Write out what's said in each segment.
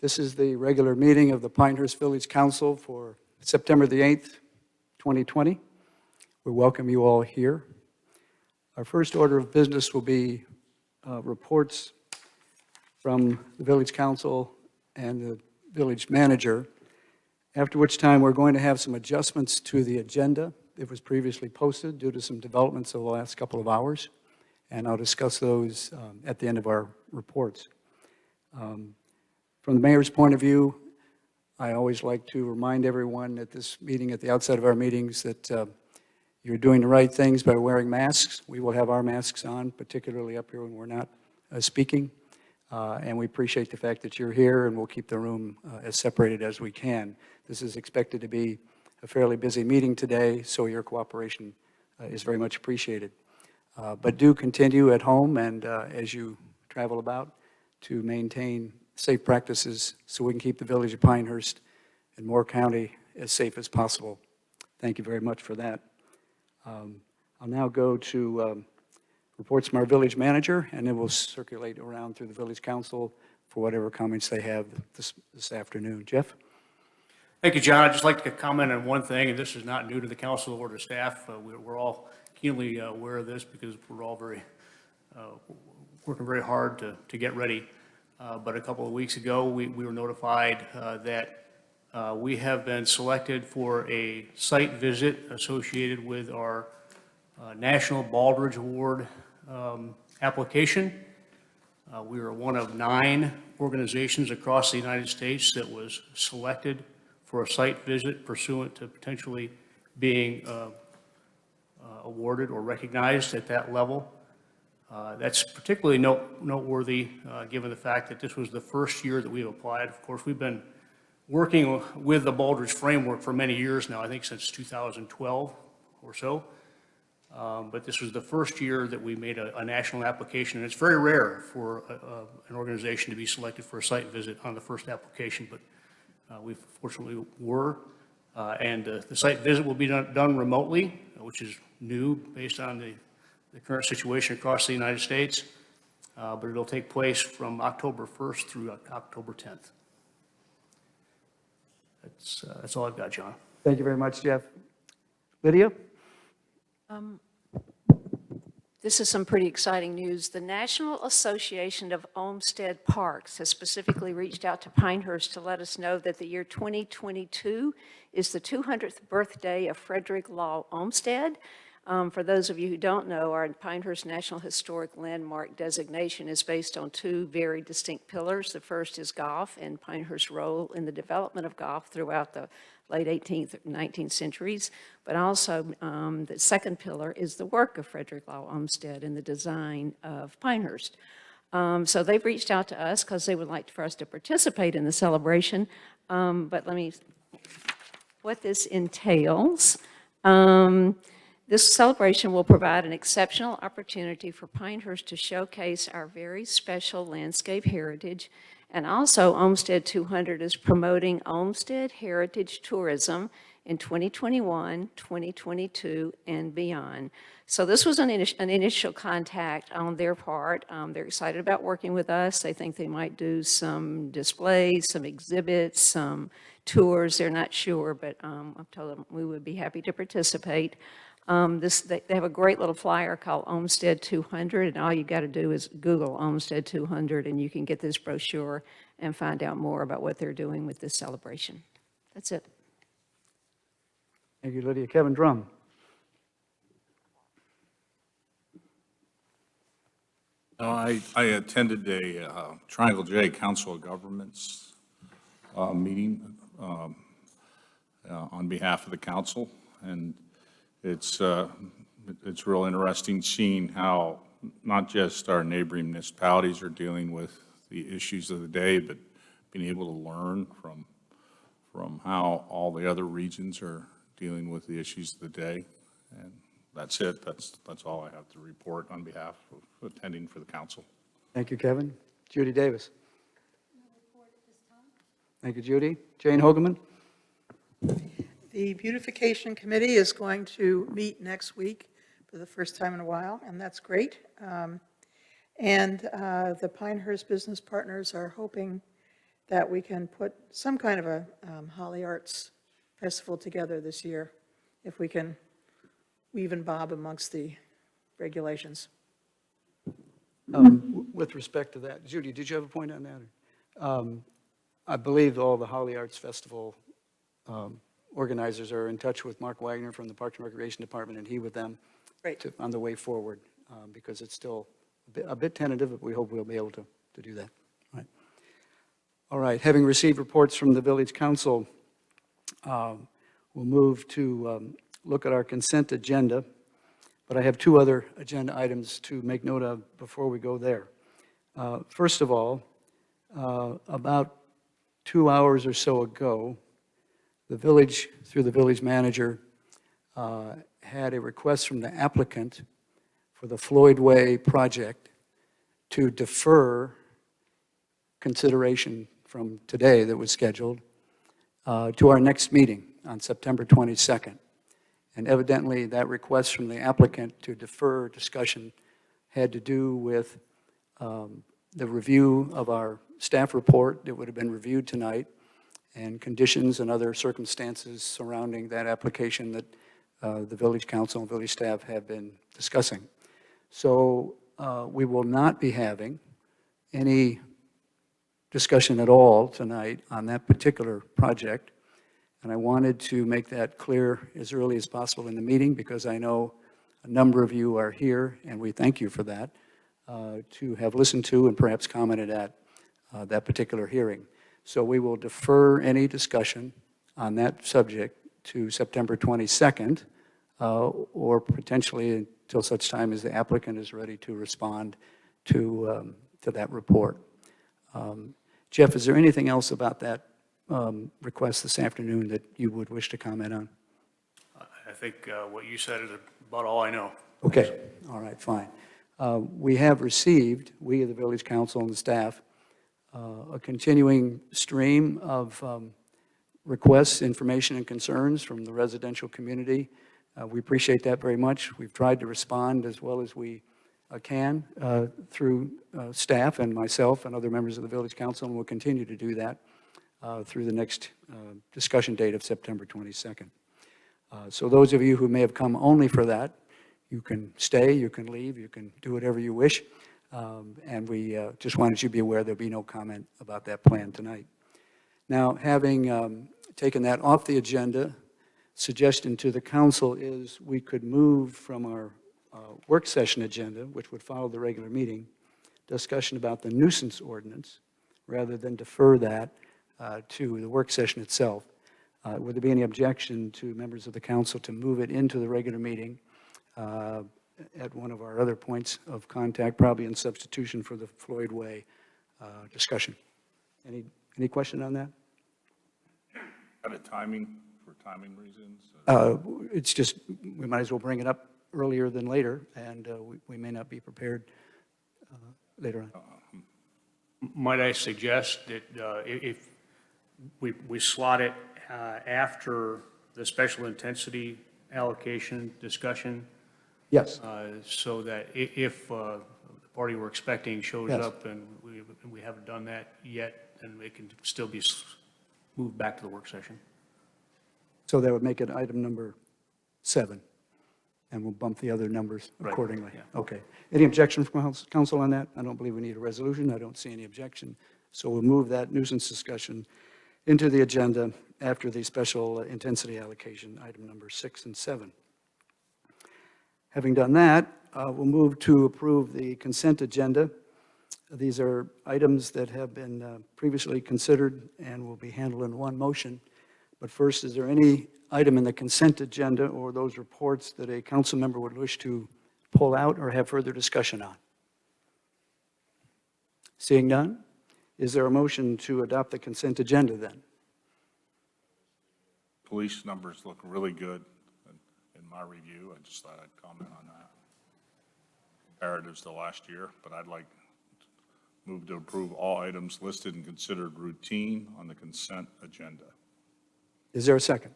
This is the regular meeting of the Pinehurst Village Council for September the 8th, 2020. We welcome you all here. Our first order of business will be reports from the Village Council and the Village Manager, after which time we're going to have some adjustments to the agenda. It was previously posted due to some developments over the last couple of hours, and I'll discuss those at the end of our reports. From the mayor's point of view, I always like to remind everyone at this meeting, at the outset of our meetings, that you're doing the right things by wearing masks. We will have our masks on, particularly up here when we're not speaking. And we appreciate the fact that you're here, and we'll keep the room as separated as we can. This is expected to be a fairly busy meeting today, so your cooperation is very much appreciated. But do continue at home and as you travel about to maintain safe practices so we can keep the village of Pinehurst and Moore County as safe as possible. Thank you very much for that. I'll now go to reports from our village manager, and then we'll circulate around through the village council for whatever comments they have this afternoon. Jeff? Thank you, John. I'd just like to comment on one thing, and this is not new to the council or to staff. We're all keenly aware of this because we're all working very hard to get ready. But a couple of weeks ago, we were notified that we have been selected for a site visit associated with our National Baldrige Award application. We are one of 9 organizations across the United States that was selected for a site visit pursuant to potentially being awarded or recognized at that level. That's particularly noteworthy given the fact that this was the first year that we've applied. Of course, we've been working with the Baldrige framework for many years now, I think since 2012 or so. But this was the first year that we made a national application, and it's very rare for an organization to be selected for a site visit on the first application, but we fortunately were. And the site visit will be done remotely, which is new based on the current situation across the United States, but it'll take place from October 1st through October 10th. That's all I've got, John. Thank you very much, Jeff. Lydia? This is some pretty exciting news. The National Association of Olmsted Parks has specifically reached out to Pinehurst to let us know that the year 2022 is the 200th birthday of Frederick Law Olmsted. For those of you who don't know, our Pinehurst National Historic Landmark designation is based on 2 very distinct pillars. The first is golf and Pinehurst's role in the development of golf throughout the late 18th and 19th centuries, but also the second pillar is the work of Frederick Law Olmsted in the design of Pinehurst. So they've reached out to us because they would like for us to participate in the celebration, but what this entails. This celebration will provide an exceptional opportunity for Pinehurst to showcase our very special landscape heritage, and also Olmsted 200 is promoting Olmsted heritage tourism in 2021, 2022, and beyond. So this was an initial contact on their part. They're excited about working with us. They think they might do some displays, some exhibits, some tours. They're not sure, but I've told them we would be happy to participate. They have a great little flyer called Olmsted 200, and all you got to do is Google Olmsted 200, and you can get this brochure and find out more about what they're doing with this celebration. That's it. Thank you, Lydia. Kevin Drum. I attended a Triangle J Council of Governments meeting on behalf of the council, and it's real interesting seeing how not just our neighboring municipalities are dealing with the issues of the day, but being able to learn from how all the other regions are dealing with the issues of the day. And that's it. That's all I have to report on behalf of attending for the council. Thank you, Kevin. Judy Davis. No report at this time. Thank you, Judy. Jane Hogeman. The Beautification Committee is going to meet next week for the first time in a while, and that's great. The Pinehurst Business Partners are hoping that we can put some kind of a Holly Arts Festival together this year, if we can weave and bob amongst the regulations. With respect to that, Judy, did you have a point on that? I believe all the Holly Arts Festival organizers are in touch with Mark Wagner from the Parks and Recreation Department, and he with them Great. on the way forward, because it's still a bit tentative, but we hope we'll be able to do that. All right, having received reports from the Village Council, we'll move to look at our consent agenda, but I have two other agenda items to make note of before we go there. First of all, about 2 hours or so ago, the village, through the village manager, had a request from the applicant for the Floyd Way project to defer consideration from today that was scheduled to our next meeting on September 22nd. And evidently, that request from the applicant to defer discussion had to do with the review of our staff report that would have been reviewed tonight, and conditions and other circumstances surrounding that application that the village council and village staff have been discussing. So we will not be having any discussion at all tonight on that particular project. And I wanted to make that clear as early as possible in the meeting, because I know a number of you are here, and we thank you for that, to have listened to and perhaps commented at that particular hearing. So we will defer any discussion on that subject to September 22nd, or potentially until such time as the applicant is ready to respond to that report. Jeff, is there anything else about that request this afternoon that you would wish to comment on? I think what you said is about all I know. Okay, all right, fine. We have received, we, the village council and the staff, a continuing stream of requests, information, and concerns from the residential community. We appreciate that very much. We've tried to respond as well as we can through staff and myself and other members of the village council, and we'll continue to do that through the next discussion date of September 22nd. So those of you who may have come only for that, you can stay, you can leave, you can do whatever you wish. And we just wanted you to be aware there'll be no comment about that plan tonight. Now, having taken that off the agenda, suggestion to the council is we could move from our work session agenda, which would follow the regular meeting, discussion about the nuisance ordinance, rather than defer that to the work session itself. Would there be any objection to members of the council to move it into the regular meeting at one of our other points of contact, probably in substitution for the Floyd Way discussion? Any question on that? Got a timing, for timing reasons? It's just, we might as well bring it up earlier than later, and we may not be prepared later on. Might I suggest that if we slot it after the special intensity allocation discussion, Yes, so that if the party we're expecting shows Yes. up and we haven't done that yet, then it can still be moved back to the work session. so that would make it item number 7, and we'll bump the other numbers Right, accordingly. yeah. Okay. Any objection from council on that? I don't believe we need a resolution. I don't see any objection. So we'll move that nuisance discussion into the agenda after the special intensity allocation, item number 6 and 7. Having done that, we'll move to approve the consent agenda. These are items that have been previously considered and will be handled in one motion. But first, is there any item in the consent agenda or those reports that a council member would wish to pull out or have further discussion on? Seeing none, is there a motion to adopt the consent agenda then? Police numbers look really good in my review. I just thought I'd comment on that. Comparatives to last year, but I'd like to move to approve all items listed and considered routine on the consent agenda. Is there a second?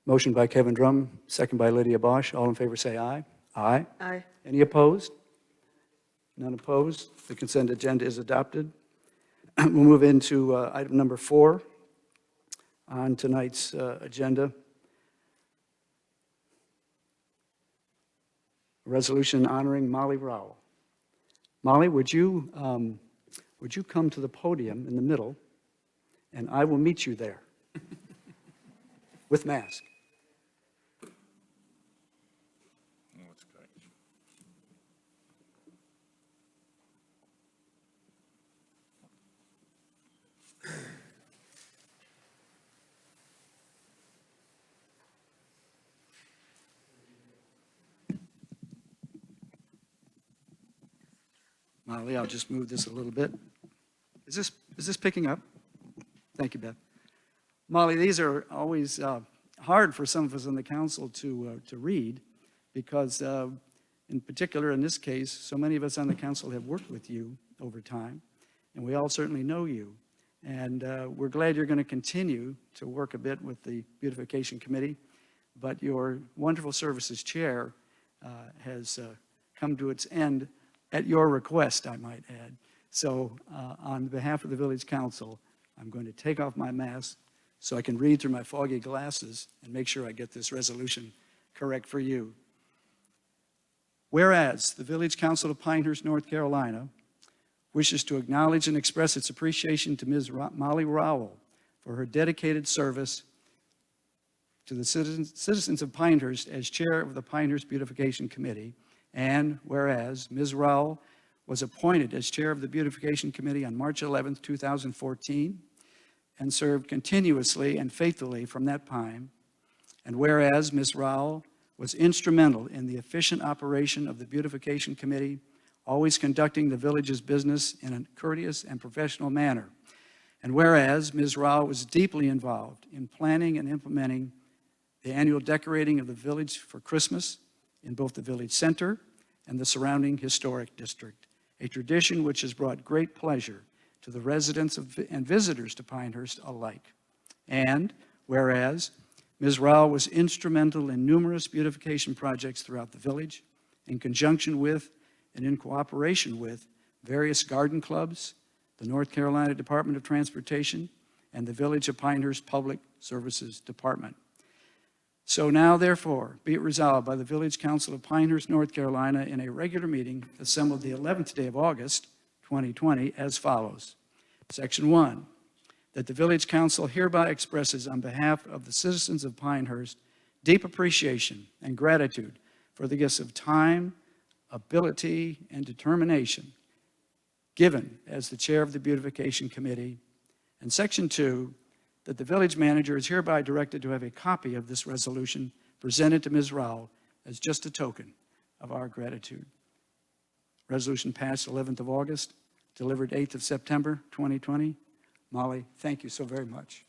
Motion by Kevin Drum, second by Lydia Bosch. All in favor say aye. Aye. Aye. Any opposed? None opposed. The consent agenda is adopted. We'll move into item number 4 on tonight's agenda. A resolution honoring Molly Rowell. Molly, would you come to the podium in the middle, and I will meet you there with mask. That's great. Molly, I'll just move this a little bit. Is this picking up? Thank you, Beth. Molly, these are always hard for some of us on the council to read because, in particular, in this case, so many of us on the council have worked with you over time, and we all certainly know you. And we're glad you're going to continue to work a bit with the Beautification Committee, but your wonderful service as chair has come to its end at your request, I might add. So on behalf of the Village Council, I'm going to take off my mask so I can read through my foggy glasses and make sure I get this resolution correct for you. Whereas the Village Council of Pinehurst, North Carolina, wishes to acknowledge and express its appreciation to Ms. Molly Rowell for her dedicated service to the citizens of Pinehurst as chair of the Pinehurst Beautification Committee. And whereas Ms. Rowell was appointed as chair of the Beautification Committee on March 11, 2014, and served continuously and faithfully from that time. And whereas Ms. Rowell was instrumental in the efficient operation of the Beautification Committee, always conducting the village's business in a courteous and professional manner. And whereas Ms. Rowell was deeply involved in planning and implementing the annual decorating of the village for Christmas in both the village center and the surrounding historic district, a tradition which has brought great pleasure to the residents and visitors to Pinehurst alike. And whereas Ms. Rowell was instrumental in numerous beautification projects throughout the village, in conjunction with and in cooperation with various garden clubs, the North Carolina Department of Transportation, and the Village of Pinehurst Public Services Department. So now, therefore, be it resolved by the Village Council of Pinehurst, North Carolina, in a regular meeting assembled the 11th day of August, 2020, as follows. Section 1, that the Village Council hereby expresses on behalf of the citizens of Pinehurst deep appreciation and gratitude for the gifts of time, ability, and determination given as the chair of the Beautification Committee. And Section 2, that the village manager is hereby directed to have a copy of this resolution presented to Ms. Rowell as just a token of our gratitude. Resolution passed 11th of August, delivered 8th of September, 2020. Molly, thank you so very much.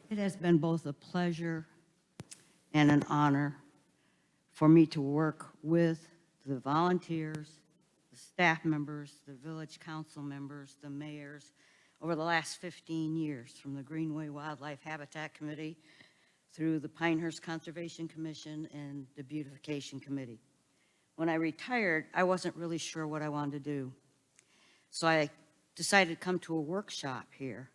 It has been both a pleasure and an honor for me to work with the volunteers, the staff members, the village council members, the mayors over the last 15 years, from the Greenway Wildlife Habitat Committee through the Pinehurst Conservation Commission and the Beautification Committee. When I retired, I wasn't really sure what I wanted to do. So I decided to come to a workshop here.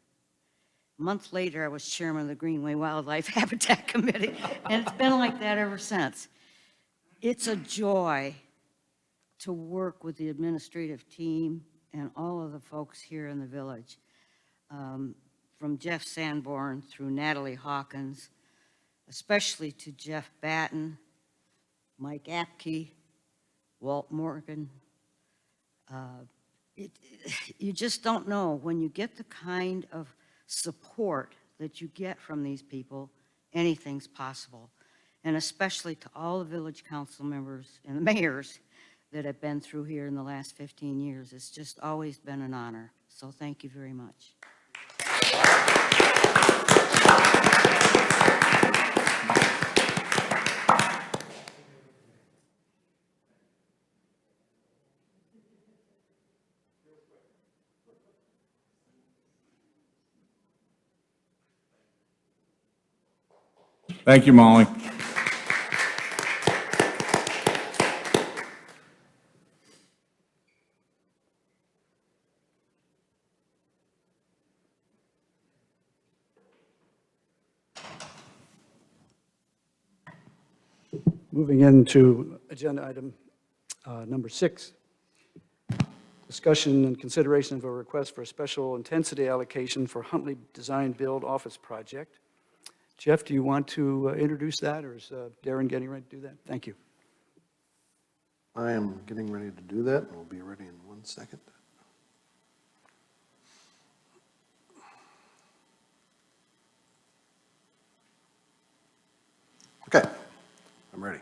A month later, I was chairman of the Greenway Wildlife Habitat Committee, and it's been like that ever since. It's a joy to work with the administrative team and all of the folks here in the village, from Jeff Sanborn through Natalie Hawkins, especially to Jeff Batten, Mike Apke, Walt Morgan. You just don't know when you get the kind of support that you get from these people, anything's possible. And especially to all the village council members and the mayors that have been through here in the last 15 years. It's just always been an honor. So thank you very much. Thank you, Molly. Moving into agenda item number 6, discussion and consideration of a request for a special intensity allocation for Huntley Design Build Office Project. Jeff, do you want to introduce that, or is Darren getting ready to do that? Thank you. I am getting ready to do that, and we'll be ready in 1 second. Okay, I'm ready.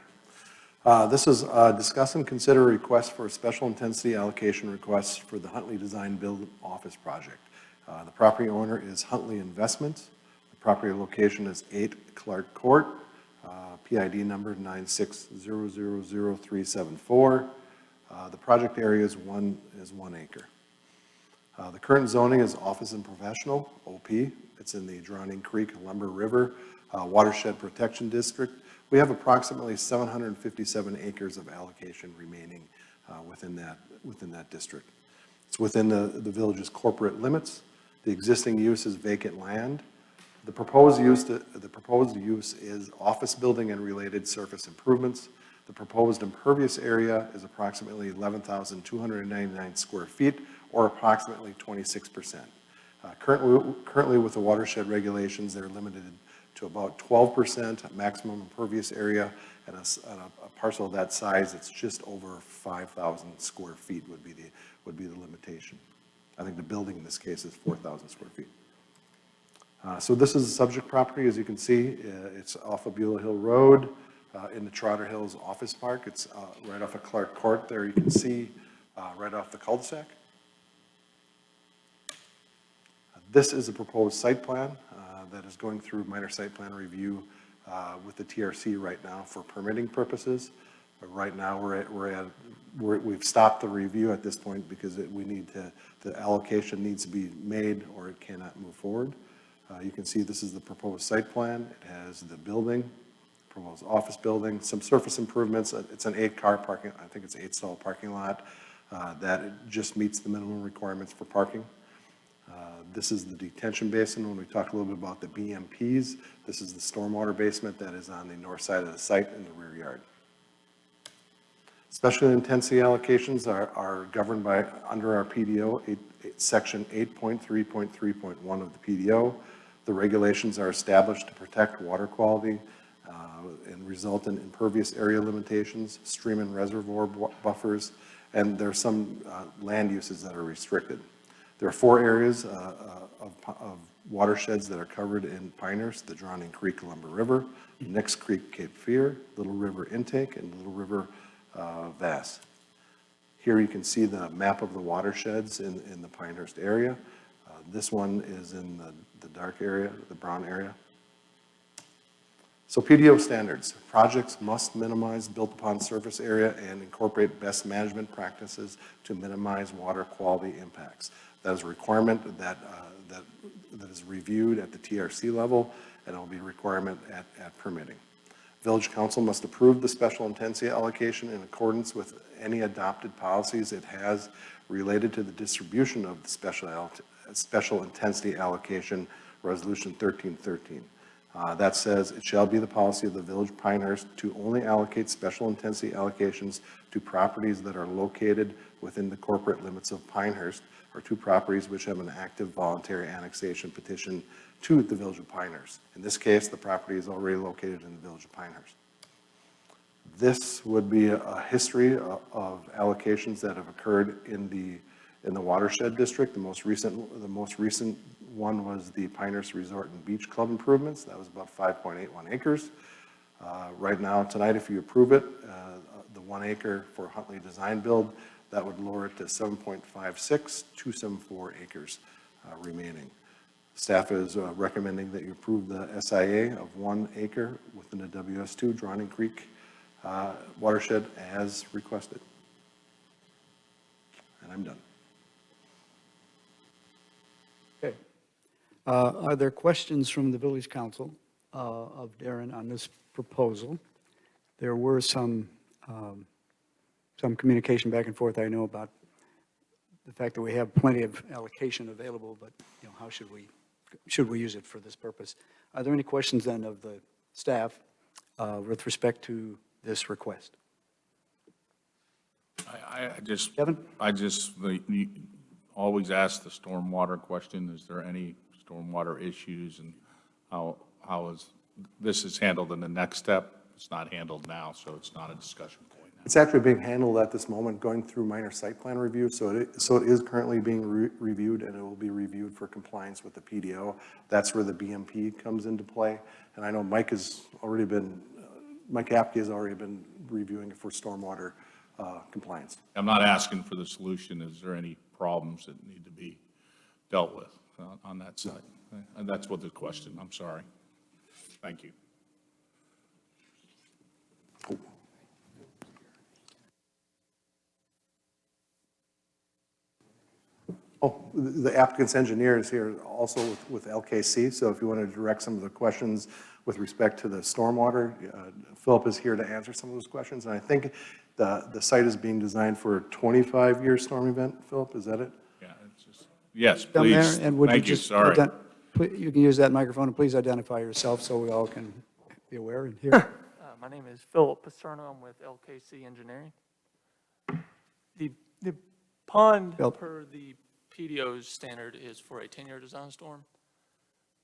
This is discuss and consider a request for a special intensity allocation request for the Huntley Design Build Office Project. The property owner is Huntley Investments. The property location is 8 Clark Court, PID number 960000374. The project area is 1 acre. The current zoning is Office and Professional, OP. It's in the Drowning Creek Lumber River Watershed Protection District. We have approximately 757 acres of allocation remaining within that district. It's within the village's corporate limits. The existing use is vacant land. The proposed use is office building and related surface improvements. The proposed impervious area is approximately 11,299 square feet, or approximately 26%. Currently with the watershed regulations, they're limited to about 12% maximum impervious area, and a parcel of that size, it's just over 5,000 square feet would be the limitation. I think the building in this case is 4,000 square feet. So this is the subject property, as you can see. It's off of Beulah Hill Road in the Trotter Hills Office Park. It's right off of Clark Court there. You can see right off the cul-de-sac. This is a proposed site plan that is going through minor site plan review with the TRC right now for permitting purposes. But right now we've stopped the review at this point because the allocation needs to be made or it cannot move forward. You can see this is the proposed site plan. It has the building, proposed office building, some surface improvements. It's an 8-car parking, I think it's 8-stall parking lot that it just meets the minimum requirements for parking. This is the detention basin. When we talk a little bit about the BMPs, this is the stormwater basement that is on the north side of the site in the rear yard. Special intensity allocations are governed under our PDO, section 8.3.3.1 of the PDO. The regulations are established to protect water quality and result in impervious area limitations, stream and reservoir buffers, and there are some land uses that are restricted. There are 4 areas of watersheds that are covered in Pinehurst: the Drowning Creek Lumber River, Nicks Creek Cape Fear, Little River Intake, and Little River Vass. Here you can see the map of the watersheds in the Pinehurst area. This one is in the dark area, the brown area. So PDO standards. Projects must minimize built-upon surface area and incorporate best management practices to minimize water quality impacts. That is a requirement that is reviewed at the TRC level, and it will be a requirement at permitting. Village Council must approve the special intensity allocation in accordance with any adopted policies it has related to the distribution of the special intensity allocation, Resolution 1313. That says it shall be the policy of the Village of Pinehurst to only allocate special intensity allocations to properties that are located within the corporate limits of Pinehurst, or to properties which have an active voluntary annexation petition to the Village of Pinehurst. In this case, the property is already located in the Village of Pinehurst. This would be a history of allocations that have occurred in the watershed district. The most recent one was the Pinehurst Resort and Beach Club improvements. That was about 5.81 acres. Right now, tonight, if you approve it, the 1 acre for Huntley Design Build, that would lower it to 7.56, acres remaining. Staff is recommending that you approve the SIA of 1 acre within the WS2 Drowning Creek watershed as requested. And I'm done. Okay. Are there questions from the village council of Darren on this proposal. There were some communication back and forth, I know, about the fact that we have plenty of allocation available, but, how should we use it for this purpose? Are there any questions then of the staff with respect to this request? Kevin? You always ask the stormwater question, is there any stormwater issues, and this is handled in the next step? It's not handled now, so it's not a discussion point now. It's actually being handled at this moment, going through minor site plan review, so it is currently being reviewed, and it will be reviewed for compliance with the PDO. That's where the BMP comes into play, and I know Mike Apke has already been reviewing it for stormwater compliance. I'm not asking for the solution. Is there any problems that need to be dealt with on that side? And that's what the question, I'm sorry. Thank you. Oh, the applicant's engineer is here also with LKC, so if you want to direct some of the questions with respect to the stormwater, Philip is here to answer some of those questions. And I think the site is being designed for a 25-year storm event, Philip, is that it? Yeah, yes, Down there, please. and would you Thank you, just sorry. You can use that microphone, and please identify yourself so we all can be aware and hear. My name is Philip Pacerno. I'm with LKC Engineering. The pond, Phil. per the PDO's standard, is for a 10-year design storm,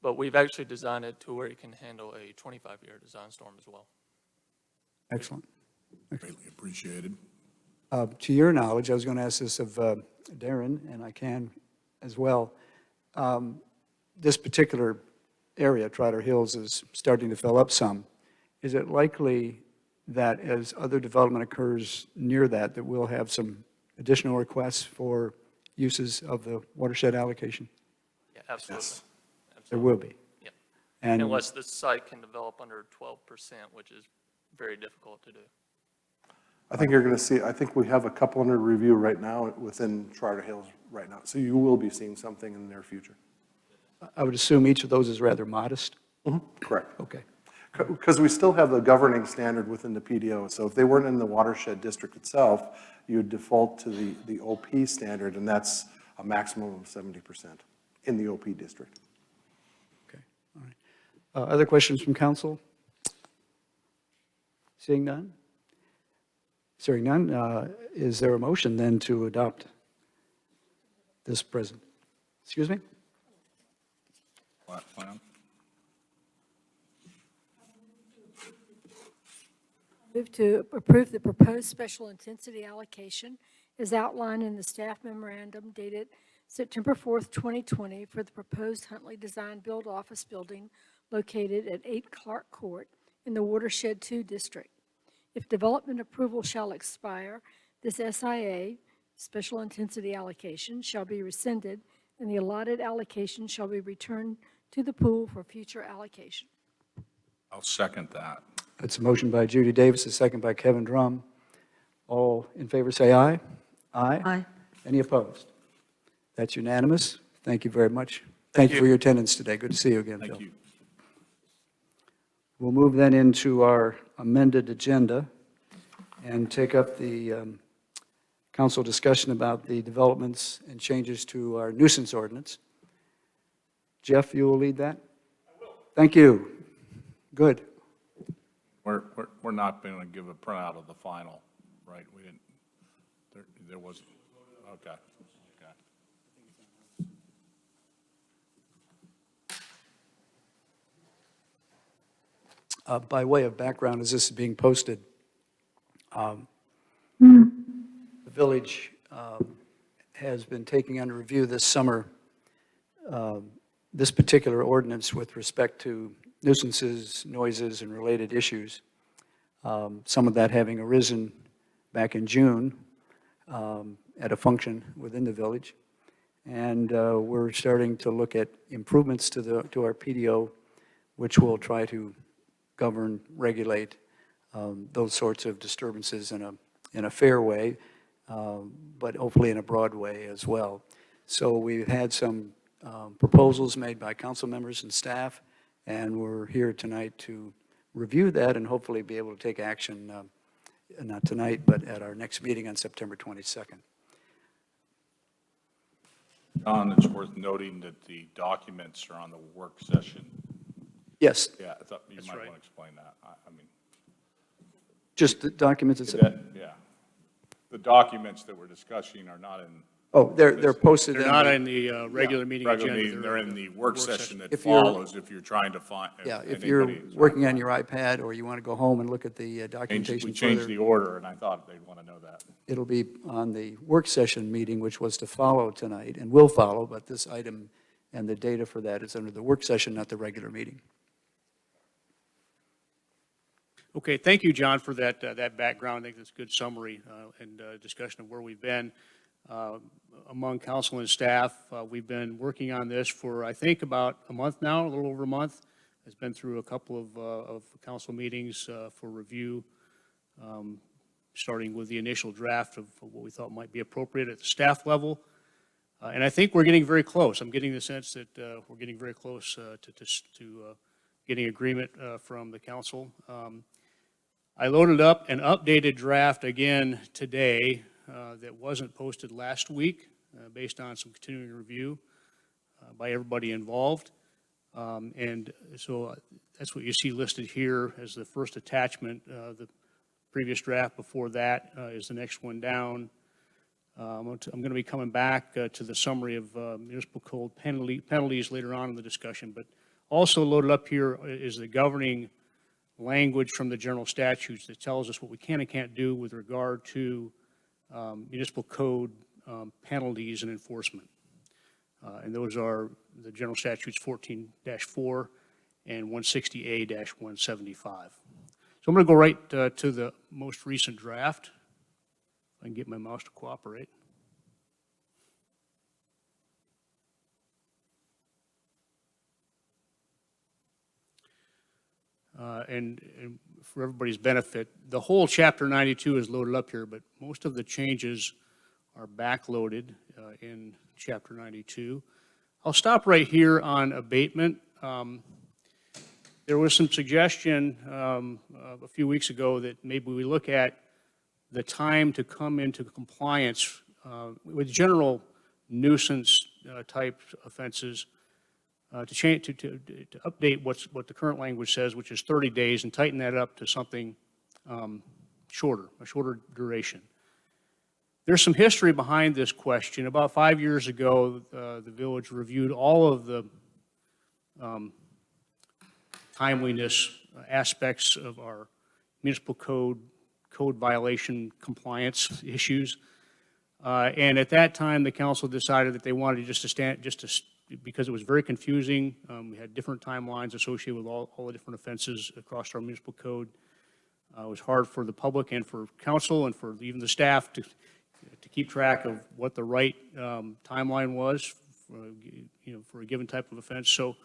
but we've actually designed it to where it can handle a 25-year design storm as well. Excellent. Greatly appreciated. To your knowledge, I was going to ask this of Darren, and I can as well. This particular area, Trotter Hills, is starting to fill up some. Is it likely that as other development occurs near that we'll have some additional requests for uses of the watershed allocation? Yeah, absolutely. Yes. There will be. Yep. And Unless the site can develop under 12%, which is very difficult to do. I think you're going to see, I think we have a couple under review right now within Charter Hills right now, so you will be seeing something in the near future. I would assume each of those is rather modest. Correct. Okay. Because we still have the governing standard within the PDO, so if they weren't in the watershed district itself, you would default to the OP standard, and that's a maximum of 70% in the OP district. Okay. All right. Other questions from council? Seeing none? Hearing none, is there a motion then to adopt this present? Excuse me? Plan? Move to approve the proposed special intensity allocation as outlined in the staff memorandum dated September 4th, 2020 for the proposed Huntley Design Build office building located at 8 Clark Court in the Watershed 2 district. If development approval shall expire, this SIA, special intensity allocation, shall be rescinded and the allotted allocation shall be returned to the pool for future allocation. I'll second that. That's a motion by Judy Davis, a second by Kevin Drum. All in favor say aye. Aye. Aye. Any opposed? That's unanimous. Thank you very much. Thank you for your attendance today. Good to see you again, Phil. Thank you. We'll move then into our amended agenda and take up the council discussion about the developments and changes to our nuisance ordinance. Jeff, you will lead that? I will. Thank you. Good. We're not going to give a printout of the final, right? We didn't, there wasn't, okay. By way of background, as this is being posted, the village has been taking under review this summer this particular ordinance with respect to nuisances, noises, and related issues. Some of that having arisen back in June at a function within the village. And we're starting to look at improvements to our PDO, which will try to govern, regulate those sorts of disturbances in a fair way, but hopefully in a broad way as well. So we've had some proposals made by council members and staff, And we're here tonight to review that and hopefully be able to take action, not tonight, but at our next meeting on September 22nd. John, it's worth noting that the documents are on the work session. Yes, Yeah, I thought you might right. want to explain that. I mean, just the documents is itself. that, yeah. The documents that we're discussing are not in. Oh, they're posted. They're in not the- in the regular meeting regular agenda. meeting, they're in the work session that If you're- follows if you're trying to find. Yeah, if anybody you're is trying to working on find- your iPad or you want to go home and look at the We documentation changed the further, order, and I thought they'd want to know that. it'll be on the work session meeting, which was to follow tonight, and will follow, but this item and the data for that is under the work session, not the regular meeting. Okay, thank you, John, for that background. I think that's a good summary and discussion of where we've been. Among council and staff, we've been working on this for, I think, about a month now, a little over a month. It's been through a couple of council meetings for review, starting with the initial draft of what we thought might be appropriate at the staff level. And I think we're getting very close. I'm getting the sense that we're getting very close to getting agreement from the council. I loaded up an updated draft again today that wasn't posted last week based on some continuing review by everybody involved. And so that's what you see listed here as the first attachment. The previous draft before that is the next one down. I'm going to be coming back to the summary of municipal code penalties later on in the discussion, but also loaded up here is the governing language from the general statutes that tells us what we can and can't do with regard to municipal code penalties and enforcement. And those are the general statutes 14-4 and 160A-175. So I'm going to go right to the most recent draft. If I can get my mouse to cooperate. And for everybody's benefit, the whole Chapter 92 is loaded up here, but most of the changes are backloaded in Chapter 92. I'll stop right here on abatement. There was some suggestion a few weeks ago that maybe we look at the time to come into compliance with general nuisance type offenses to update what the current language says, which is 30 days, and tighten that up to something shorter, a shorter duration. There's some history behind this question. About 5 years ago, the village reviewed all of the timeliness aspects of our municipal code violation compliance issues. And at that time, the council decided that they wanted because it was very confusing. We had different timelines associated with all the different offenses across our municipal code. It was hard for the public and for council and for even the staff to keep track of what the right timeline was for a given type of offense. So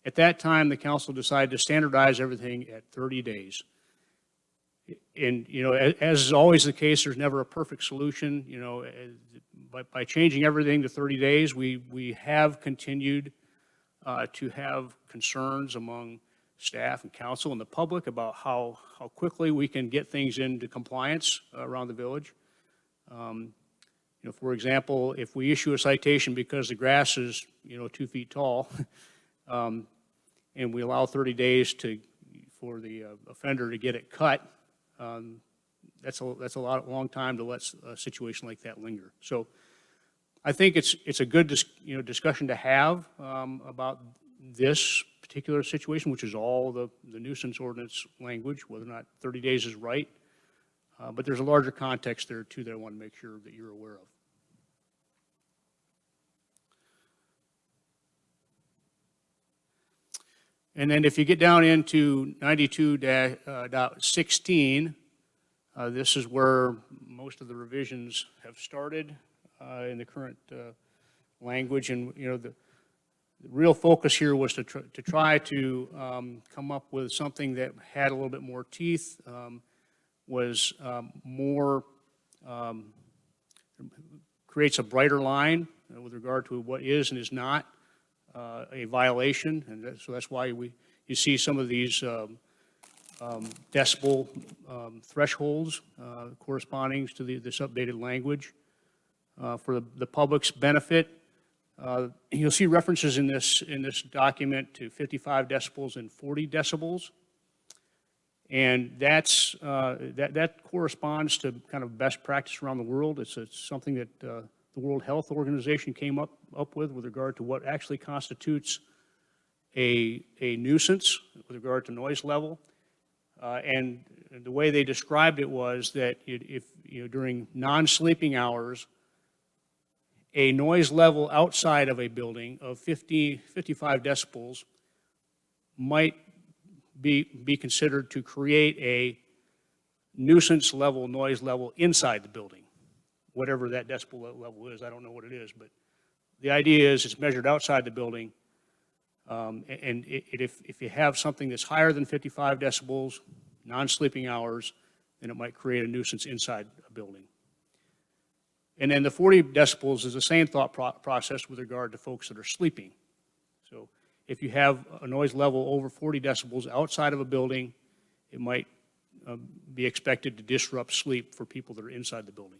at that time, the council decided to standardize everything at 30 days. And, as is always the case, there's never a perfect solution. By changing everything to 30 days, we have continued to have concerns among staff and council and the public about how quickly we can get things into compliance around the village. For example, if we issue a citation because the grass is, 2 feet tall, and we allow 30 days for the offender to get it cut, that's a long time to let a situation like that linger. So I think it's a good discussion to have about this particular situation, which is all the nuisance ordinance language, whether or not 30 days is right. But there's a larger context there too that I want to make sure that you're aware of. And then if you get down into 92.16, this is where most of the revisions have started in the current language. And, the real focus here was to try to come up with something that had a little bit more teeth, was more, creates a brighter line with regard to what is and is not a violation, and so that's why we you see some of these decibel thresholds corresponding to this updated language. For the public's benefit, you'll see references in this document to 55 decibels and 40 decibels. And that corresponds to kind of best practice around the world. It's something that the World Health Organization came up with regard to what actually constitutes a nuisance with regard to noise level. And the way they described it was that if during non-sleeping hours, a noise level outside of a building of 55 decibels might be considered to create a nuisance level, noise level inside the building, whatever that decibel level is. I don't know what it is, but the idea is it's measured outside the building. And if you have something that's higher than 55 decibels, non-sleeping hours, then it might create a nuisance inside a building. And then the 40 decibels is the same thought process with regard to folks that are sleeping. So if you have a noise level over 40 decibels outside of a building, it might be expected to disrupt sleep for people that are inside the building.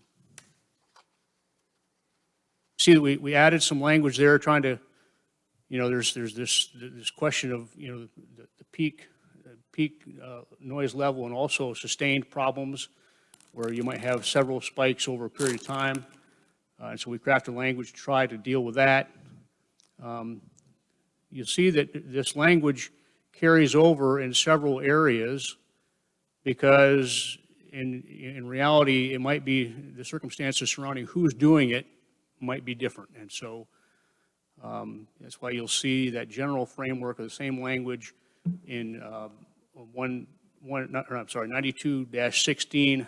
See that we added some language there trying to, there's this question of, the peak noise level and also sustained problems where you might have several spikes over a period of time. And so we crafted language to try to deal with that. You'll see that this language carries over in several areas because in reality, it might be the circumstances surrounding who's doing it might be different. And so that's why you'll see that general framework of the same language in 92-16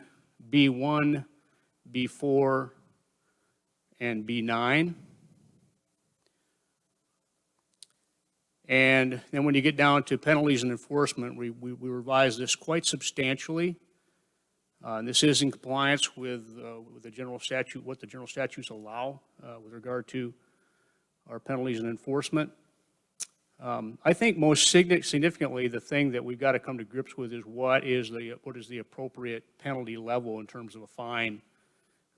B1, B4, and B9. And then when you get down to penalties and enforcement, we revised this quite substantially. And this is in compliance with the general statute, what the general statutes allow with regard to our penalties and enforcement. I think most significantly, the thing that we've got to come to grips with is what is the appropriate penalty level in terms of a fine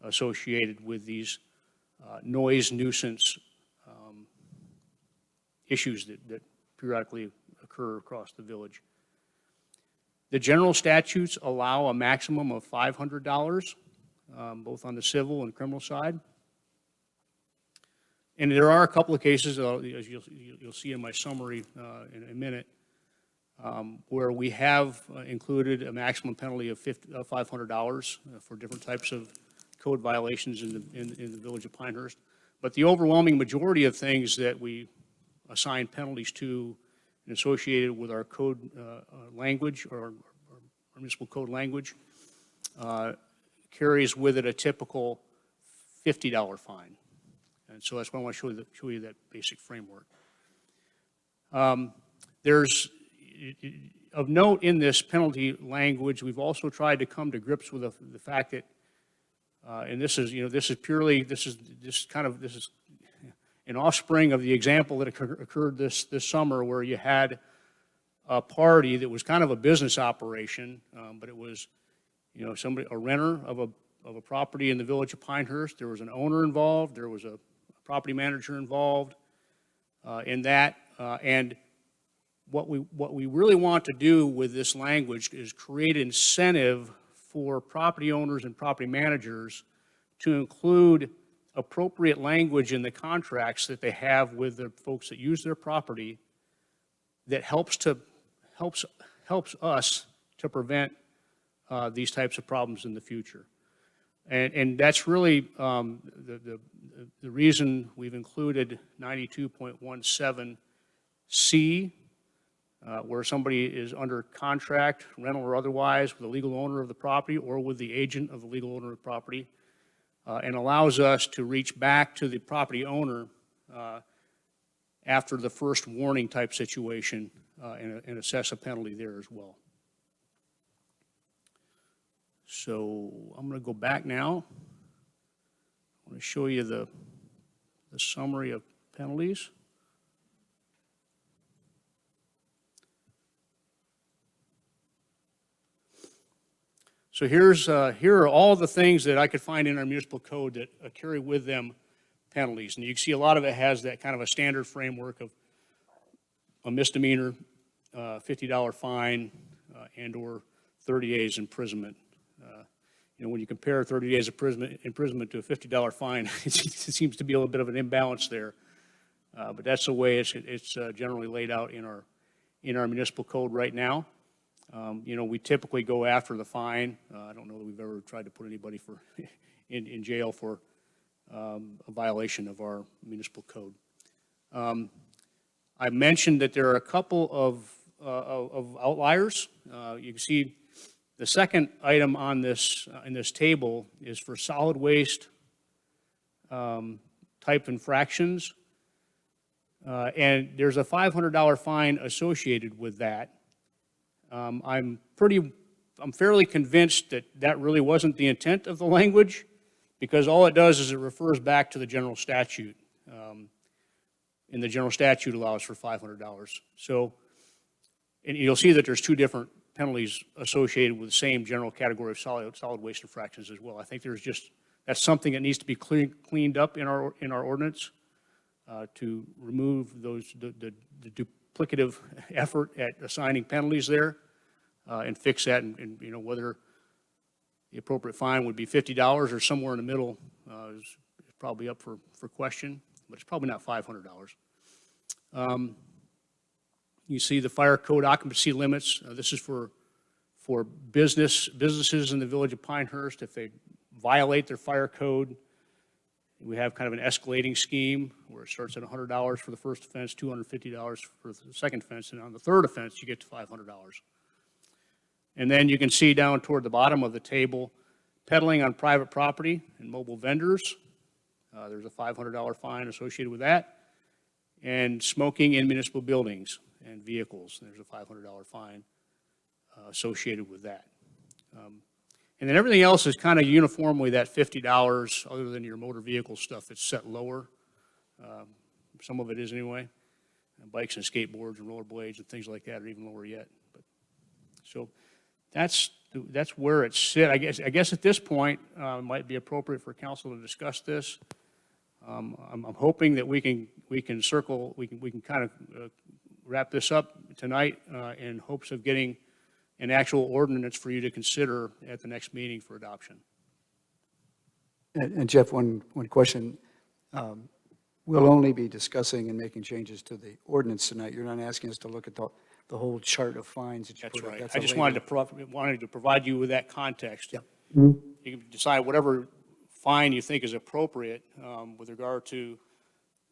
associated with these noise nuisance issues that periodically occur across the village. The general statutes allow a maximum of $500, both on the civil and criminal side. And there are a couple of cases, as you'll see in my summary in a minute, where we have included a maximum penalty of $500 for different types of code violations in the village of Pinehurst. But the overwhelming majority of things that we assign penalties to and associated with our code language or our municipal code language carries with it a typical $50 fine. And so that's why I want to show you that basic framework. There's, of note in this penalty language, we've also tried to come to grips with the fact that, and this is an offspring of the example that occurred this summer where you had a party that was kind of a business operation, but it was, a renter of a property in the village of Pinehurst. There was an owner involved. There was a property manager involved in that. And what we really want to do with this language is create incentive for property owners and property managers to include appropriate language in the contracts that they have with the folks that use their property that helps us to prevent these types of problems in the future. And that's really the reason we've included 92.17C, where somebody is under contract, rental or otherwise, with the legal owner of the property or with the agent of the legal owner of the property, and allows us to reach back to the property owner after the first warning type situation and assess a penalty there as well. So I'm going to go back now. I want to show you the summary of penalties. So here are all the things that I could find in our municipal code that carry with them penalties. And you can see a lot of it has that kind of a standard framework of a misdemeanor, $50 fine, and/or 30 days imprisonment. When you compare 30 days imprisonment to a $50 fine, it seems to be a little bit of an imbalance there. But that's the way it's generally laid out in our municipal code right now. We typically go after the fine. I don't know that we've ever tried to put anybody in jail for a violation of our municipal code. I mentioned that there are a couple of outliers. You can see the second item on in this table is for solid waste type infractions. And there's a $500 fine associated with that. I'm fairly convinced that that really wasn't the intent of the language, because all it does is it refers back to the general statute. And the general statute allows for $500. So, and you'll see that there's two different penalties associated with the same general category of solid waste infractions as well. I think that's something that needs to be cleaned up in our ordinance to remove the duplicative effort at assigning penalties there and fix that. And whether the appropriate fine would be $50 or somewhere in the middle is probably up for question, but it's probably not $500. You see the fire code occupancy limits. This is for businesses in the village of Pinehurst. If they violate their fire code, we have kind of an escalating scheme where it starts at $100 for the first offense, $250 for the second offense, and on the third offense, you get to $500. And then you can see down toward the bottom of the table, peddling on private property and mobile vendors. There's a $500 fine associated with that. And smoking in municipal buildings and vehicles, there's a $500 fine associated with that. And then everything else is kind of uniformly that $50, other than your motor vehicle stuff that's set lower. Some of it is anyway. Bikes and skateboards and rollerblades and things like that are even lower yet. So that's where it's sit. I guess at this point, it might be appropriate for council to discuss this. I'm hoping that we can kind of wrap this up tonight in hopes of getting an actual ordinance for you to consider at the next meeting for adoption. And Jeff, one question. We'll only be discussing and making changes to the ordinance tonight. You're not asking us to look at the whole chart of fines that you That's put up. right. That's I a just later- wanted to provide you with that context. Yep. You can decide whatever fine you think is appropriate with regard to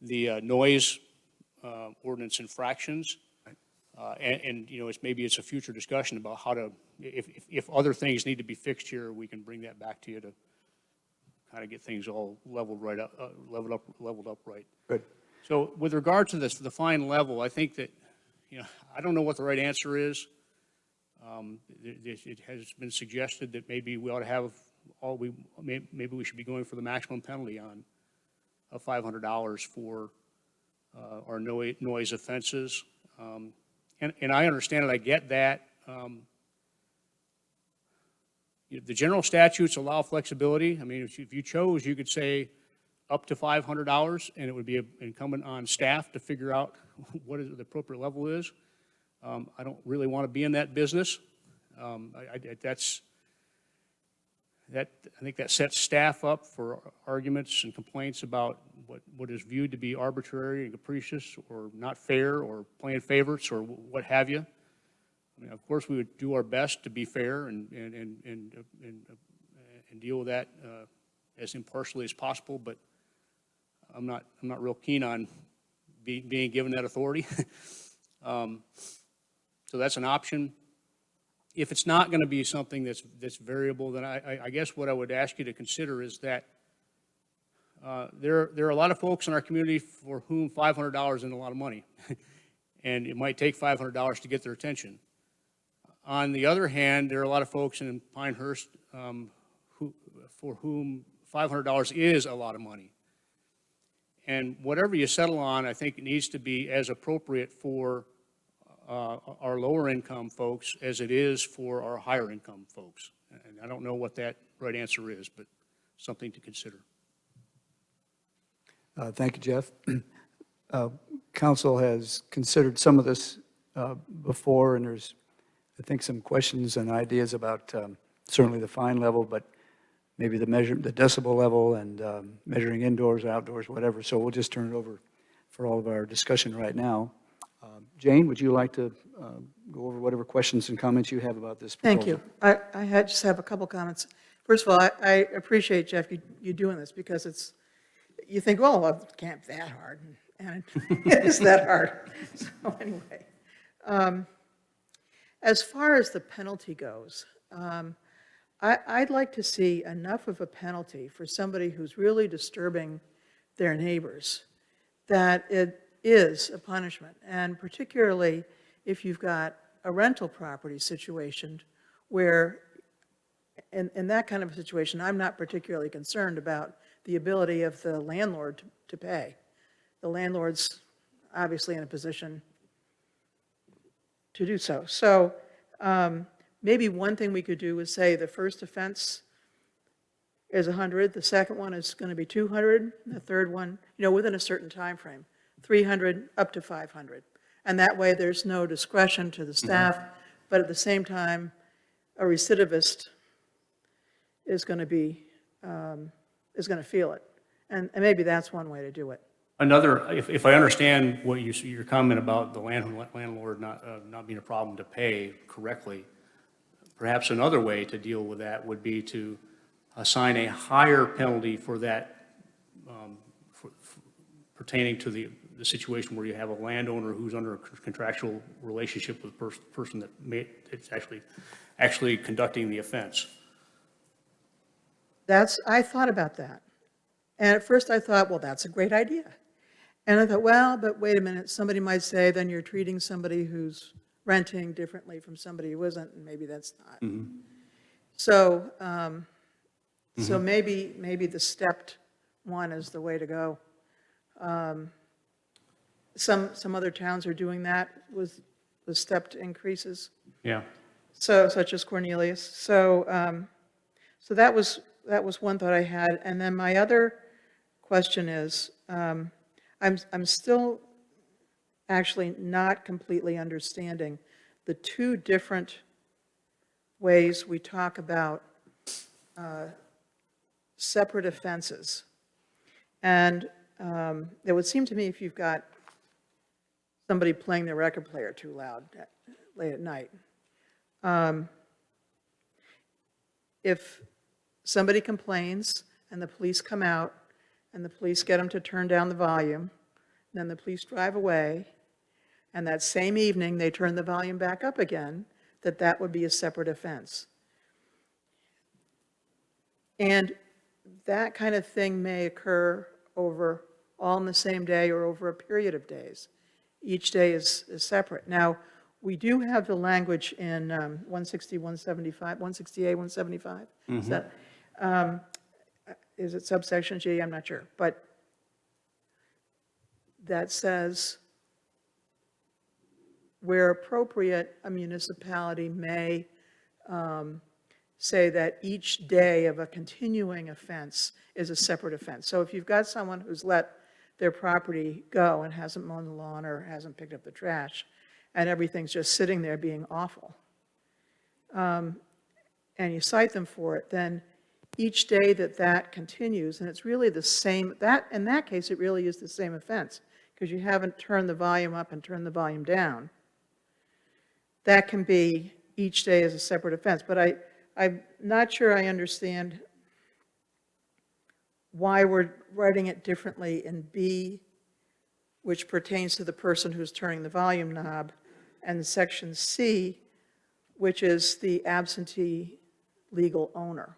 the noise ordinance infractions. And maybe it's a future discussion about how to, if other things need to be fixed here, we can bring that back to you to kind of get things all leveled up right. Good. So with regard to the fine level, I think that, I don't know what the right answer is. It has been suggested that maybe we ought to have maybe we should be going for the maximum penalty of $500 for our noise offenses. And I understand it, I get that. The general statutes allow flexibility. I mean, if you chose, you could say up to $500, and it would be incumbent on staff to figure out what the appropriate level is. I don't really want to be in that business. I think that sets staff up for arguments and complaints about what is viewed to be arbitrary and capricious or not fair or playing favorites or what have you. I mean, of course, we would do our best to be fair and deal with that as impartially as possible, but I'm not real keen on being given that authority. So that's an option. If it's not going to be something that's variable, then I guess what I would ask you to consider is that there are a lot of folks in our community for whom $500 isn't a lot of money, and it might take $500 to get their attention. On the other hand, there are a lot of folks in Pinehurst for whom $500 is a lot of money. And whatever you settle on, I think it needs to be as appropriate for our lower income folks as it is for our higher income folks. And I don't know what that right answer is, but something to consider. Thank you, Jeff. Council has considered some of this before, and there's, I think, some questions and ideas about certainly the fine level, but maybe the decibel level and measuring indoors, outdoors, whatever. So we'll just turn it over for all of our discussion right now. Jane, would you like to go over whatever questions and comments you have about this proposal? Thank you. I just have a couple comments. First of all, I appreciate, Jeff, you doing this, because you think, oh, well, it can't be that hard, and it is that hard. So anyway, as far as the penalty goes, I'd like to see enough of a penalty for somebody who's really disturbing their neighbors that it is a punishment, and particularly if you've got a rental property situation where, in that kind of a situation, I'm not particularly concerned about the ability of the landlord to pay. The landlord's obviously in a position to do so. So maybe one thing we could do is say the first offense is 100, the second one is going to be 200, the third one, within a certain time frame, 300 up to 500. And that way there's no discretion to the staff, but at the same time, a recidivist is going to feel it. And maybe that's one way to do it. Another, if I understand what your comment about the landlord not being a problem to pay correctly, perhaps another way to deal with that would be to assign a higher penalty for that, pertaining to the situation where you have a landowner who's under a contractual relationship with the person that's actually conducting the offense. I thought about that. And at first I thought, well, that's a great idea. And I thought, well, but wait a minute, somebody might say then you're treating somebody who's renting differently from somebody who isn't, and maybe that's not. So, so maybe the stepped one is the way to go. Some other towns are doing that with stepped increases. Yeah. So, such as Cornelius. So, so that was one thought I had. And then my other question is, I'm still actually not completely understanding the two different ways we talk about separate offenses. And it would seem to me if you've got somebody playing their record player too loud late at night, if somebody complains and the police come out and the police get them to turn down the volume, then the police drive away, and that same evening they turn the volume back up again, that would be a separate offense. And that kind of thing may occur over all in the same day or over a period of days. Each day is separate. Now, we do have the language in 160, 175, 168, 175. Is that, is it subsection G? I'm not sure. But that says, where appropriate, a municipality may say that each day of a continuing offense is a separate offense. So if you've got someone who's let their property go and hasn't mown the lawn or hasn't picked up the trash, and everything's just sitting there being awful, and you cite them for it, then each day that continues, and it's really the same, in that case, it really is the same offense, because you haven't turned the volume up and turned the volume down. That can be each day as a separate offense, but I'm not sure I understand why we're writing it differently in B, which pertains to the person who's turning the volume knob, and section C, which is the absentee legal owner.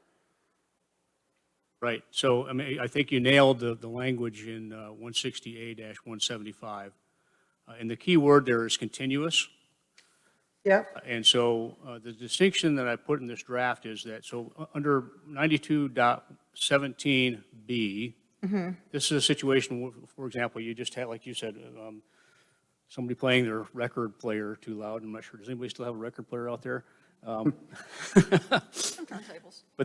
Right. So, I mean, I think you nailed the language in 160A-175. And the key word there is continuous. Yep. And so the distinction that I put in this draft is that, so under 92.17B, this is a situation where, for example, you just had, like you said, somebody playing their record player too loud. I'm not sure, does anybody still have a record player out there? But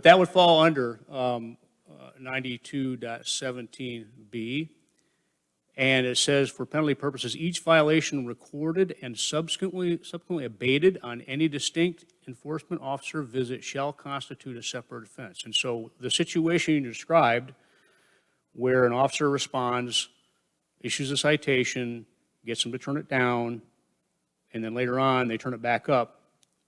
that would fall under 92.17B. And it says, for penalty purposes, each violation recorded and subsequently abated on any distinct enforcement officer visit shall constitute a separate offense. And so the situation you described, where an officer responds, issues a citation, gets them to turn it down, and then later on, they turn it back up,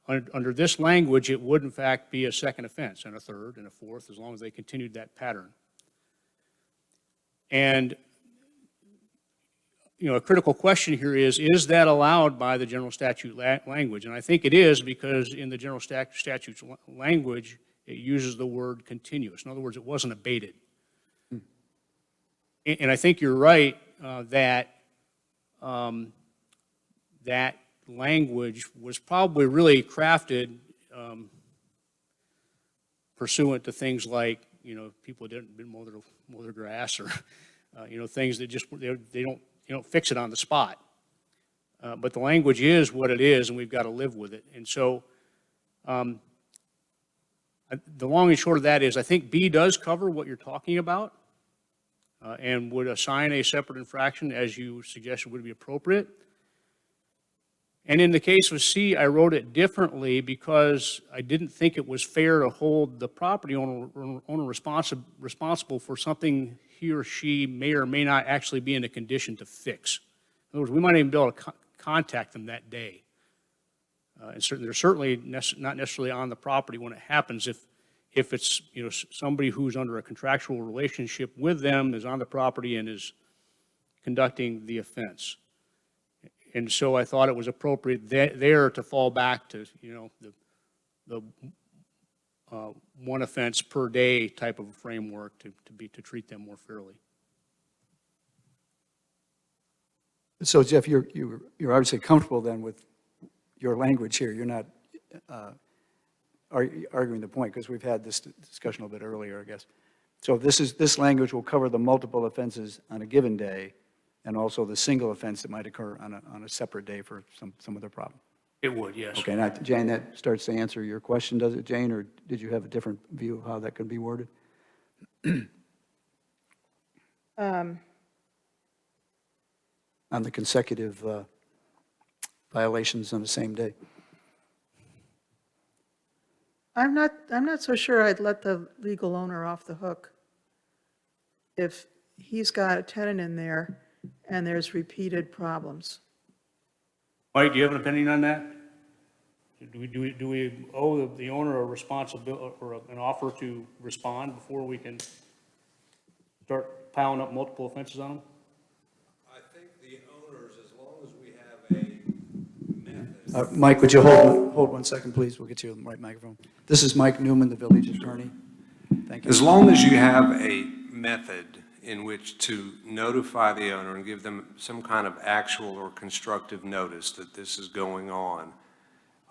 under this language, it would in fact be a second offense, and a third, and a fourth, as long as they continued that pattern. And a critical question here is that allowed by the general statute language? And I think it is, because in the general statute's language, it uses the word continuous. In other words, it wasn't abated. And I think you're right that that language was probably really crafted pursuant to things like, people didn't mow their grass, or, things that just, they don't fix it on the spot. But the language is what it is, and we've got to live with it. And so the long and short of that is, I think B does cover what you're talking about, and would assign a separate infraction, as you suggested would be appropriate. And in the case of C, I wrote it differently because I didn't think it was fair to hold the property owner responsible for something he or she may or may not actually be in a condition to fix. In other words, we might even be able to contact them that day. And they're certainly not necessarily on the property when it happens. If it's somebody who's under a contractual relationship with them, is on the property and is conducting the offense. And so I thought it was appropriate there to fall back to the one offense per day type of a framework to treat them more fairly. So Jeff, you're obviously comfortable then with your language here. You're not arguing the point, because we've had this discussion a little bit earlier, I guess. So this language will cover the multiple offenses on a given day, and also the single offense that might occur on a separate day for some other problem. It would, yes. Okay, now, Jane, that starts to answer your question, does it, Jane, or did you have a different view of how that could be worded? On the consecutive violations on the same day. I'm not so sure I'd let the legal owner off the hook if he's got a tenant in there and there's repeated problems. Mike, do you have an opinion on that? Do we owe the owner a responsibility or an offer to respond before we can start piling up multiple offenses on them? I think the owners, as long as we have a method. Mike, would you hold 1 second, please? We'll get you the right microphone. This is Mike Newman, the village attorney. Thank you. As long as you have a method in which to notify the owner and give them some kind of actual or constructive notice that this is going on,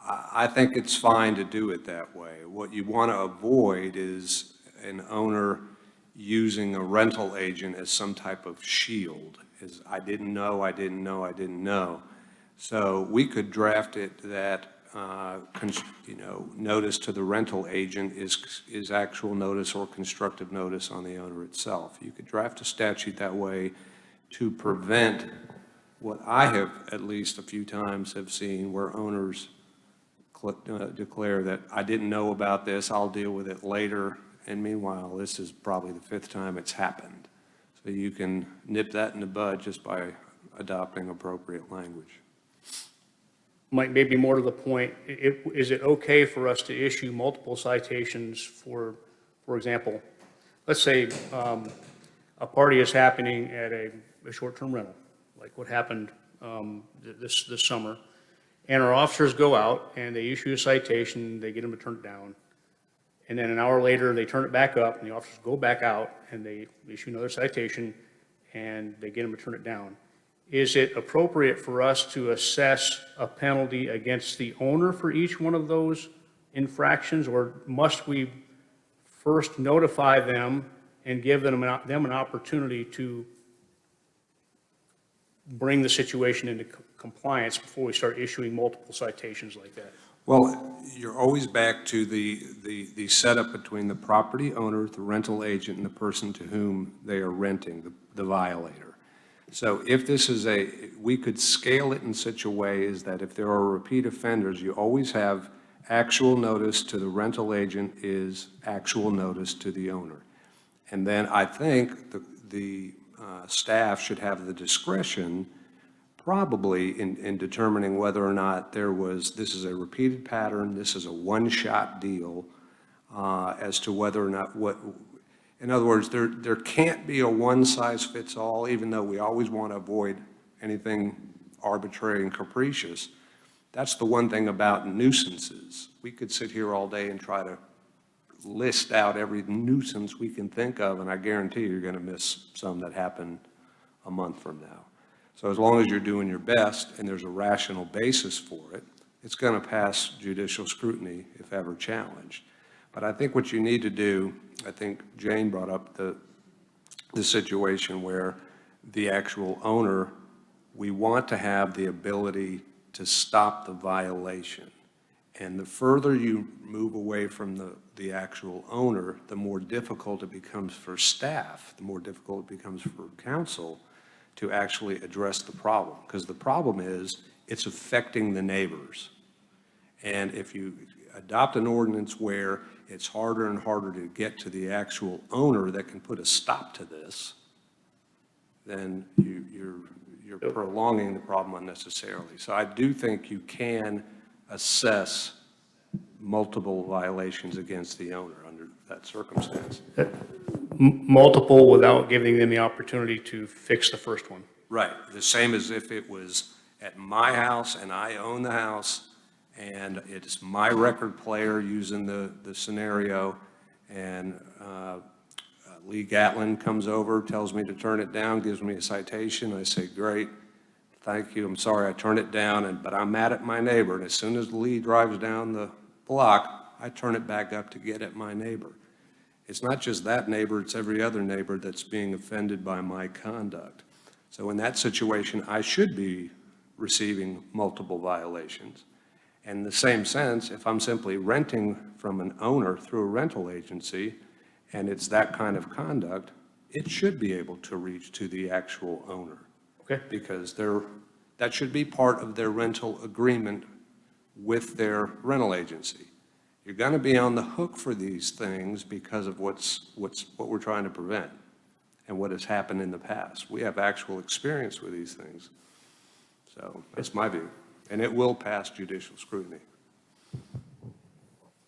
I think it's fine to do it that way. What you want to avoid is an owner using a rental agent as some type of shield, as I didn't know, I didn't know, I didn't know. So we could draft it that, notice to the rental agent is actual notice or constructive notice on the owner itself. You could draft a statute that way to prevent what I have at least a few times have seen where owners declare that I didn't know about this, I'll deal with it later, and meanwhile, this is probably the 5th time it's happened. So you can nip that in the bud just by adopting appropriate language. Mike, maybe more to the point, is it okay for us to issue multiple citations for example, let's say a party is happening at a short-term rental, like what happened this summer, and our officers go out and they issue a citation, they get them to turn it down, and then an hour later they turn it back up and the officers go back out and they issue another citation and they get them to turn it down. Is it appropriate for us to assess a penalty against the owner for each one of those infractions, or must we first notify them and give them an opportunity to bring the situation into compliance before we start issuing multiple citations like that? Well, you're always back to the setup between the property owner, the rental agent, and the person to whom they are renting, the violator. So if this is we could scale it in such a way as that if there are repeat offenders, you always have actual notice to the rental agent is actual notice to the owner. And then I think the staff should have the discretion probably in determining whether or not this is a repeated pattern, this is a one-shot deal, as to whether or not in other words, there can't be a one-size-fits-all, even though we always want to avoid anything arbitrary and capricious. That's the one thing about nuisances. We could sit here all day and try to list out every nuisance we can think of, and I guarantee you're going to miss some that happen a month from now. So as long as you're doing your best and there's a rational basis for it, it's going to pass judicial scrutiny if ever challenged. But I think what you need to do, I think Jane brought up the situation where the actual owner, we want to have the ability to stop the violation. And the further you move away from the actual owner, the more difficult it becomes for staff, the more difficult it becomes for council to actually address the problem. Because the problem is, it's affecting the neighbors. And if you adopt an ordinance where it's harder and harder to get to the actual owner that can put a stop to this, then you're prolonging the problem unnecessarily. So I do think you can assess multiple violations against the owner under that circumstance. Multiple without giving them the opportunity to fix the first one. Right, the same as if it was at my house and I own the house and it's my record player using the scenario, and Lee Gatlin comes over, tells me to turn it down, gives me a citation. I say, great, thank you, I'm sorry I turned it down, but I'm mad at my neighbor. And as soon as Lee drives down the block, I turn it back up to get at my neighbor. It's not just that neighbor, it's every other neighbor that's being offended by my conduct. So in that situation, I should be receiving multiple violations. And in the same sense, if I'm simply renting from an owner through a rental agency, and it's that kind of conduct, it should be able to reach to the actual owner. Okay. Because that should be part of their rental agreement with their rental agency. You're going to be on the hook for these things because of what we're trying to prevent and what has happened in the past. We have actual experience with these things. So that's my view. And it will pass judicial scrutiny.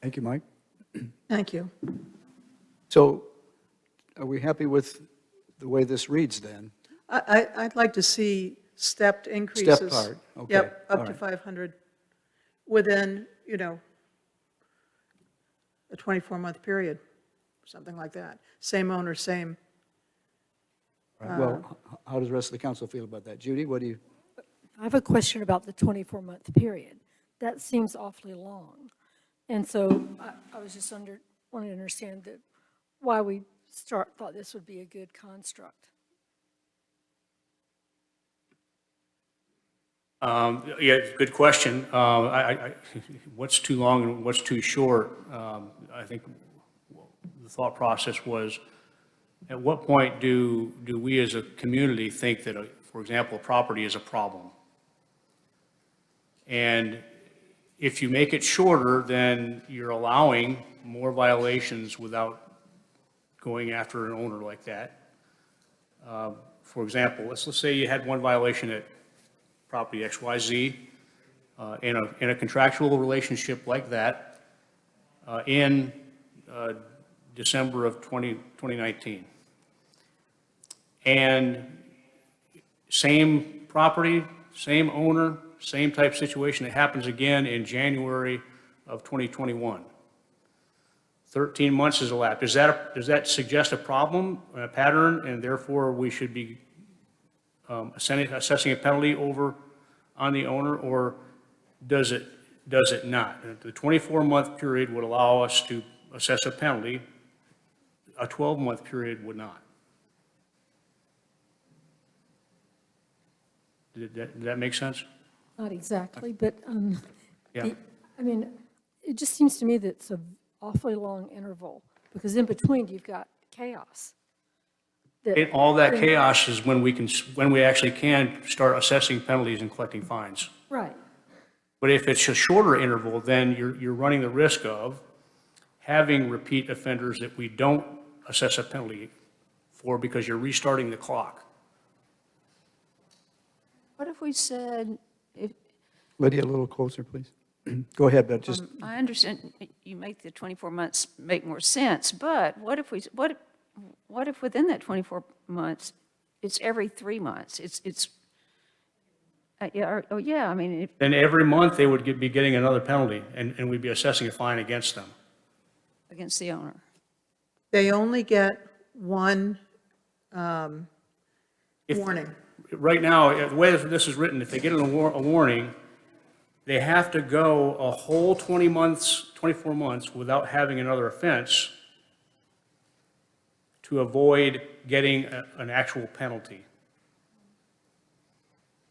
Thank you, Mike. Thank you. So are we happy with the way this reads then? I'd like to see stepped increases. Step part, okay, Yep, all up to right. 500 within, a 24-month period, something like that. Same owner, same. Right. Well, how does the rest of the council feel about that? Judy, what do you? I have a question about the 24-month period. That seems awfully long. And so I was just wanting to understand why we thought this would be a good construct. Yeah, good question. What's too long and what's too short? I think the thought process was, at what point do we as a community think that, for example, property is a problem? And if you make it shorter, then you're allowing more violations without going after an owner like that. For example, let's say you had one violation at property XYZ, in a contractual relationship like that, in December of 2019. And same property, same owner, same type situation, it happens again in January of 2021. 13 months has elapsed. Does that suggest a problem, a pattern, and therefore we should be assessing a penalty over on the owner, or does it not? The 24-month period would allow us to assess a penalty. A 12-month period would not. Did that make sense? Not exactly, but Yeah. I mean, it just seems to me that it's an awfully long interval, because in between, you've got chaos. And all that chaos is when we actually can start assessing penalties and collecting fines. Right. But if it's a shorter interval, then you're running the risk of having repeat offenders that we don't assess a penalty for because you're restarting the clock. What if we said, if, Lydia, a little closer, please. Go ahead, but just, I understand you make the 24 months make more sense, but what if within that 24 months, it's every 3 months? Yeah, I mean, if, Then every month, they would be getting another penalty, and we'd be assessing a fine against them. against the owner. They only get one If- warning. Right now, the way this is written, if they get a warning, they have to go a whole 24 months without having another offense to avoid getting an actual penalty.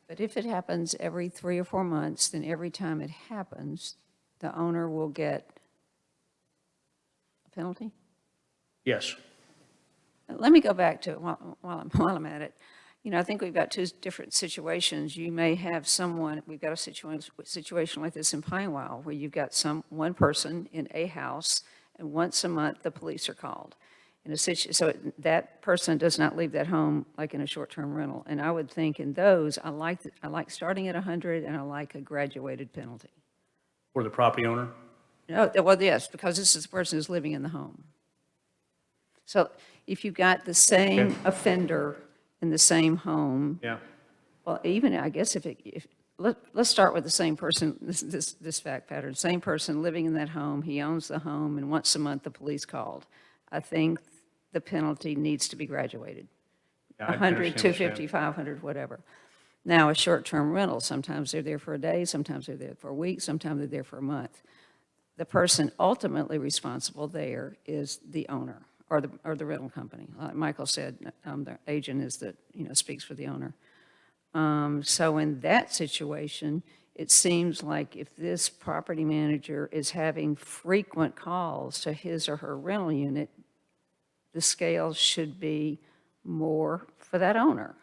But if it happens every 3 or 4 months, then every time it happens, the owner will get a penalty? Yes. Let me go back to, while I'm at it, you know, I think we've got two different situations. You may have someone, we've got a situation like this in Pinewell, where you've got one person in a house, and once a month, the police are called. So that person does not leave that home like in a short-term rental. And I would think in those, I like starting at 100, and I like a graduated penalty. For the property owner? No, well, yes, because this is the person who's living in the home. So if you've got the same Okay. offender in the same home, Yeah. well, even, I guess let's start with the same person, this fact pattern, same person living in that home, he owns the home, and once a month the police called. I think the penalty needs to be graduated. Yeah, I 100, understand what you're 250, saying. 500, whatever. Now, a short-term rental, sometimes they're there for a day, sometimes they're there for a week, sometimes they're there for a month. The person ultimately responsible there is the owner or the rental company. Like Michael said, the agent is speaks for the owner. So in that situation, it seems like if this property manager is having frequent calls to his or her rental unit, the scale should be more for that owner,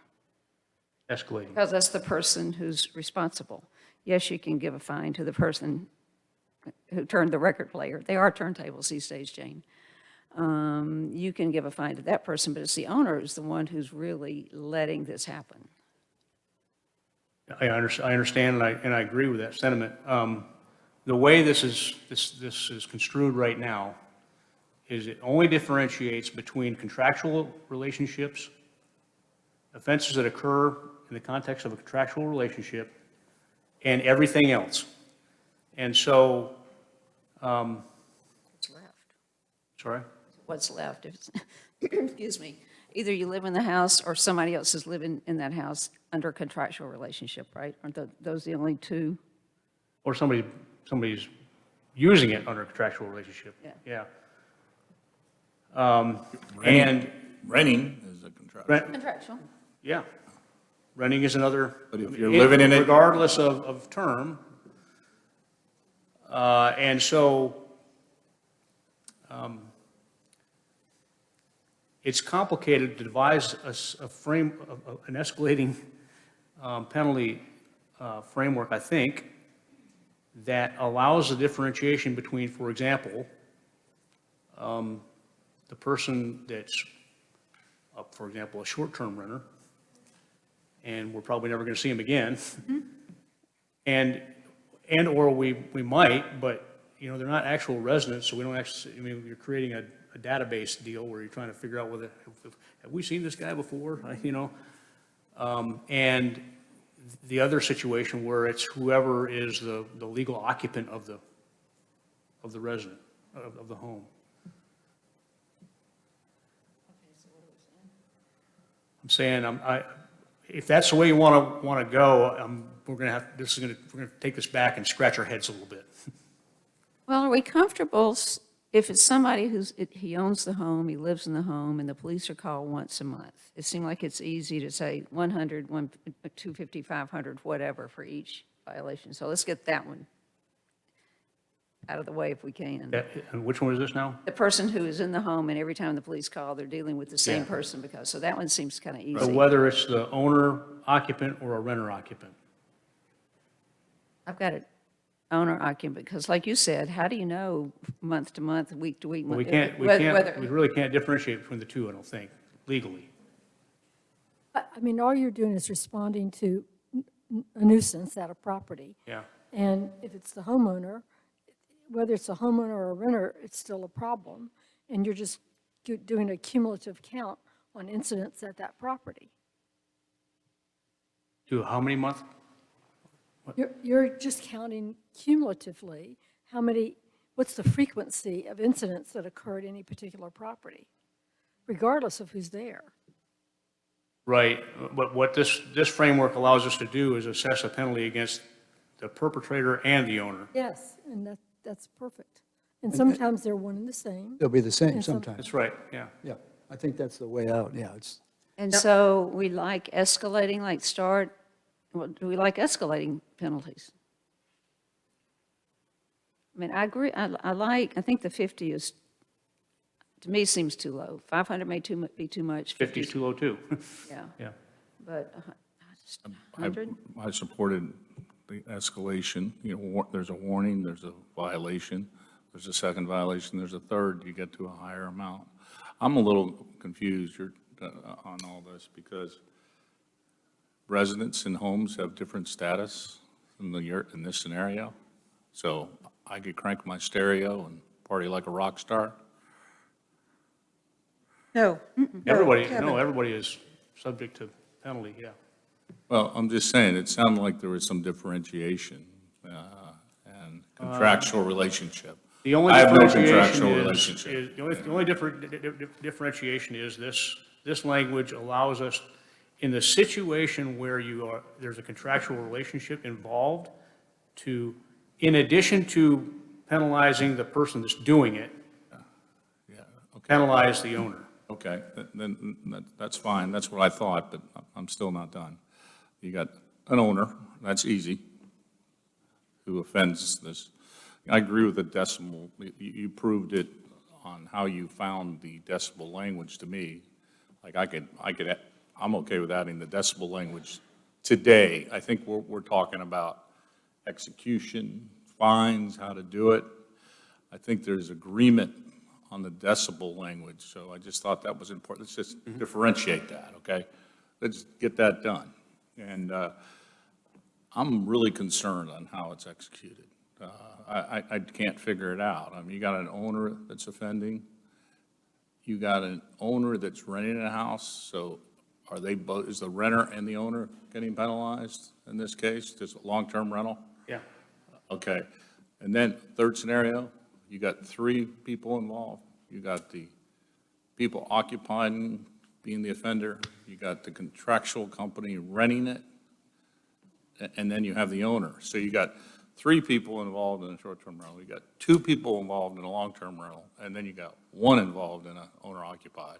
Escalating. because that's the person who's responsible. Yes, you can give a fine to the person who turned the record player. They are turntables these days, Jane. You can give a fine to that person, but it's the owner who's the one who's really letting this happen. I understand, and I agree with that sentiment. The way this is construed right now is it only differentiates between contractual relationships, offenses that occur in the context of a contractual relationship, and everything else. And so, What's left? sorry? What's left? If it's, excuse me. Either you live in the house or somebody else is living in that house under a contractual relationship, right? Aren't those the only two? Or somebody's using it under a contractual relationship. Yeah. And Renting is a contract. Contractual. yeah, renting is another. But if you're living in it- Regardless of term. And so, it's complicated to devise a frame, an escalating penalty framework, I think, that allows the differentiation between, for example, the person that's, for example, a short-term renter, and we're probably never going to see him again. And/or we might, but, they're not actual residents, so we don't actually, you're creating a database deal where you're trying to figure out whether, have we seen this guy before, and the other situation where it's whoever is the legal occupant of the resident, of the home. I'm saying, if that's the way you want to go, we're going to take this back and scratch our heads a little bit. Well, are we comfortable if it's somebody he owns the home, he lives in the home, and the police are called once a month? It seemed like it's easy to say 100, 250, 500, whatever for each violation. So let's get that one. out of the way if we can. And which one is this now? The person who is in the home, and every time the police call, they're dealing with the same Yeah. person because, so that one seems kind of So easy. whether it's the owner occupant or a renter occupant. I've got it owner occupant, because like you said, how do you know month to month, week to week? Well, we whether- really can't differentiate between the two, I don't think, legally. I mean, all you're doing is responding to a nuisance at a property. Yeah. And if it's the homeowner, whether it's a homeowner or a renter, it's still a problem. And you're just doing a cumulative count on incidents at that property. Do how many months? You're just counting cumulatively how many, what's the frequency of incidents that occur at any particular property, regardless of who's there. Right, but what this framework allows us to do is assess a penalty against the perpetrator and the owner. Yes, and that's perfect. And sometimes they're one and the same. They'll be the same And some- sometimes. That's right, yeah. Yeah, I think that's the way out, yeah. It's, And so we like escalating, like start, well, do we like escalating penalties? I mean, I agree, I think the 50 is, to me, seems too low. 500 may be too much. 50 is 202. Yeah, Yeah. but just 100? I supported the escalation, you know, there's a warning, there's a violation, there's a second violation, there's a third, you get to a higher amount. I'm a little confused on all this because residents in homes have different status in this scenario. So I could crank my stereo and party like a rock star. No. Everybody, Kevin. no, everybody is subject to penalty, yeah. Well, I'm just saying, it sounded like there was some differentiation and contractual relationship. The only I have no differentiation contractual is, relationship. the only differentiation is this language allows us, in the situation where there's a contractual relationship involved, to, in addition to penalizing the person that's doing it, Yeah, okay. penalize the owner. Okay, then that's fine, that's what I thought, but I'm still not done. You got an owner, that's easy, who offends this. I agree with the decimal, you proved it on how you found the decibel language to me. Like I'm okay with adding the decibel language today. I think we're talking about execution, fines, how to do it. I think there's agreement on the decibel language, so I just thought that was important. Let's just differentiate that, okay? Let's get that done. And I'm really concerned on how it's executed. I can't figure it out. I mean, you got an owner that's offending, you got an owner that's renting a house, so are they both, is the renter and the owner getting penalized in this case, just a long-term rental? Yeah. Okay, and then third scenario, you got three people involved. You got the people occupying, being the offender. You got the contractual company renting it. And then you have the owner. So you got three people involved in a short-term rental. You got two people involved in a long-term rental. And then you got one involved in a owner-occupied.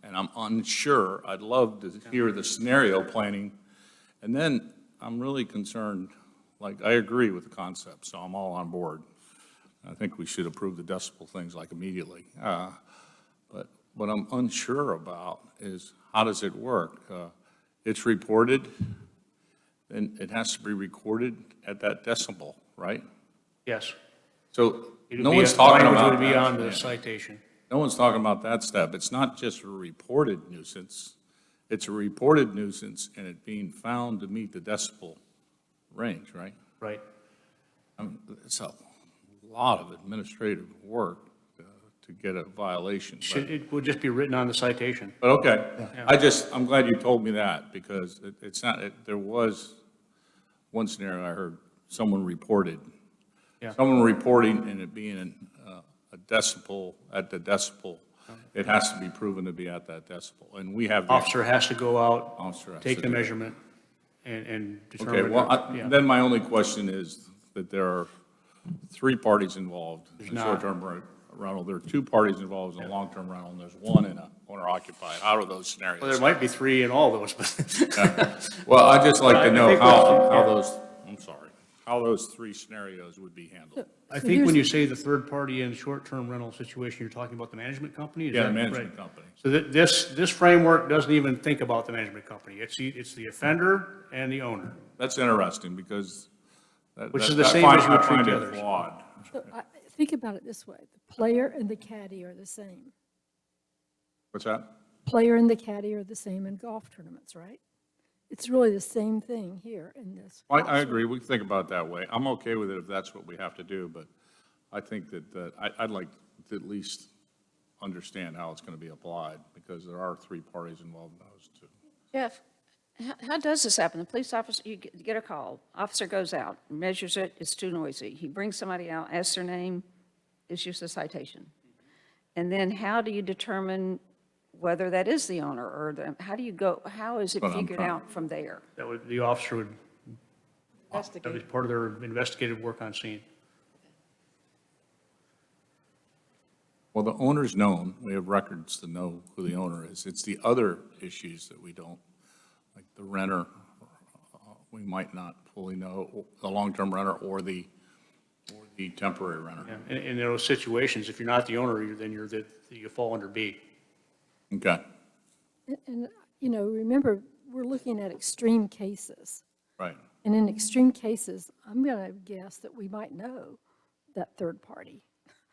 And I'm unsure. I'd love to hear the scenario planning. And then I'm really concerned, like, I agree with the concept, so I'm all on board. I think we should approve the decibel things like immediately. But what I'm unsure about is how does it work? It's reported, and it has to be recorded at that decibel, right? Yes. So It would no be one's a- talking language about would be that. on the citation. No one's talking about that step. It's not just a reported nuisance. It's a reported nuisance and it being found to meet the decibel range, right? Right. It's a lot of administrative work to get a violation. but- It would just be written on the citation. But okay, I'm glad you told me that, because it's not, there was one scenario I heard, someone reported. Yeah. Someone reporting and it being a decibel, at the decibel, it has to be proven to be at that decibel, and we have. the- Officer has to go out, Officer has take to the do it. measurement, and determine. Okay, well, yeah. then my only question is that there are three parties involved in not. short-term rental. There are two parties involved in a long-term rental, and there's one in a owner-occupied. How are those scenarios? Well, there might be three in all those, but Well, I'd just like I to know think how yeah. those, I'm sorry. how those three scenarios would be handled. I think when you say the third party in short-term rental situation, you're talking about the management company? Is Yeah, that the management right? company. So this framework doesn't even think about the management company. It's the offender and the owner. That's interesting, because Which is the same as you would treat the others. flawed. So think about it this way. The player and the caddy are the same. What's that? Player and the caddy are the same in golf tournaments, right? It's really the same thing here in this. I agree, we can think about it that way. I'm okay with it if that's what we have to do, but I think that I'd like to at least understand how it's going to be applied, because there are three parties involved in those two. Jeff, how does this happen? The police officer, you get a call, officer goes out, measures it, it's too noisy. He brings somebody out, asks their name, issues a citation. And then how do you determine whether that is the owner, or how do you go, how is it Well, I'm figured trying- out from there? The officer would, that was Investigate. part of their investigative work on scene. Well, the owner's known, we have records to know who the owner is. It's the other issues that we don't, like the renter, we might not fully know, the long-term renter or the temporary renter. Yeah, and in those situations, if you're not the owner, then you fall under B. Okay, And, you know, remember, we're looking at extreme cases. right. And in extreme cases, I'm going to guess that we might know that third party,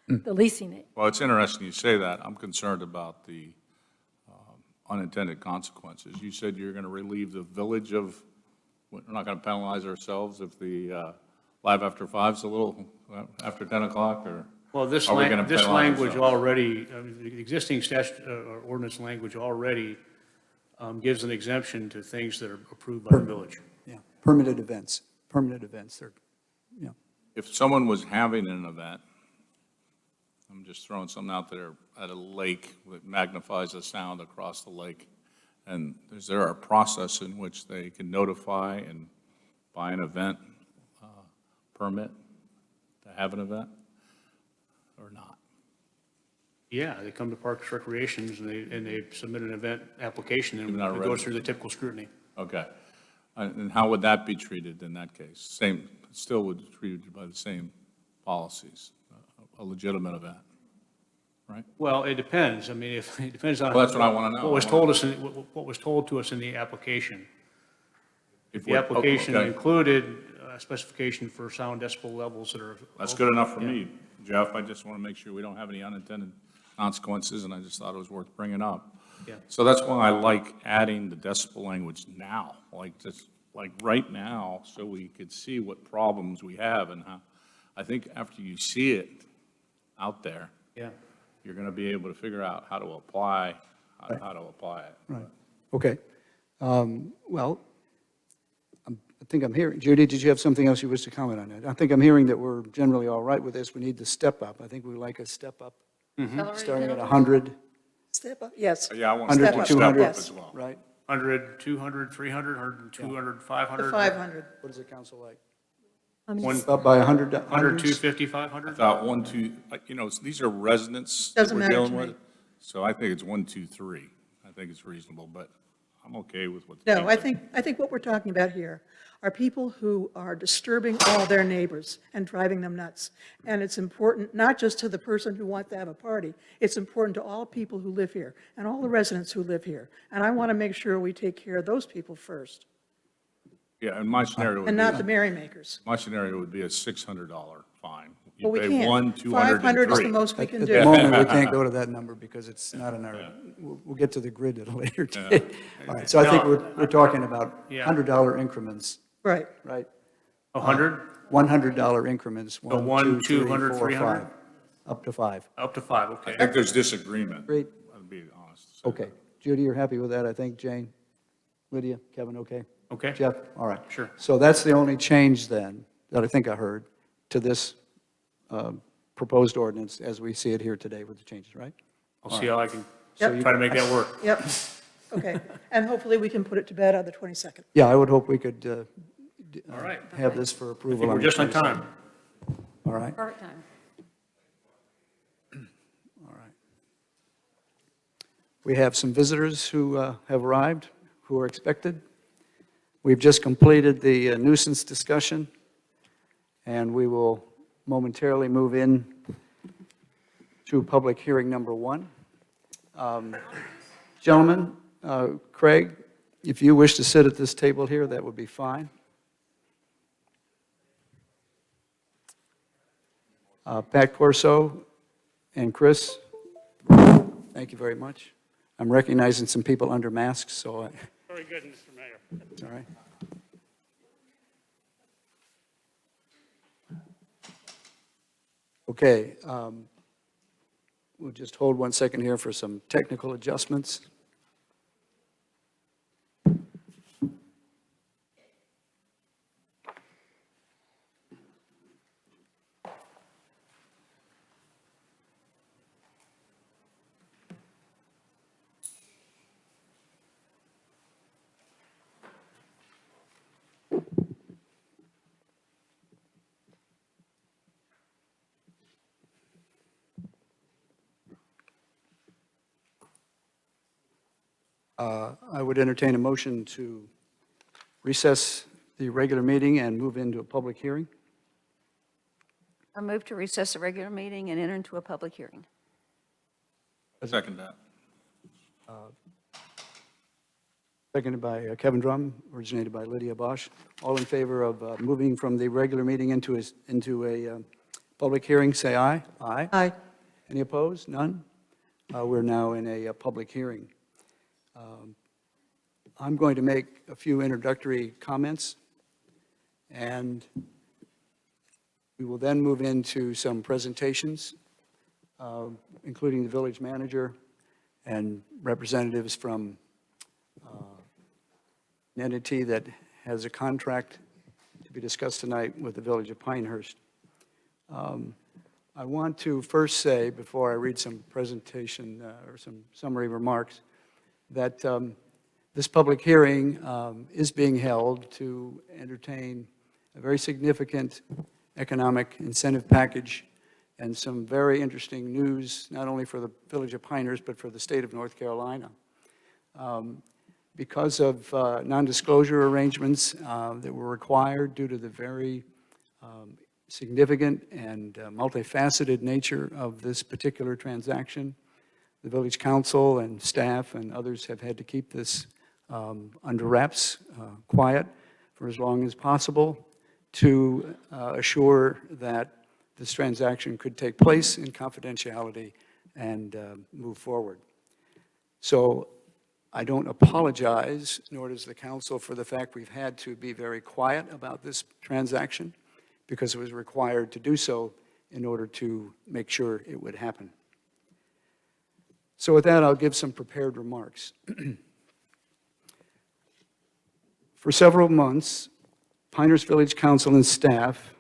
the leasing it. Well, it's interesting you say that. I'm concerned about the unintended consequences. You said you're going to relieve the village of, we're not going to penalize ourselves if the live after 5's a little after 10 o'clock, or? Well, this Are we gonna this penalize language ourselves? already, I mean, the existing statute, or ordinance language already gives an exemption to things that are approved by the village. Yeah, permitted events, they're, yeah. If someone was having an event, I'm just throwing something out there, at a lake that magnifies the sound across the lake, and is there a process in which they can notify and buy an event permit to have an event, or not? Yeah, they come to Parks Recreations and they submit an event application and Even not a it goes resident. through the typical scrutiny. Okay. And how would that be treated in that case? Same, still would be treated by the same policies, a legitimate event, right? Well, it depends. I mean, it depends on. Well, that's what I wanna know. What was told us, what was told to us in the application. If the we- application okay. included a specification for sound decibel levels that are. That's good enough for Yeah. me, Jeff. I just want to make sure we don't have any unintended consequences, and I just thought it was worth bringing up. Yeah. So that's why I like adding the decibel language now, like just, like right now, so we could see what problems we have and how. I think after you see it out there, Yeah. you're going to be able to figure out how to apply, how to apply it. Right, okay. Well, I think I'm hearing, Judy, did you have something else you wish to comment on that? I think I'm hearing that we're generally all right with this. We need to step up. I think we like a step up, starting at 100, Step up, yes. Yeah, I want to 100 step to up 200, yes. as well. right? 100, 200, 300, 100, 200, 500. The 500. What does the council like? I mean, One- Up by 100? 100, 100s? 250, I 500? thought 1, 2, you know, these are residents that Doesn't we're matter dealing to me. with. So I think it's 1, 2, 3. I think it's reasonable, but I'm okay with what. the No, team I said. think what we're talking about here are people who are disturbing all their neighbors and driving them nuts. And it's important, not just to the person who wants to have a party, it's important to all people who live here and all the residents who live here. And I want to make sure we take care of those people first, Yeah, and my scenario would and not the be, merrymakers. my scenario would be a $600 fine. You But we pay can't. 1, 200, 500 and is 3. the most we can At do. the moment, we can't go to that number because it's not in our, we'll get to the grid at a later date. All right, so I think we're talking about Yeah. $100 increments, Right. right? 100, $100 increments, 1, 1, 2, 3, 200, 4, 300? 5, up to 5. up to 5, I okay. think there's disagreement. Great. I'll be honest. Okay. Judy, you're happy with that, I think. Jane? Lydia? Kevin, okay? Okay. Jeff? All right. Sure. So that's the only change then, that I think I heard, to this proposed ordinance as we see it here today with the changes, right? I'll see how I can Yep. try to make that work. Yep. Okay. And hopefully we can put it to bed on the 22nd. Yeah, I would hope we could All right. have this for I approval. think we're the just on 22nd. time. All right, Perfect time. all right. We have some visitors who have arrived, who are expected. We've just completed the nuisance discussion. and we will momentarily move in to public hearing number 1. Gentlemen, Craig, if you wish to sit at this table here, that would be fine. Pat Corso and Chris, thank you very much. I'm recognizing some people under masks, so Very good, Mr. Mayor. all right. Okay, we'll just hold 1 second here for some technical adjustments. I would entertain a motion to recess the regular meeting and move into a public hearing. I move to recess the regular meeting and enter into a public hearing. Second that. Seconded by Kevin Drum, originated by Lydia Bosch. All in favor of moving from the regular meeting into a public hearing, say aye. Aye. Aye. Any opposed? None? We're now in a public hearing. I'm going to make a few introductory comments, and we will then move into some presentations, including the village manager and representatives from an entity that has a contract to be discussed tonight with the village of Pinehurst. I want to first say, before I read some presentation or some summary remarks, that this public hearing is being held to entertain a very significant economic incentive package and some very interesting news, not only for the village of Pinehurst, but for the state of North Carolina. Because of non-disclosure arrangements that were required due to the very significant and multifaceted nature of this particular transaction, the village council and staff and others have had to keep this under wraps, quiet, for as long as possible to assure that this transaction could take place in confidentiality and move forward. So I don't apologize, nor does the council, for the fact we've had to be very quiet about this transaction, because it was required to do so in order to make sure it would happen. So with that, I'll give some prepared remarks. For several months, Pinehurst Village Council and staff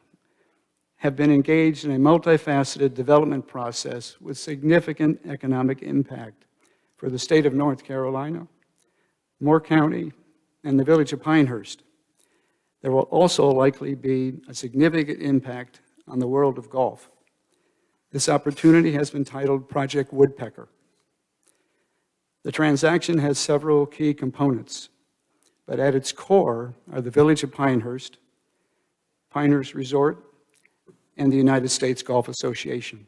have been engaged in a multifaceted development process with significant economic impact for the state of North Carolina, Moore County, and the village of Pinehurst. There will also likely be a significant impact on the world of golf. This opportunity has been titled Project Woodpecker. The transaction has several key components, but at its core are the village of Pinehurst, Pinehurst Resort, and the United States Golf Association.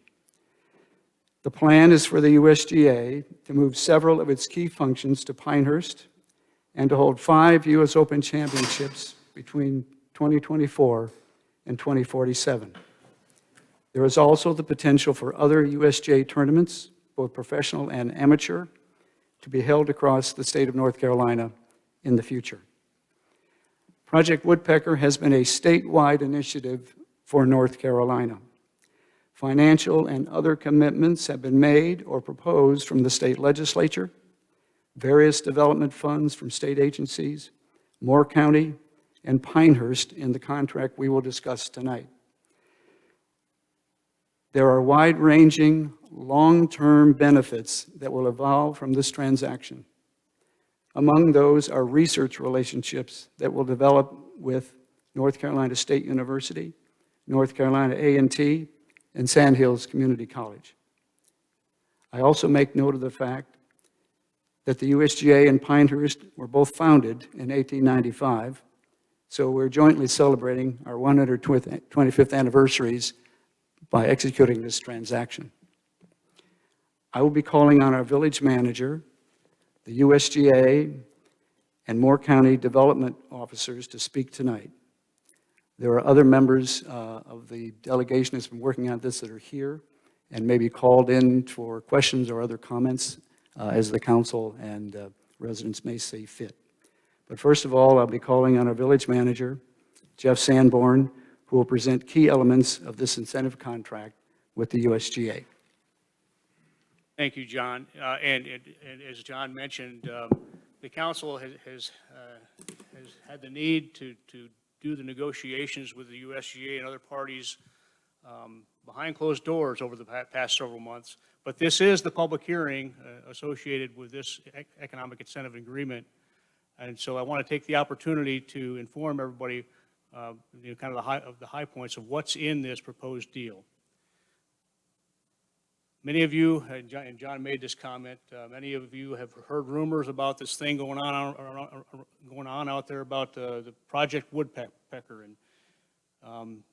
The plan is for the USGA to move several of its key functions to Pinehurst and to hold 5 U.S. Open championships between 2024 and 2047. There is also the potential for other USGA tournaments, both professional and amateur, to be held across the state of North Carolina in the future. Project Woodpecker has been a statewide initiative for North Carolina. Financial and other commitments have been made or proposed from the state legislature, various development funds from state agencies, Moore County, and Pinehurst in the contract we will discuss tonight. There are wide-ranging, long-term benefits that will evolve from this transaction. Among those are research relationships that will develop with North Carolina State University, North Carolina A&T, and Sandhills Community College. I also make note of the fact that the USGA and Pinehurst were both founded in 1895, So we're jointly celebrating our 125th anniversaries by executing this transaction. I will be calling on our village manager, the USGA, and Moore County development officers to speak tonight. There are other members of the delegation that's been working on this that are here and may be called in for questions or other comments as the council and residents may see fit. But first of all, I'll be calling on our village manager, Jeff Sanborn, who will present key elements of this incentive contract with the USGA. Thank you, John. And as John mentioned, the council has had the need to do the negotiations with the USGA and other parties behind closed doors over the past several months. But this is the public hearing associated with this economic incentive agreement. And so I want to take the opportunity to inform everybody kind of the high points of what's in this proposed deal. Many of you, and John made this comment, many of you have heard rumors about this thing going on out there about the Project Woodpecker, and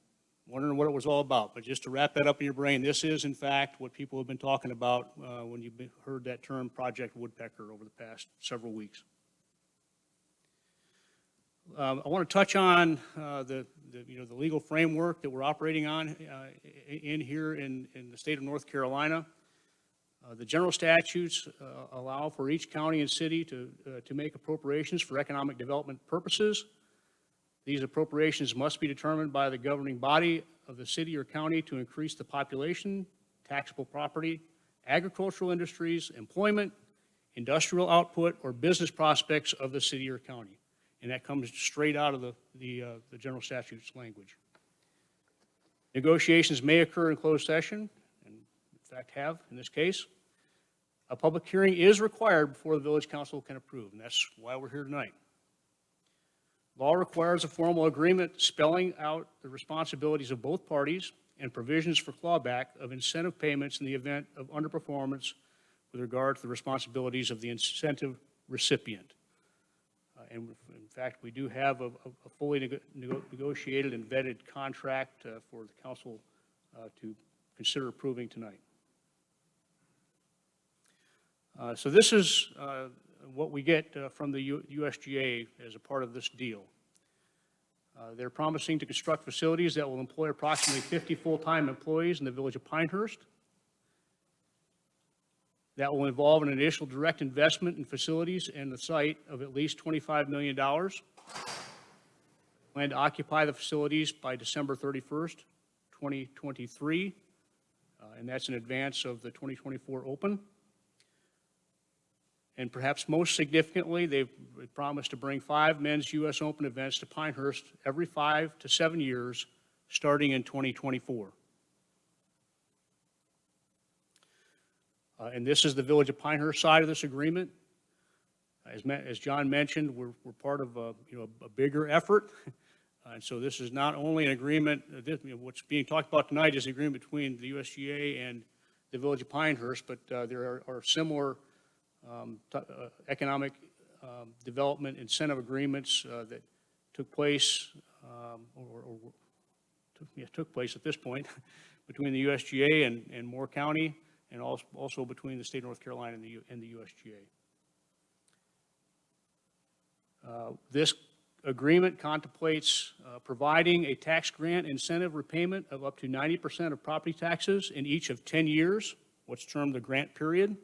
wondering what it was all about. But just to wrap that up in your brain, this is in fact what people have been talking about when you've heard that term Project Woodpecker over the past several weeks. I want to touch on the legal framework that we're operating on in here in the state of North Carolina. The general statutes allow for each county and city to make appropriations for economic development purposes. These appropriations must be determined by the governing body of the city or county to increase the population, taxable property, agricultural industries, employment, industrial output, or business prospects of the city or county. And that comes straight out of the general statutes language. Negotiations may occur in closed session, and in fact have in this case. A public hearing is required before the village council can approve, and that's why we're here tonight. Law requires a formal agreement spelling out the responsibilities of both parties and provisions for clawback of incentive payments in the event of underperformance with regard to the responsibilities of the incentive recipient. And in fact, we do have a fully negotiated and vetted contract for the council to consider approving tonight. So this is what we get from the USGA as a part of this deal. They're promising to construct facilities that will employ approximately 50 full-time employees in the village of Pinehurst. That will involve an initial direct investment in facilities and the site of at least $25 million. Plan to occupy the facilities by December 31st, 2023, and that's in advance of the 2024 open. And perhaps most significantly, they've promised to bring 5 men's U.S. Open events to Pinehurst every 5 to 7 years, starting in 2024. And this is the Village of Pinehurst side of this agreement. As John mentioned, we're part of a bigger effort. And so this is not only an agreement, what's being talked about tonight is an agreement between the USGA and the Village of Pinehurst, but there are similar economic development incentive agreements that took place, took place at this point between the USGA and Moore County, and also between the state of North Carolina and the USGA. This agreement contemplates providing a tax grant incentive repayment of up to 90% of property taxes in each of 10 years, what's termed the grant period.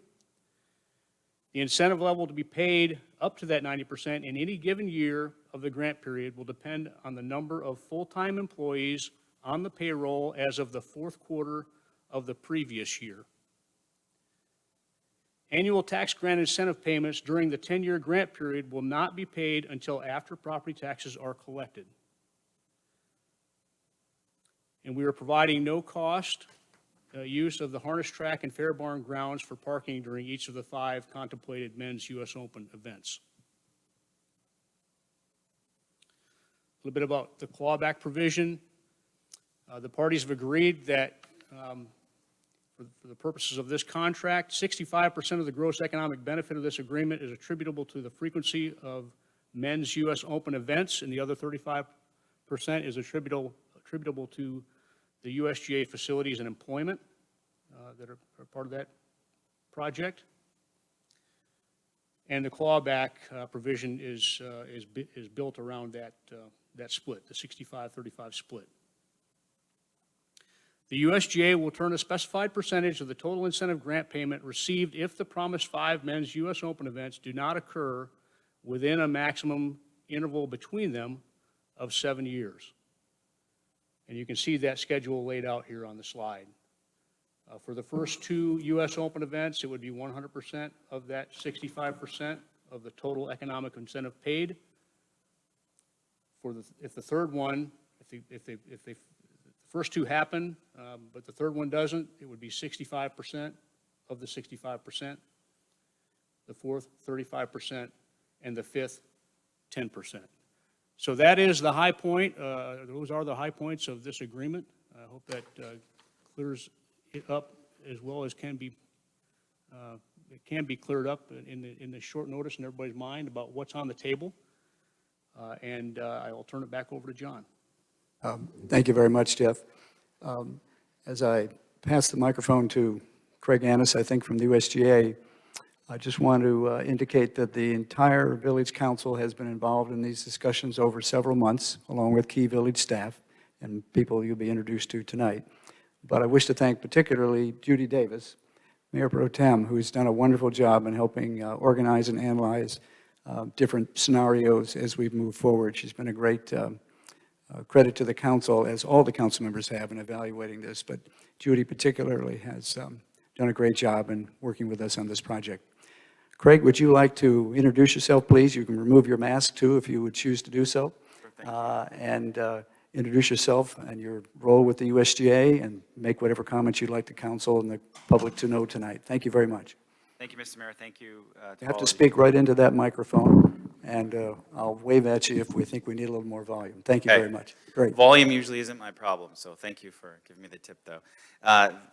The incentive level to be paid up to that 90% in any given year of the grant period will depend on the number of full-time employees on the payroll as of the fourth quarter of the previous year. Annual tax grant incentive payments during the 10-year grant period will not be paid until after property taxes are collected. And we are providing no cost use of the Harness Track and Fair Barn grounds for parking during each of the 5 contemplated men's U.S. Open events. A little bit about the clawback provision. The parties have agreed that for the purposes of this contract, 65% of the gross economic benefit of this agreement is attributable to the frequency of men's U.S. Open events, and the other 35% is attributable to the USGA facilities and employment that are part of that project. And the clawback provision is built around that split, the 65-35 split. The USGA will turn a specified percentage of the total incentive grant payment received if the promised 5 men's U.S. Open events do not occur within a maximum interval between them of 7 years. And you can see that schedule laid out here on the slide. For the first 2 U.S. Open events, it would be 100% of that 65% of the total economic incentive paid. If the third one, if the first 2 happen, but the third one doesn't, it would be 65% of the 65%, the fourth 35%, and the fifth 10%. So that is the high point. Those are the high points of this agreement. I hope that clears it up as well as can be. It can be cleared up in the short notice in everybody's mind about what's on the table. And I will turn it back over to John. Thank you very much, Jeff. As I pass the microphone to Craig Annis, I think from the USGA, I just want to indicate that the entire Village Council has been involved in these discussions over several months, along with key village staff and people you'll be introduced to tonight. But I wish to thank particularly Judy Davis, Mayor Pro Tem, who's done a wonderful job in helping organize and analyze different scenarios as we've moved forward. She's been a great credit to the council, as all the council members have in evaluating this, but Judy particularly has done a great job in working with us on this project. Craig, would you like to introduce yourself, please? You can remove your mask, too, if you would choose to do so. Sure, and introduce yourself and your role with the USGA and make whatever comments you'd like the council and the public to know tonight. Thank you very much. Thank you, Mr. Mayor. Thank you. You have to speak right into that microphone, and I'll wave at you if we think we need a little more volume. Thank you very much. Great. Volume usually isn't my problem, so thank you for giving me the tip, though.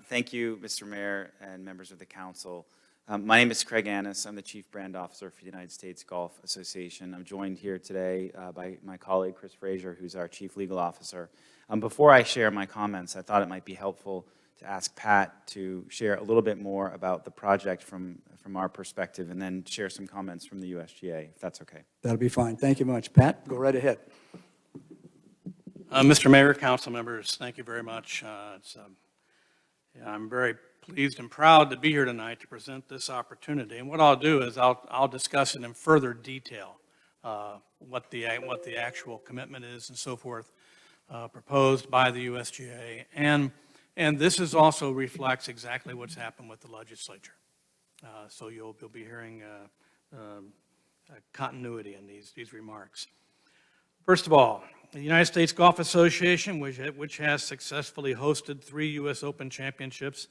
Thank you, Mr. Mayor and members of the council. My name is Craig Annis. I'm the Chief Brand Officer for the United States Golf Association. I'm joined here today by my colleague, Chris Frazier, who's our Chief Legal Officer. Before I share my comments, I thought it might be helpful to ask Pat to share a little bit more about the project from our perspective, and then share some comments from the USGA, if that's okay. That'll be fine. Thank you much. Pat, go right ahead. Mr. Mayor, council members, thank you very much. I'm very pleased and proud to be here tonight to present this opportunity. And what I'll do is I'll discuss it in further detail, what the actual commitment is and so forth, proposed by the USGA. And this is also reflects exactly what's happened with the legislature. So you'll be hearing continuity in these remarks. First of all, the United States Golf Association, which has successfully hosted 3 U.S. Open championships,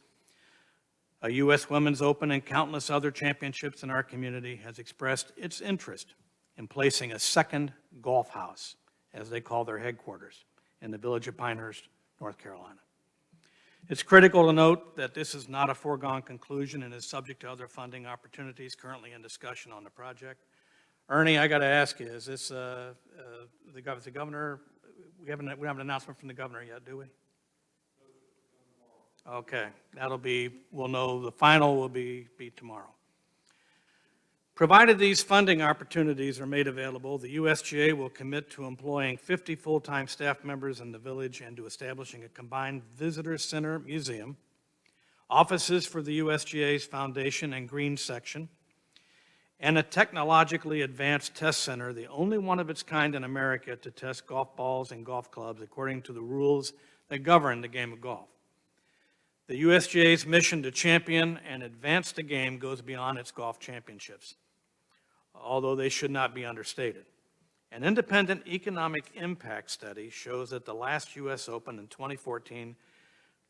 a U.S. Women's Open, and countless other championships in our community, has expressed its interest in placing a second golf house, as they call their headquarters, in the village of Pinehurst, North Carolina. It's critical to note that this is not a foregone conclusion and is subject to other funding opportunities currently in discussion on the project. Ernie, I got to ask you, is this the governor? We haven't an announcement from the governor yet, do we? Okay, we'll know, the final will be tomorrow. Provided these funding opportunities are made available, the USGA will commit to employing 50 full-time staff members in the village and to establishing a combined visitor center museum, offices for the USGA's foundation and green section, and a technologically advanced test center, the only one of its kind in America to test golf balls and golf clubs according to the rules that govern the game of golf. The USGA's mission to champion and advance the game goes beyond its golf championships, although they should not be understated. An independent economic impact study shows that the last U.S. Open in 2014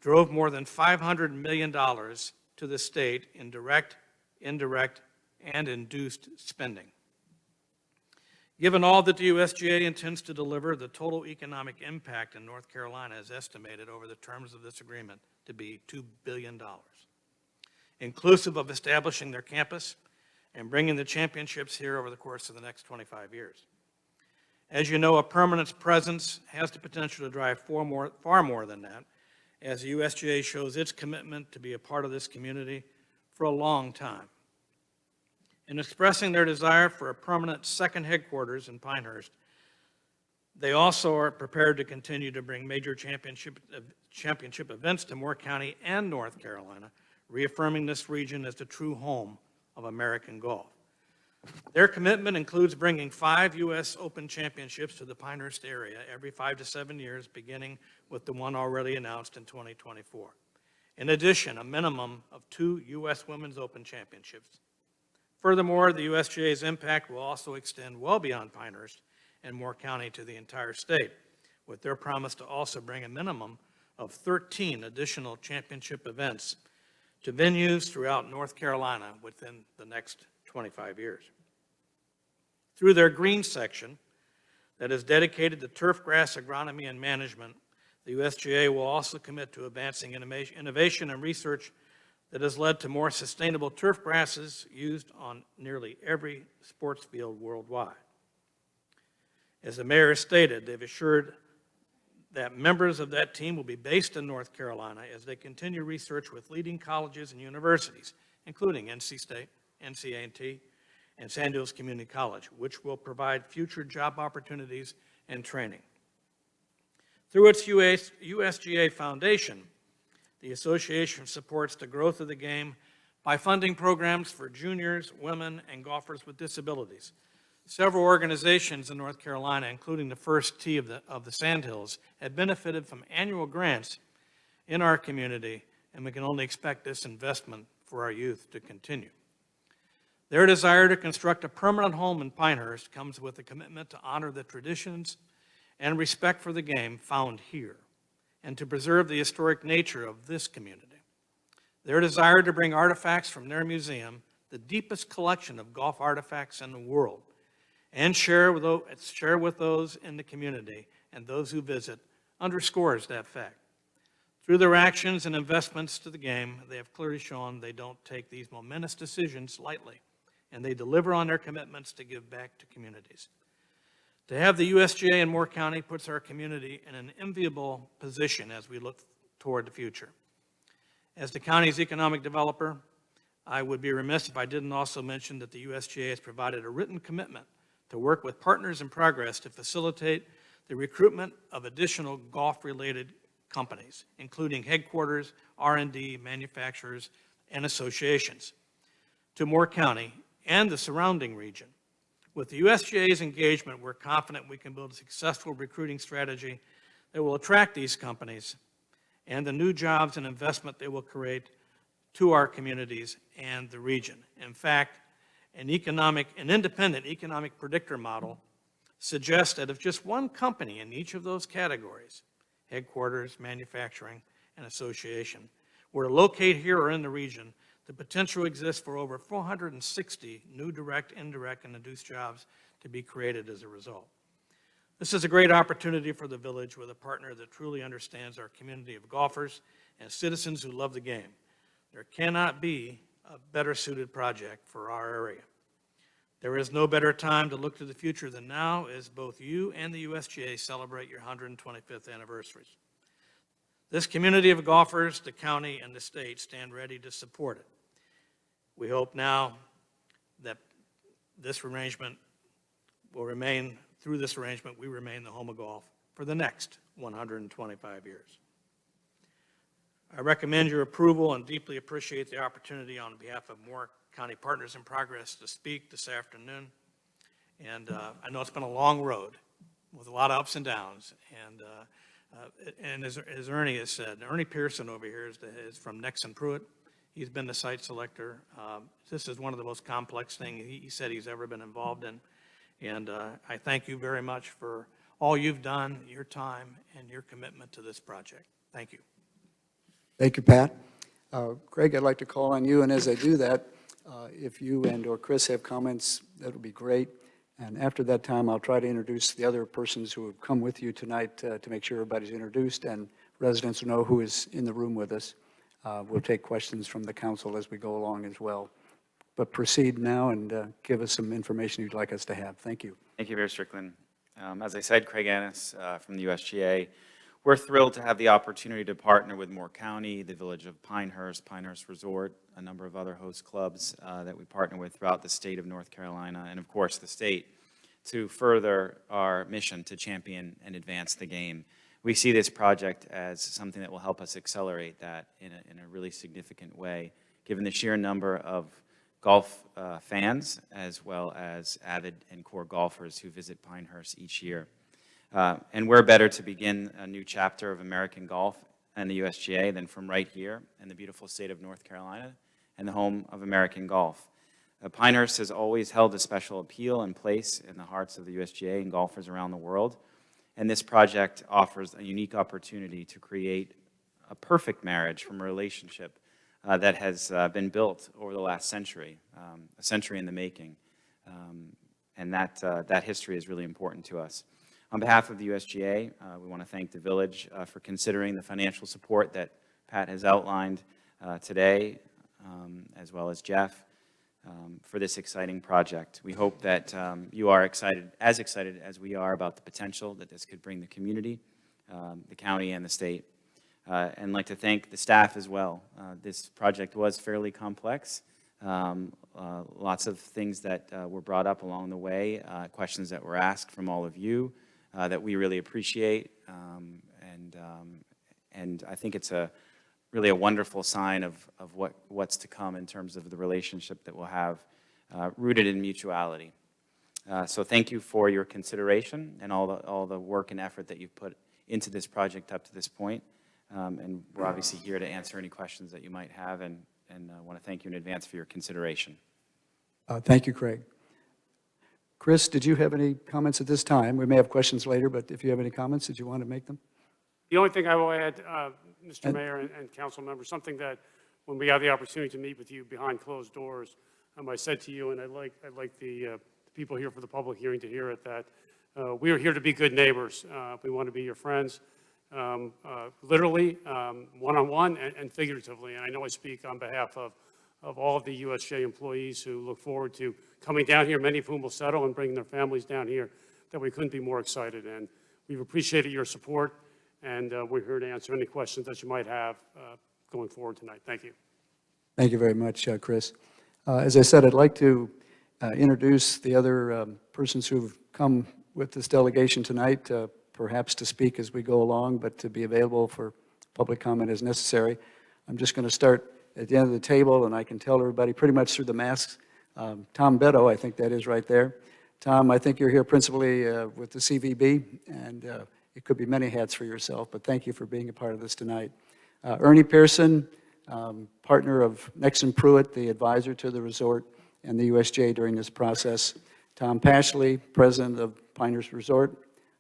drove more than $500 million to the state in direct, indirect, and induced spending. Given all that the USGA intends to deliver, the total economic impact in North Carolina is estimated over the terms of this agreement to be $2 billion, inclusive of establishing their campus and bringing the championships here over the course of the next 25 years. As you know, a permanent presence has the potential to drive far more than that, as the USGA shows its commitment to be a part of this community for a long time. In expressing their desire for a permanent second headquarters in Pinehurst, they also are prepared to continue to bring major championship events to Moore County and North Carolina, reaffirming this region as the true home of American golf. Their commitment includes bringing 5 U.S. Open championships to the Pinehurst area every 5 to 7 years, beginning with the one already announced in 2024. In addition, a minimum of 2 U.S. Women's Open championships. Furthermore, the USGA's impact will also extend well beyond Pinehurst and Moore County to the entire state, with their promise to also bring a minimum of 13 additional championship events to venues throughout North Carolina within the next 25 years. Through their green section that is dedicated to turf grass agronomy and management, the USGA will also commit to advancing innovation and research that has led to more sustainable turf grasses used on nearly every sports field worldwide. As the mayor stated, they've assured that members of that team will be based in North Carolina as they continue research with leading colleges and universities, including NC State, NC A&T, and Sandhills Community College, which will provide future job opportunities and training. Through its USGA Foundation, the association supports the growth of the game by funding programs for juniors, women, and golfers with disabilities. Several organizations in North Carolina, including the First Tee of the Sandhills, have benefited from annual grants in our community, and we can only expect this investment for our youth to continue. Their desire to construct a permanent home in Pinehurst comes with a commitment to honor the traditions and respect for the game found here, and to preserve the historic nature of this community. Their desire to bring artifacts from their museum, the deepest collection of golf artifacts in the world, and share with those in the community and those who visit, underscores that fact. Through their actions and investments to the game, they have clearly shown they don't take these momentous decisions lightly, and they deliver on their commitments to give back to communities. To have the USGA in Moore County puts our community in an enviable position as we look toward the future. As the county's economic developer, I would be remiss if I didn't also mention that the USGA has provided a written commitment to work with Partners in Progress to facilitate the recruitment of additional golf-related companies, including headquarters, R&D, manufacturers, and associations, to Moore County and the surrounding region. With the USGA's engagement, we're confident we can build a successful recruiting strategy that will attract these companies and the new jobs and investment they will create to our communities and the region. In fact, an independent economic predictor model suggests that if just one company in each of those categories, headquarters, manufacturing, and association, were to locate here or in the region, the potential exists for over 460 new direct, indirect, and induced jobs to be created as a result. This is a great opportunity for the village with a partner that truly understands our community of golfers and citizens who love the game. There cannot be a better suited project for our area. There is no better time to look to the future than now, as both you and the USGA celebrate your 125th anniversaries. This community of golfers, the county, and the state stand ready to support it. We hope now that this arrangement will remain, through this arrangement, we remain the home of golf for the next 125 years. I recommend your approval and deeply appreciate the opportunity on behalf of Moore County Partners in Progress to speak this afternoon. And I know it's been a long road with a lot of ups and downs. And as Ernie has said, Ernie Pearson over here is from Nexen Pruitt. He's been the site selector. This is one of the most complex things he said he's ever been involved in. And I thank you very much for all you've done, your time, and your commitment to this project. Thank you. Thank you, Pat. Craig, I'd like to call on you, and as I do that, if you and or Chris have comments, that would be great. And after that time, I'll try to introduce the other persons who have come with you tonight to make sure everybody's introduced and residents will know who is in the room with us. We'll take questions from the council as we go along as well. But proceed now and give us some information you'd like us to have. Thank you. Thank you, Mayor Strickland. As I said, Craig Annis from the USGA. We're thrilled to have the opportunity to partner with Moore County, the Village of Pinehurst, Pinehurst Resort, a number of other host clubs that we partner with throughout the state of North Carolina, and of course the state, to further our mission to champion and advance the game. We see this project as something that will help us accelerate that in a really significant way, given the sheer number of golf fans as well as avid and core golfers who visit Pinehurst each year. And we're better to begin a new chapter of American golf and the USGA than from right here in the beautiful state of North Carolina and the home of American golf. Pinehurst has always held a special appeal and place in the hearts of the USGA and golfers around the world. And this project offers a unique opportunity to create a perfect marriage from a relationship that has been built over the last century, a century in the making. And that history is really important to us. On behalf of the USGA, we want to thank the Village for considering the financial support that Pat has outlined today, as well as Jeff, for this exciting project. We hope that you are excited as we are about the potential that this could bring the community, the county, and the state. And I'd like to thank the staff as well. This project was fairly complex. Lots of things that were brought up along the way, questions that were asked from all of you that we really appreciate. And I think it's really a wonderful sign of what's to come in terms of the relationship that we'll have rooted in mutuality. So thank you for your consideration and all the work and effort that you've put into this project up to this point. And we're obviously here to answer any questions that you might have, and want to thank you in advance for your consideration. Thank you, Craig. Chris, did you have any comments at this time? We may have questions later, but if you have any comments, did you want to make them? The only thing I will add, Mr. Mayor and council members, something that when we had the opportunity to meet with you behind closed doors, I said to you, and I'd like the people here for the public hearing to hear it, that we are here to be good neighbors. We want to be your friends, literally, one-on-one and figuratively. And I know I speak on behalf of all of the USGA employees who look forward to coming down here, many of whom will settle and bring their families down here, that we couldn't be more excited. And we've appreciated your support, and we're here to answer any questions that you might have going forward tonight. Thank you. Thank you very much, Chris. As I said, I'd like to introduce the other persons who've come with this delegation tonight, perhaps to speak as we go along, but to be available for public comment as necessary. I'm just going to start at the end of the table, and I can tell everybody pretty much through the masks. Tom Beto, I think that is right there. Tom, I think you're here principally with the CVB, and it could be many hats for yourself, but thank you for being a part of this tonight. Ernie Pearson, partner of Nexon Pruitt, the advisor to the resort and the USGA during this process. Tom Pashley, president of Pinehurst Resort.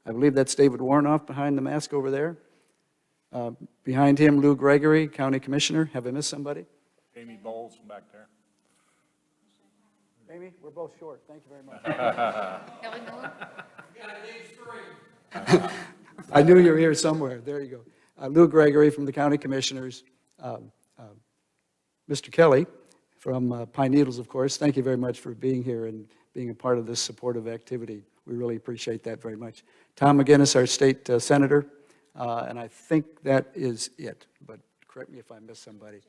I believe that's David Warnoff behind the mask over there. Behind him, Lou Gregory, county commissioner. Have I missed somebody? Amy Bowles back there. Amy, we're both short. Thank you very much. Kelly Miller? I knew you were here somewhere. There you go. Lou Gregory from the county commissioners. Mr. Kelly from Pine Needles, of course. Thank you very much for being here and being a part of this supportive activity. We really appreciate that very much. Tom McGinnis, our state senator, and I think that is it, but correct me if I missed somebody.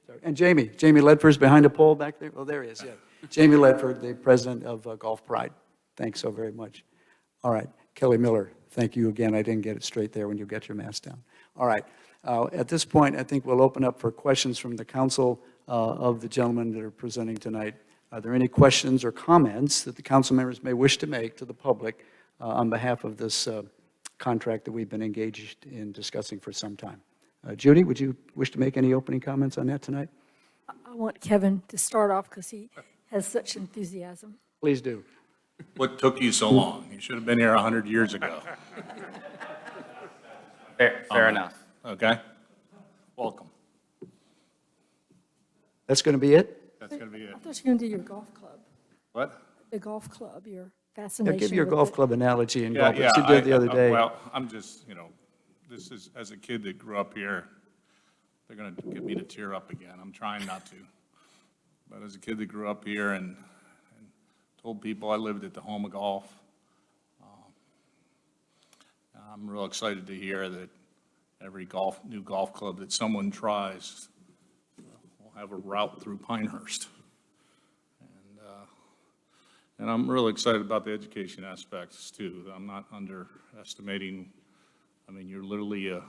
Sorry. And Jamie Ledford's behind a pole back there. Oh, there he is, yeah. Jamie Ledford, the president of Golf Pride. Thanks so very much. All right, Kelly Miller, thank you again. I didn't get it straight there when you get your mask down. All right, at this point, I think we'll open up for questions from the council of the gentlemen that are presenting tonight. Are there any questions or comments that the council members may wish to make to the public on behalf of this contract that we've been engaged in discussing for some time? Judy, would you wish to make any opening comments on that tonight? I want Kevin to start off because he has such enthusiasm. Please do. What took you so long? You should have been here 100 years ago. Fair enough. Okay? Welcome. That's going to be it? That's going to be it. I thought you were going to do your golf club. What? The golf club, your Now, fascination. give your with golf it. club analogy in Yeah, golf, which you did the other day. Well, I'm just, this is, as a kid that grew up here, they're going to get me to tear up again. I'm trying not to. But as a kid that grew up here and told people I lived at the home of golf, I'm real excited to hear that every new golf club that someone tries will have a route through Pinehurst. And I'm really excited about the education aspects too. I'm not underestimating, I mean, you're literally,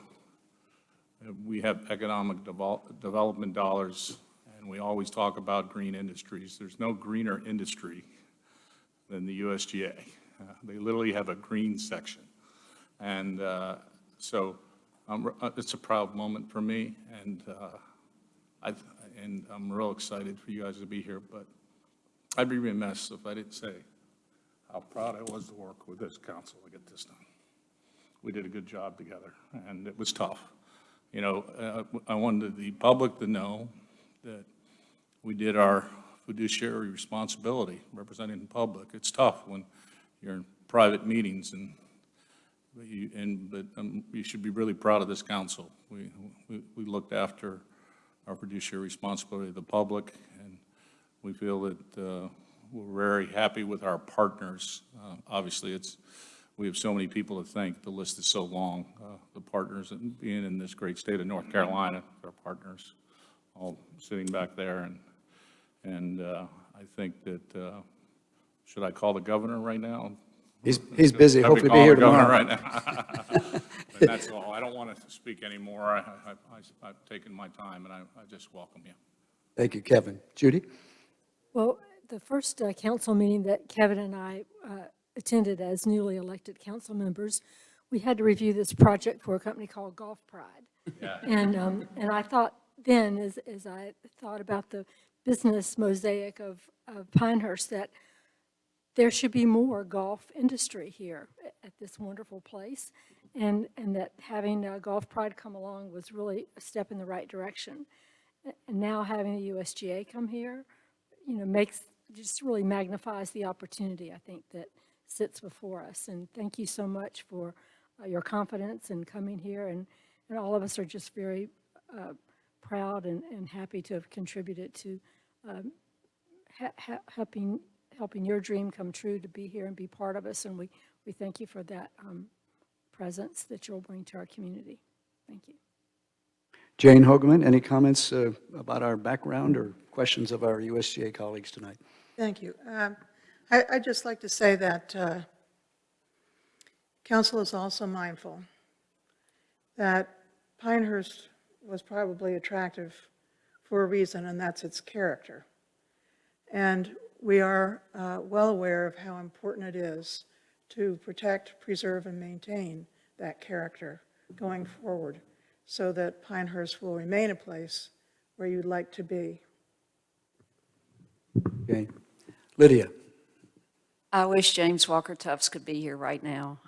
we have economic development dollars, and we always talk about green industries. There's no greener industry than the USGA. They literally have a green section. And so it's a proud moment for me, and I'm real excited for you guys to be here, but I'd be remiss if I didn't say how proud I was to work with this council to get this done. We did a good job together, and it was tough. You know, I wanted the public to know that we did our fiduciary responsibility representing the public. It's tough when you're in private meetings, but you should be really proud of this council. We looked after our fiduciary responsibility to the public, and we feel that we're very happy with our partners. Obviously, we have so many people to thank. The list is so long. The partners being in this great state of North Carolina, our partners all sitting back there, and I think that should I call the governor right now? He's busy. Have me Hopefully be call here the governor tomorrow. right now. And that's all. I don't want to speak anymore. I've taken my time, and I just welcome you. Thank you, Kevin. Judy? Well, the first council meeting that Kevin and I attended as newly elected council members, we had to review this project for a company called Golf Pride. Yeah. And I thought then, as I thought about the business mosaic of Pinehurst, that there should be more golf industry here at this wonderful place, and that having Golf Pride come along was really a step in the right direction. And now having the USGA come here, you know, just really magnifies the opportunity, I think, that sits before us. And thank you so much for your confidence in coming here. And all of us are just very proud and happy to have contributed to helping your dream come true, to be here and be part of us. And we thank you for that presence that you'll bring to our community. Thank you. Jane Hogeman, any comments about our background or questions of our USGA colleagues tonight? Thank you. I'd just like to say that council is also mindful that Pinehurst was probably attractive for a reason, and that's its character. And we are well aware of how important it is to protect, preserve, and maintain that character going forward, so that Pinehurst will remain a place where you'd like to be. Okay. Lydia? I wish James Walker Tufts could be here right now.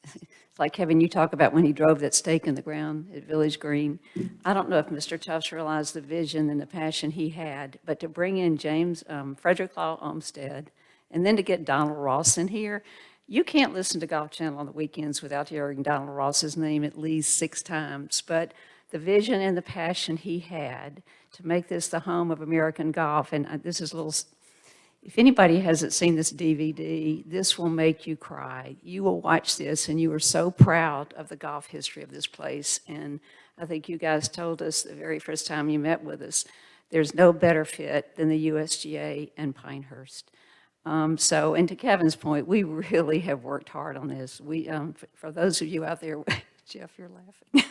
It's like, Kevin, you talk about when he drove that stake in the ground at Village Green. I don't know if Mr. Tufts realized the vision and the passion he had, but to bring in James Frederick Law Olmsted, and then to get Donald Ross in here, you can't listen to Golf Channel on the weekends without hearing Donald Ross's name at least 6 times. But the vision and the passion he had to make this the home of American golf, and this is a little, if anybody hasn't seen this DVD, this will make you cry. You will watch this, and you are so proud of the golf history of this place. And I think you guys told us the very first time you met with us, there's no better fit than the USGA and Pinehurst. And to Kevin's point, we really have worked hard on this. We, for those of you out there, Jeff, you're laughing.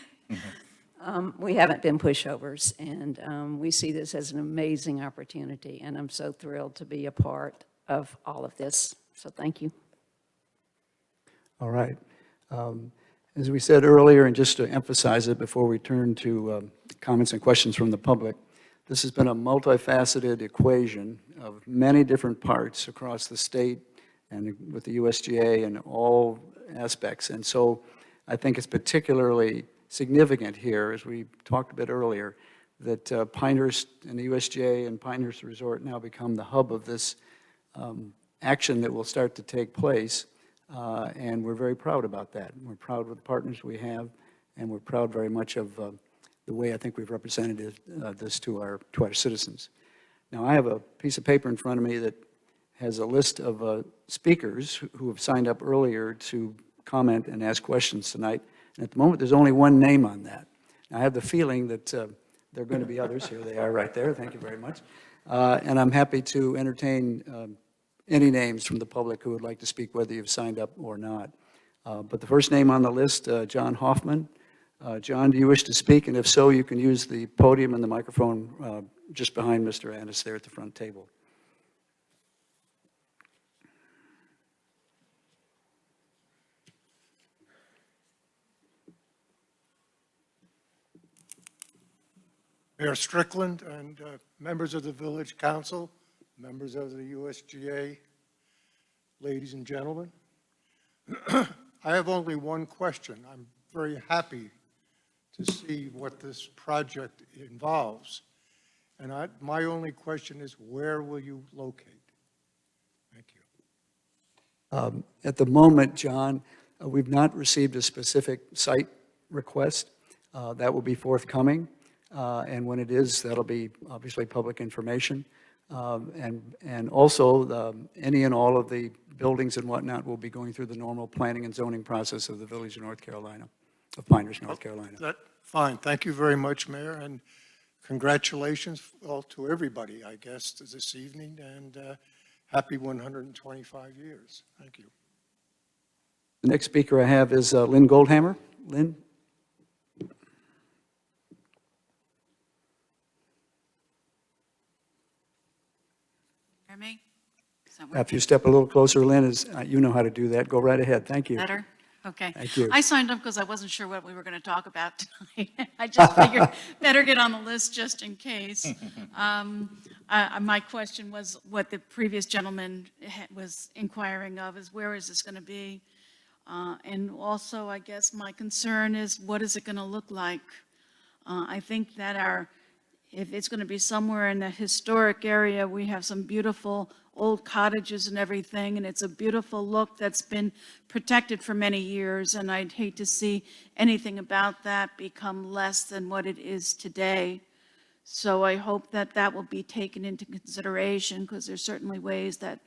We haven't been pushovers, and we see this as an amazing opportunity, and I'm so thrilled to be a part of all of this. So thank you. All right. As we said earlier, and just to emphasize it before we turn to comments and questions from the public, this has been a multifaceted equation of many different parts across the state and with the USGA and all aspects. And so I think it's particularly significant here, as we talked a bit earlier, that Pinehurst and the USGA and Pinehurst Resort now become the hub of this action that will start to take place. And we're very proud about that. We're proud of the partners we have, and we're proud very much of the way I think we've represented this to our citizens. Now, I have a piece of paper in front of me that has a list of speakers who have signed up earlier to comment and ask questions tonight. And at the moment, there's only one name on that. I have the feeling that there are going to be others. Here they are right there. Thank you very much. And I'm happy to entertain any names from the public who would like to speak, whether you've signed up or not. But the first name on the list, John Hoffman. John, do you wish to speak? And if so, you can use the podium and the microphone just behind Mr. Annis there at the front table. Mayor Strickland and members of the Village Council, members of the USGA, ladies and gentlemen. I have only one question. I'm very happy to see what this project involves. And my only question is, where will you locate? Thank you. At the moment, John, we've not received a specific site request. That will be forthcoming. And when it is, that'll be obviously public information. And also, any and all of the buildings and whatnot will be going through the normal planning and zoning process of the Village of North Carolina, of Pinehurst, North Carolina. Fine. Thank you very much, Mayor, and congratulations all to everybody, I guess, this evening, and happy 125 years. Thank you. The next speaker I have is Lynn Goldhammer. Lynn? Hear me? If you step a little closer, Lynn, you know how to do that. Go right ahead. Thank you. Better? Okay. Thank you. I signed up because I wasn't sure what we were going to talk about tonight. I just figured better get on the list just in case. My question was what the previous gentleman was inquiring of is where is this going to be? And also, I guess my concern is what is it going to look like? I think that if it's going to be somewhere in the historic area, we have some beautiful old cottages and everything, and it's a beautiful look that's been protected for many years, and I'd hate to see anything about that become less than what it is today. So I hope that that will be taken into consideration, because there's certainly ways that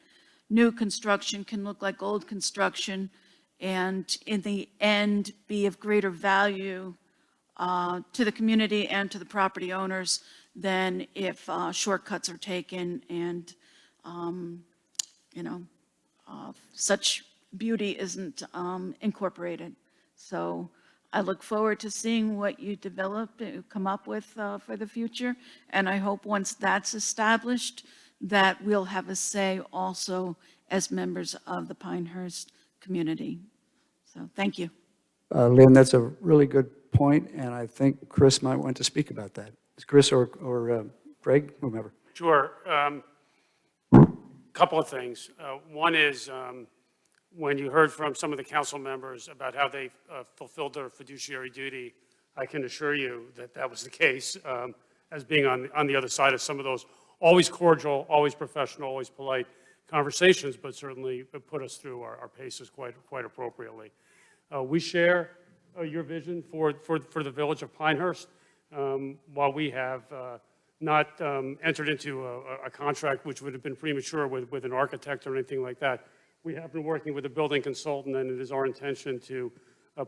new construction can look like old construction, and in the end, be of greater value to the community and to the property owners than if shortcuts are taken and such beauty isn't incorporated. So I look forward to seeing what you come up with for the future. And I hope once that's established, that we'll have a say also as members of the Pinehurst community. So thank you. Lynn, that's a really good point, and I think Chris might want to speak about that. Chris or Greg, whomever. Sure. Couple of things. One is when you heard from some of the council members about how they fulfilled their fiduciary duty, I can assure you that that was the case, as being on the other side of some of those always cordial, always professional, always polite conversations, but certainly put us through our paces quite appropriately. We share your vision for the village of Pinehurst. While we have not entered into a contract which would have been premature with an architect or anything like that, we have been working with a building consultant, and it is our intention to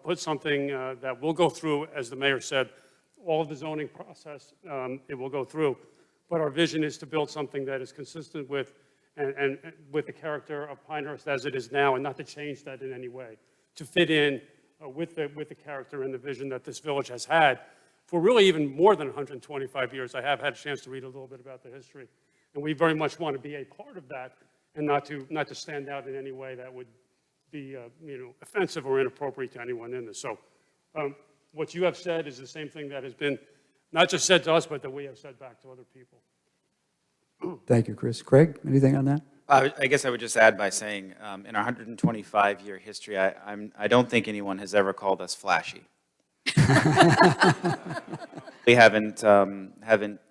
put something that will go through, as the mayor said, all of the zoning process, it will go through. But our vision is to build something that is consistent with and with the character of Pinehurst as it is now, and not to change that in any way, to fit in with the character and the vision that this village has had for really even more than 125 years. I have had a chance to read a little bit about the history, and we very much want to be a part of that, and not to stand out in any way that would be offensive or inappropriate to anyone in this. So what you have said is the same thing that has been not just said to us, but that we have said back to other people. Thank you, Chris. Craig, anything on that? I guess I would just add by saying, in our 125-year history, I don't think anyone has ever called us flashy. We haven't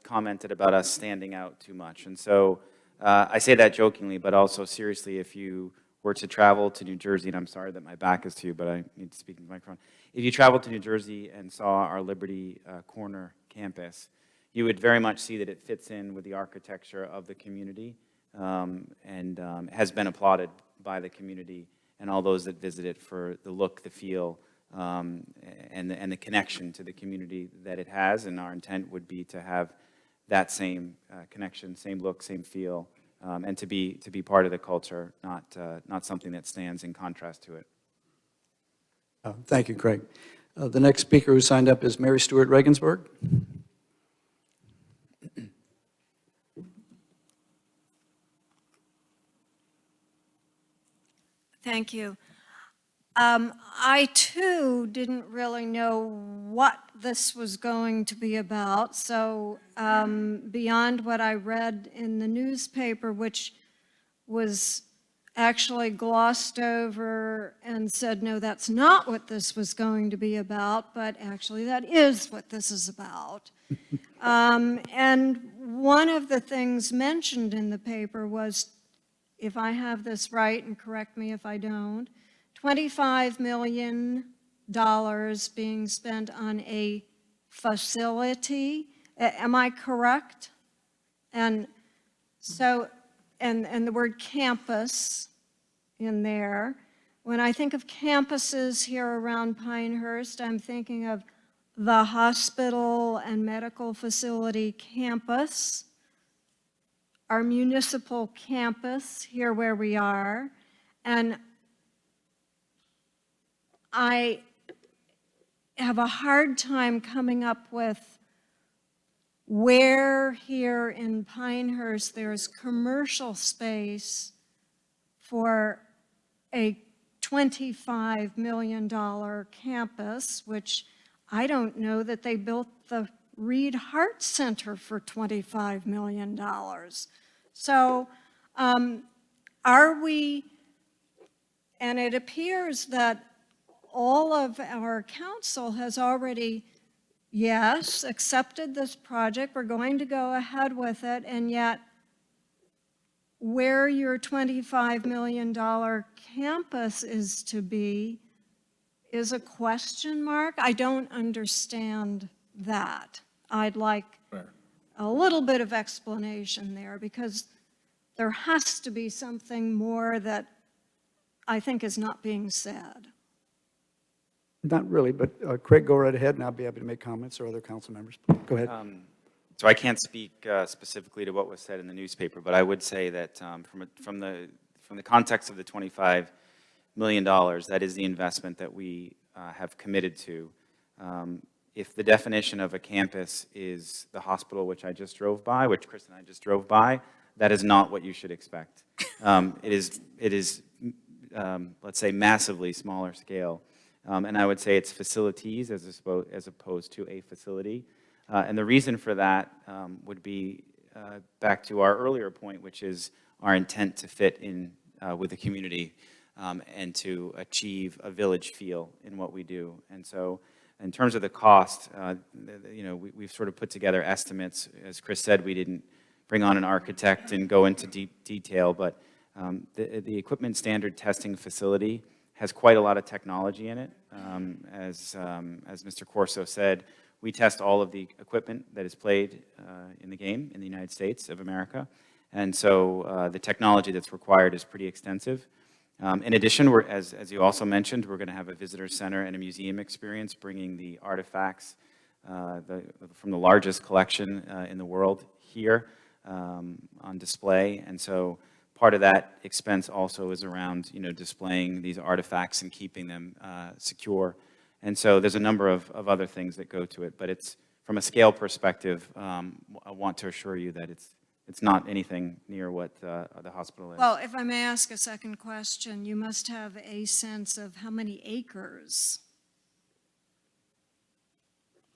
commented about us standing out too much. And so I say that jokingly, but also seriously, if you were to travel to New Jersey, and I'm sorry that my back is to you, but I need to speak in the microphone. If you traveled to New Jersey and saw our Liberty Corner campus, you would very much see that it fits in with the architecture of the community, and has been applauded by the community and all those that visit it for the look, the feel, and the connection to the community that it has. And our intent would be to have that same connection, same look, same feel, and to be part of the culture, not something that stands in contrast to it. Thank you, Craig. The next speaker who signed up is Mary Stewart Regensburg. Thank you. I too didn't really know what this was going to be about, so beyond what I read in the newspaper, which was actually glossed over and said, no, that's not what this was going to be about, but actually that is what this is about. And one of the things mentioned in the paper was, if I have this right, and correct me if I don't, $25 million being spent on a facility. Am I correct? And so, and the word campus in there. When I think of campuses here around Pinehurst, I'm thinking of the hospital and medical facility campus, our municipal campus here where we are, and I have a hard time coming up with where here in Pinehurst there's commercial space for a $25 million campus, which I don't know that they built the Reed Heart Center for $25 million. So are we, and it appears that all of our council has already, yes, accepted this project, we're going to go ahead with it, and yet where your $25 million campus is to be is a question mark. I don't understand that. I'd like a little bit of explanation there, because there has to be something more that I think is not being said. Not really, but Craig, go right ahead, and I'll be happy to make comments, or other council members. Go ahead. So I can't speak specifically to what was said in the newspaper, but I would say that from the context of the $25 million, that is the investment that we have committed to. If the definition of a campus is the hospital, which I just drove by, which Chris and I just drove by, that is not what you should expect. It is let's say, massively smaller scale. And I would say it's facilities as opposed to a facility. And the reason for that would be back to our earlier point, which is our intent to fit in with the community and to achieve a village feel in what we do. And so in terms of the cost, we've sort of put together estimates. As Chris said, we didn't bring on an architect and go into deep detail, but the equipment standard testing facility has quite a lot of technology in it. As Mr. Corso said, we test all of the equipment that is played in the game in the United States of America. And so the technology that's required is pretty extensive. In addition, as you also mentioned, we're going to have a visitor center and a museum experience, bringing the artifacts from the largest collection in the world here on display. And so part of that expense also is around, displaying these artifacts and keeping them secure. And so there's a number of other things that go to it, but it's, from a scale perspective, I want to assure you that it's not anything near what the hospital is. Well, if I may ask a second question, you must have a sense of how many acres,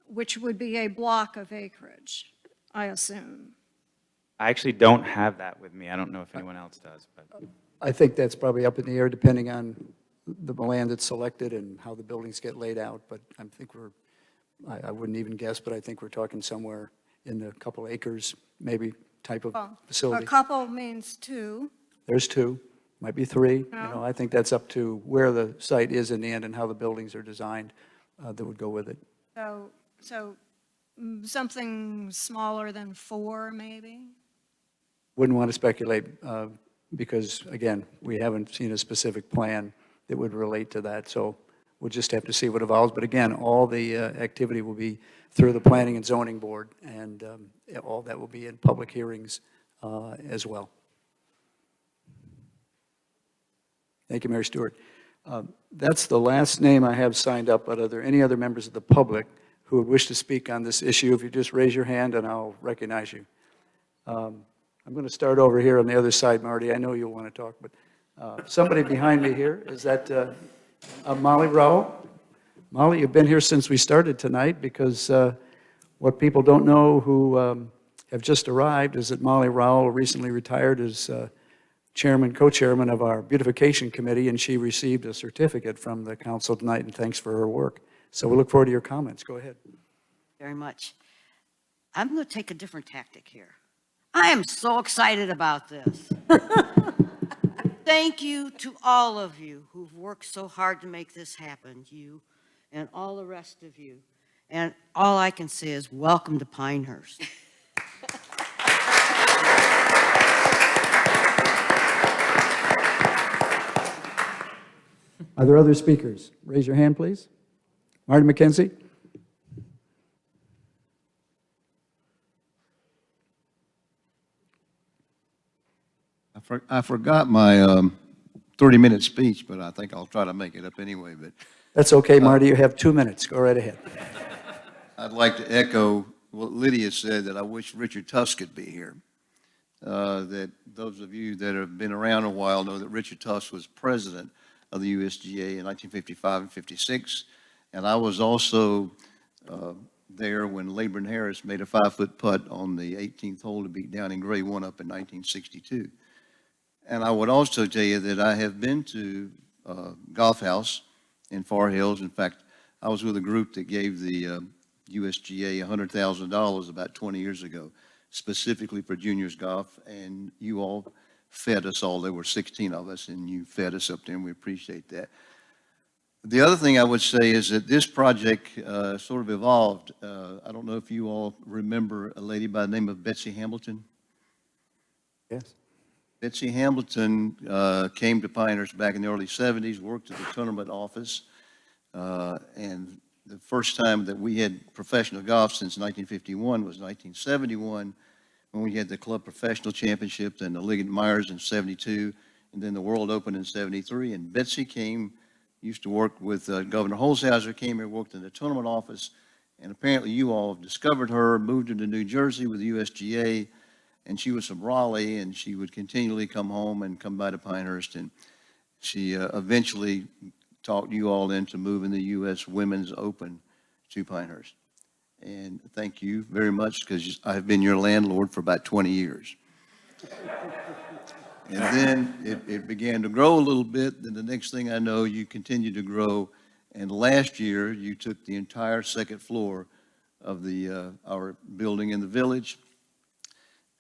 which would be a block of acreage, I assume. I actually don't have that with me. I don't know if anyone else does, but I think that's probably up in the air depending on the land that's selected and how the buildings get laid out, but I think I wouldn't even guess, but I think we're talking somewhere in the couple acres, maybe, type of facility. A couple means two. There's two, might be three. No. I think that's up to where the site is in the end and how the buildings are designed that would go with it. So something smaller than four, maybe? Wouldn't want to speculate because, again, we haven't seen a specific plan that would relate to that. So we'll just have to see what evolves. But again, all the activity will be through the Planning and Zoning Board, and all that will be in public hearings as well. Thank you, Mayor Stewart. That's the last name I have signed up, but are there any other members of the public who would wish to speak on this issue? If you just raise your hand and I'll recognize you. I'm going to start over here on the other side, Marty. I know you'll want to talk, but somebody behind me here, is that Molly Rowell? Molly, you've been here since we started tonight, because what people don't know who have just arrived is that Molly Rowell recently retired as chairman, co-chairman of our beautification committee, and she received a certificate from the council tonight, and thanks for her work. So we look forward to your comments. Go ahead. Very much. I'm going to take a different tactic here. I am so excited about this. Thank you to all of you who've worked so hard to make this happen, you and all the rest of you. And all I can say is welcome to Pinehurst. Are there other speakers? Raise your hand, please. Marty McKenzie? I forgot my 30-minute speech, but I think I'll try to make it up anyway. But That's okay, Marty. You have 2 minutes. Go right ahead. I'd like to echo what Lydia said, that I wish Richard Tusk could be here. That those of you that have been around a while know that Richard Tusk was president of the USGA in 1955 and 56. And I was also there when Laban Harris made a 5-foot putt on the 18th hole to beat Downing Gray 1 up in 1962. And I would also tell you that I have been to Golf House in Far Hills. In fact, I was with a group that gave the USGA $100,000 about 20 years ago, specifically for juniors golf, and you all fed us all. There were 16 of us, and you fed us up there, and we appreciate that. The other thing I would say is that this project sort of evolved. I don't know if you all remember a lady by the name of Betsy Hamilton. Yes. Betsy Hamilton came to Pinehurst back in the early 70s, worked at the tournament office, and the first time that we had professional golf since 1951 was 1971, when we had the Club Professional Championship, then the Liggett Myers in 72, and then the World Open in 73. And Betsy came, used to work with Governor Holshouser, came here, worked in the tournament office, and apparently you all have discovered her, moved her to New Jersey with the USGA, and she was from Raleigh, and she would continually come home and come by to Pinehurst, and she eventually talked you all into moving the U.S. Women's Open to Pinehurst. And thank you very much, because I have been your landlord for about 20 years. And then it began to grow a little bit. Then the next thing I know, you continue to grow. And last year, you took the entire second floor of our building in the village.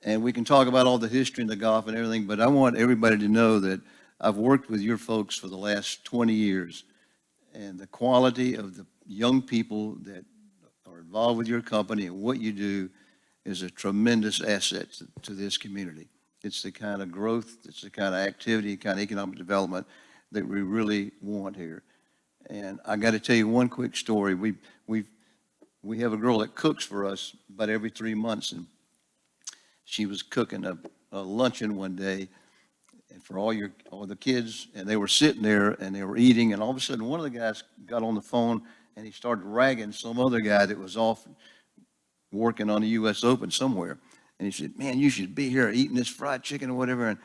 And we can talk about all the history and the golf and everything, but I want everybody to know that I've worked with your folks for the last 20 years. And the quality of the young people that are involved with your company and what you do is a tremendous asset to this community. It's the kind of growth, it's the kind of activity, kind of economic development that we really want here. And I got to tell you one quick story. We have a girl that cooks for us about every 3 months, and she was cooking a luncheon one day and for all the kids, and they were sitting there and they were eating, and all of a sudden one of the guys got on the phone and he started ragging some other guy that was off working on the U.S. Open somewhere. And he said, "Man, you should be here eating this fried chicken or whatever."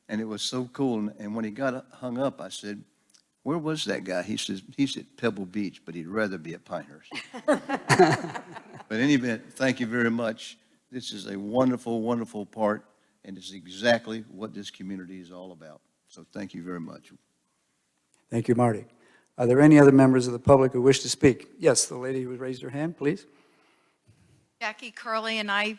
And it was so cool. And when he got hung up, I said, "Where was that guy?" He's at Pebble Beach, but he'd rather be at Pinehurst. But in any event, thank you very much. This is a wonderful, wonderful part, and it's exactly what this community is all about. So thank you very much. Thank you, Marty. Are there any other members of the public who wish to speak? Yes, the lady who raised her hand, please. Jackie Curley, and I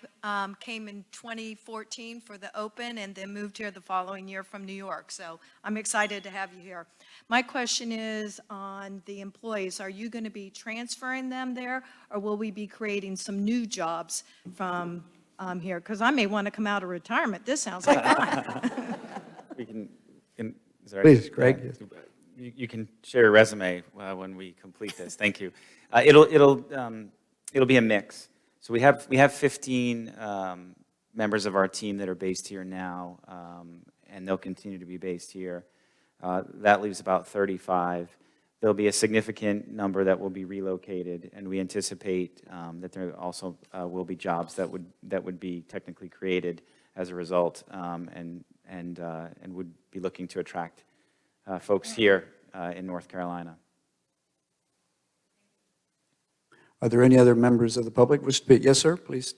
came in 2014 for the Open and then moved here the following year from New York. So I'm excited to have you here. My question is on the employees. Are you going to be transferring them there, or will we be creating some new jobs from here? Because I may want to come out of retirement. This sounds like fun. We can is there- Please, Greg. you can share your resume when we complete this. Thank you. It'll be a mix. So we have 15 members of our team that are based here now, and they'll continue to be based here. That leaves about 35. There'll be a significant number that will be relocated, and we anticipate that there also will be jobs that would be technically created as a result, and would be looking to attract folks here in North Carolina. Are there any other members of the public wish to speak? Yes, sir, please.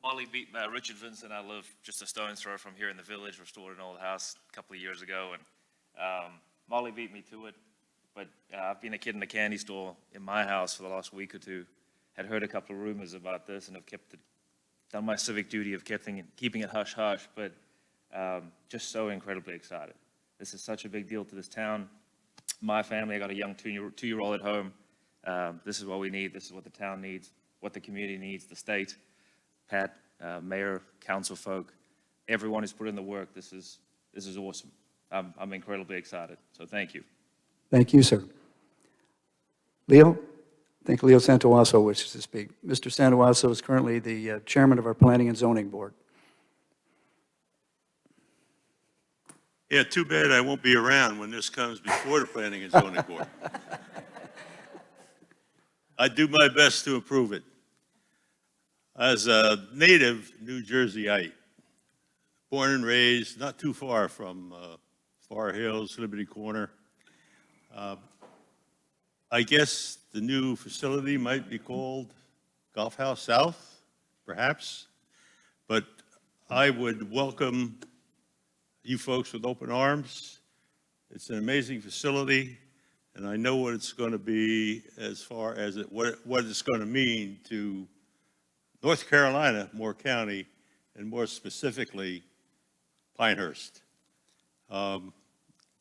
Molly beat Richard Vincent. I live just a stone's throw from here in the village. Restored an old house a couple of years ago, and Molly beat me to it. But I've been a kid in a candy store in my house for the last week or two. Had heard a couple of rumors about this, and have done my civic duty of keeping it hush hush. But just so incredibly excited. This is such a big deal to this town. My family, I got a young two-year-old at home. This is what we need. This is what the town needs. What the community needs. The state. Pat, mayor, council folk, everyone who's put in the work. This is awesome. I'm incredibly excited. So thank you. Thank you, sir. Leo? I think Leo Santowasso wishes to speak. Mr. Santowasso is currently the chairman of our Planning and Zoning Board. Yeah, too bad I won't be around when this comes before the Planning and Zoning Board. I do my best to improve it. As a native New Jerseyite, born and raised not too far from Far Hills, Liberty Corner, I guess the new facility might be called Golf House South, perhaps, but I would welcome you folks with open arms. It's an amazing facility, and I know what it's going to be as far as what it's going to mean to North Carolina, Moore County, and more specifically, Pinehurst.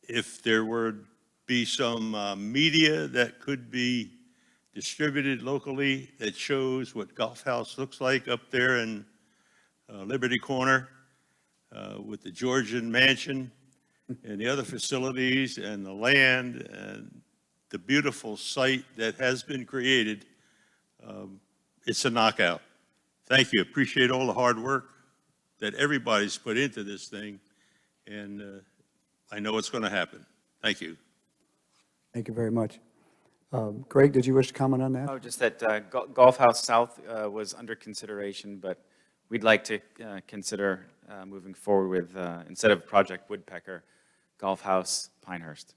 If there were to be some media that could be distributed locally that shows what Golf House looks like up there in Liberty Corner with the Georgian Mansion and the other facilities and the land and the beautiful site that has been created, it's a knockout. Thank you. Appreciate all the hard work that everybody's put into this thing, and I know it's going to happen. Thank you. Thank you very much. Greg, did you wish to comment on that? Oh, just that Golf House South was under consideration, but we'd like to consider moving forward with, instead of Project Woodpecker, Golf House Pinehurst.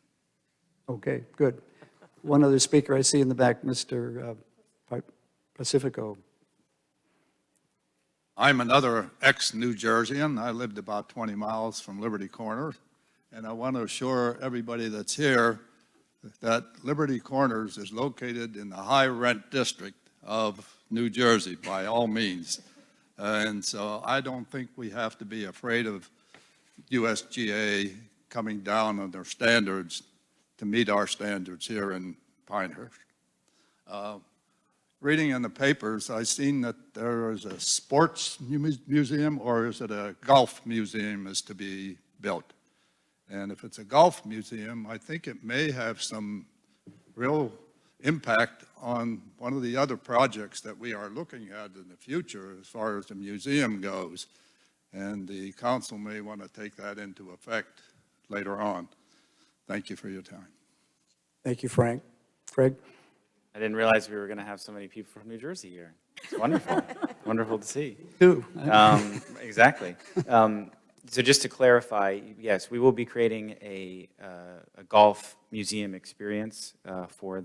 Okay, good. One other speaker I see in the back, Mr. Pacifico. I'm another ex-New Jerseyan. I lived about 20 miles from Liberty Corner, and I want to assure everybody that's here that Liberty Corners is located in the high-rent district of New Jersey by all means. And so I don't think we have to be afraid of USGA coming down on their standards to meet our standards here in Pinehurst. Reading in the papers, I've seen that there is a sports museum, or is it a golf museum is to be built. And if it's a golf museum, I think it may have some real impact on one of the other projects that we are looking at in the future as far as the museum goes. And the council may want to take that into effect later on. Thank you for your time. Thank you, Frank. Craig? I didn't realize we were going to have so many people from New Jersey here. It's wonderful. Wonderful to see. Too. Exactly. So just to clarify, yes, we will be creating a golf museum experience for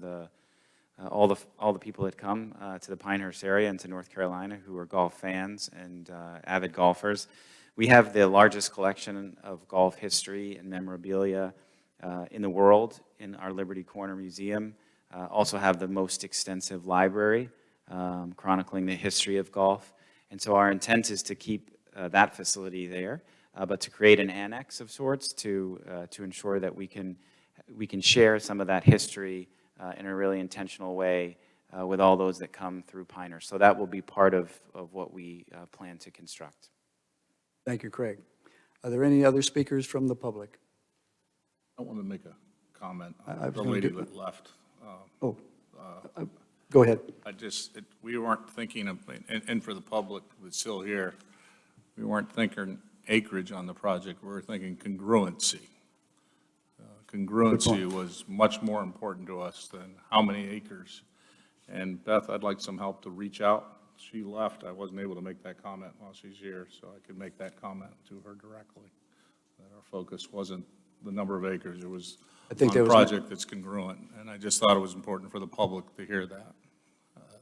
all the people that come to the Pinehurst area and to North Carolina who are golf fans and avid golfers. We have the largest collection of golf history and memorabilia in the world in our Liberty Corner Museum. Also have the most extensive library chronicling the history of golf. And so our intent is to keep that facility there, but to create an annex of sorts to ensure that we can share some of that history in a really intentional way with all those that come through Pinehurst. So that will be part of what we plan to construct. Thank you, Craig. Are there any other speakers from the public? I want to make a comment I on was the gonna lady do- that left. Go ahead. We weren't thinking of, and for the public that's still here, we weren't thinking acreage on the project, we were thinking congruency. Congruency was much more important to us than how many acres. And Beth, I'd like some help to reach out. She left, I wasn't able to make that comment while she's here, so I could make that comment to her directly. That our focus wasn't the number of acres, it was I think on that a was- project that's congruent. And I just thought it was important for the public to hear that,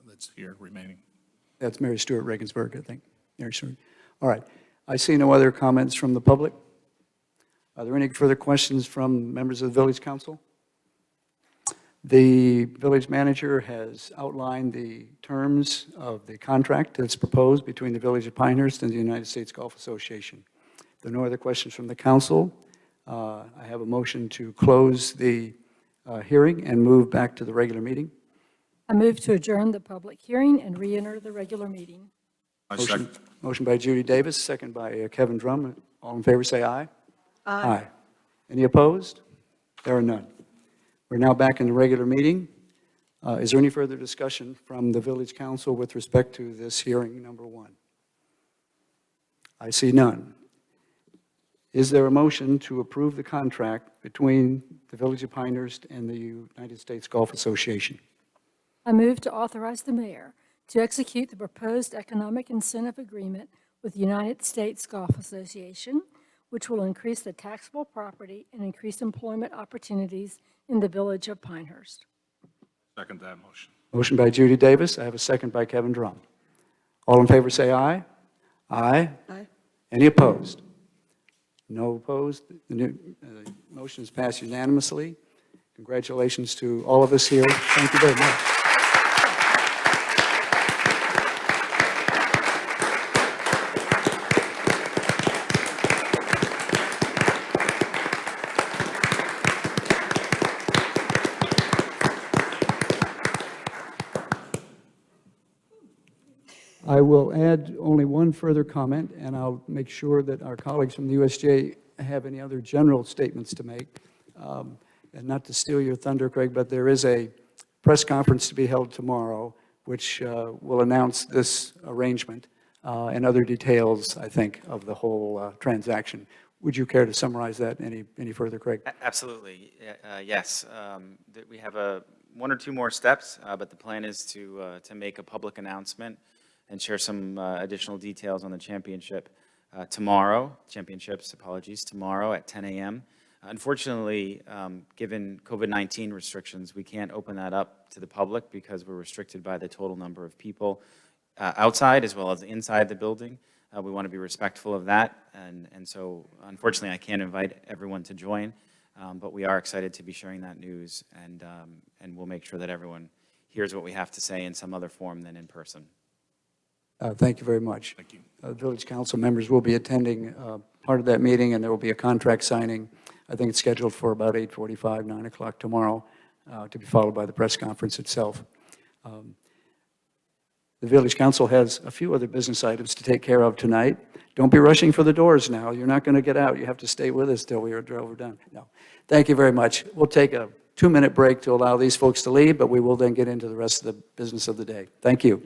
that's here remaining. That's Mary Stewart Regensburg, I think. Mary Stewart. All right. I see no other comments from the public. Are there any further questions from members of the Village Council? The village manager has outlined the terms of the contract that's proposed between the Village of Pinehurst and the United States Golf Association. If there are no other questions from the council, I have a motion to close the hearing and move back to the regular meeting. I move to adjourn the public hearing and re-enter the regular meeting. Motion by Judy Davis, second by Kevin Drum. All in favor, say aye. Aye. Any opposed? There are none. We're now back in the regular meeting. Is there any further discussion from the Village Council with respect to this hearing number 1? I see none. Is there a motion to approve the contract between the Village of Pinehurst and the United States Golf Association? I move to authorize the mayor to execute the proposed economic incentive agreement with the United States Golf Association, which will increase the taxable property and increase employment opportunities in the Village of Pinehurst. Second that motion. Motion by Judy Davis. I have a second by Kevin Drum. All in favor, say aye. Aye. Aye. Any opposed? No opposed. The motion is passed unanimously. Congratulations to all of us here. Thank you very much. I will add only one further comment, and I'll make sure that our colleagues from the USGA have any other general statements to make. And not to steal your thunder, Craig, but there is a press conference to be held tomorrow, which will announce this arrangement and other details, I think, of the whole transaction. Would you care to summarize that any further, Craig? Absolutely, yes. We have one or two more steps, but the plan is to make a public announcement and share some additional details on the championship championships tomorrow at 10 a.m. Unfortunately, given COVID-19 restrictions, we can't open that up to the public because we're restricted by the total number of people outside as well as inside the building. We want to be respectful of that, and so unfortunately I can't invite everyone to join, but we are excited to be sharing that news, and we'll make sure that everyone hears what we have to say in some other form than in person. Thank you very much. Thank you. Village Council members will be attending part of that meeting, and there will be a contract signing. I think it's scheduled for about 8:45, 9 o'clock tomorrow, to be followed by the press conference itself. The Village Council has a few other business items to take care of tonight. Don't be rushing for the doors now. You're not going to get out. You have to stay with us till we're done. No. Thank you very much. We'll take a 2-minute break to allow these folks to leave, but we will then get into the rest of the business of the day. Thank you.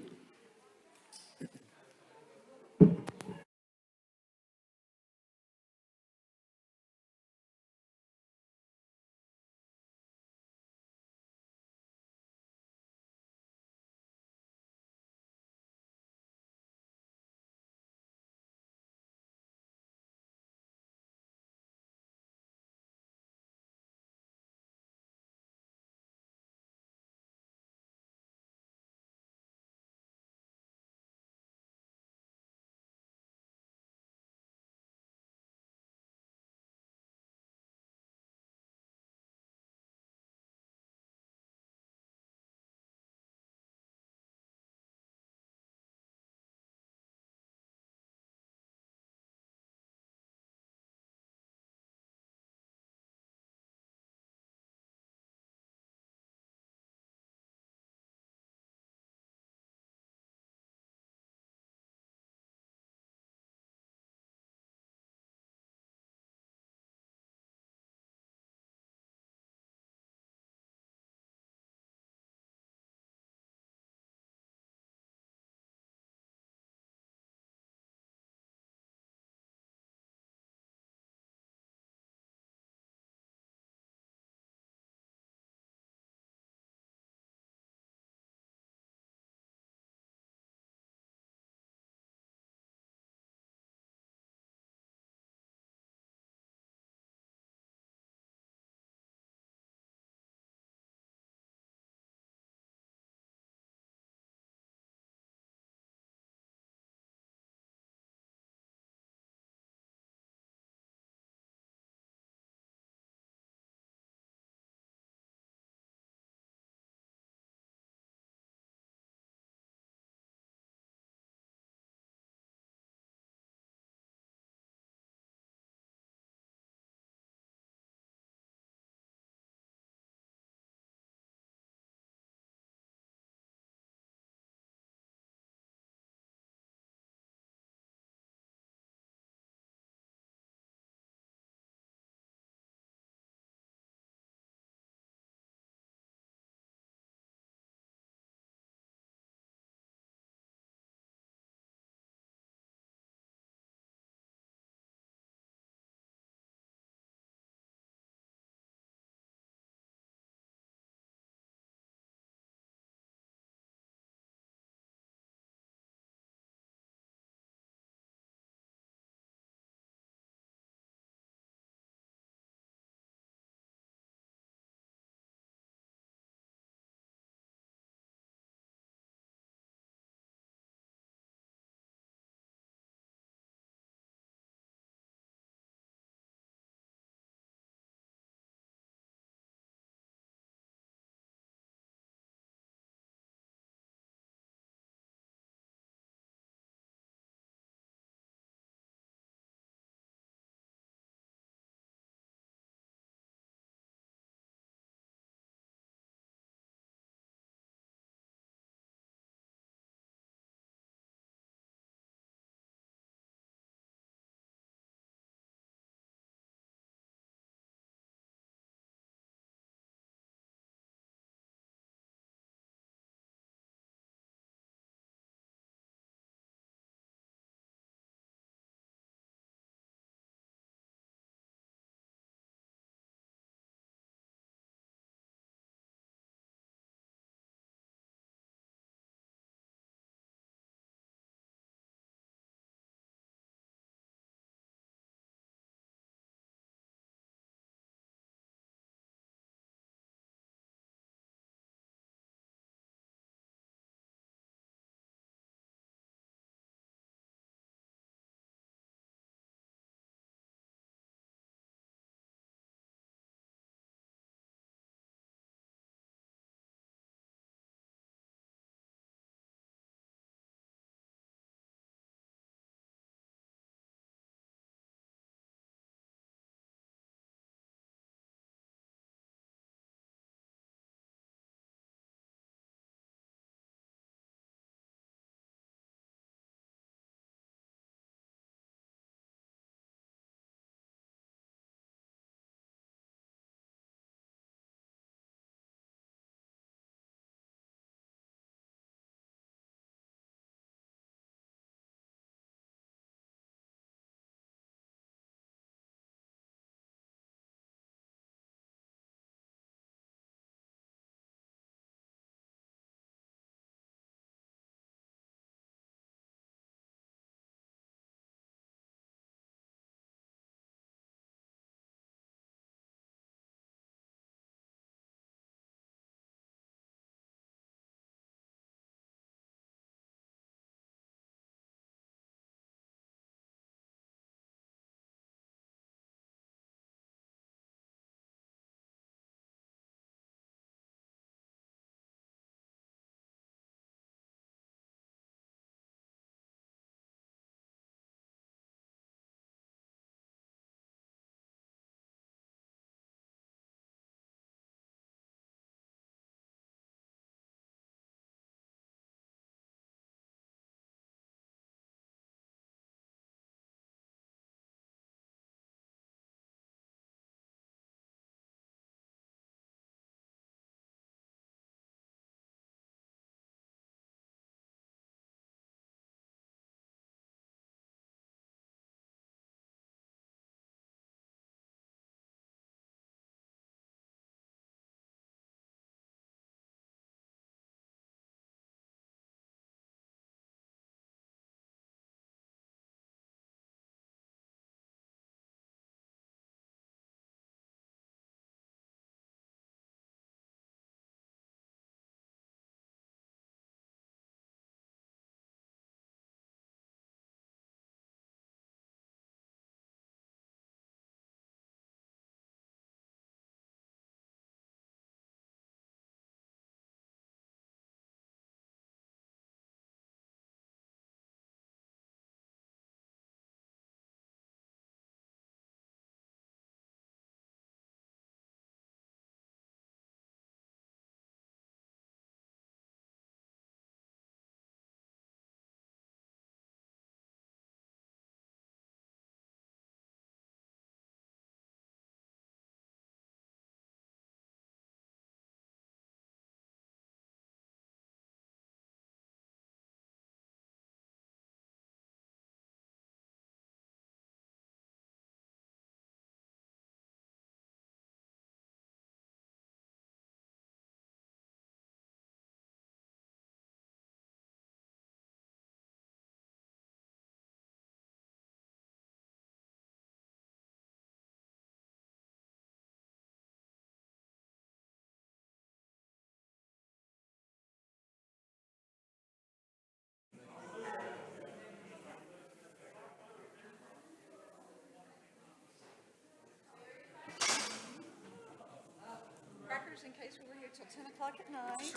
work till 10 o'clock at night.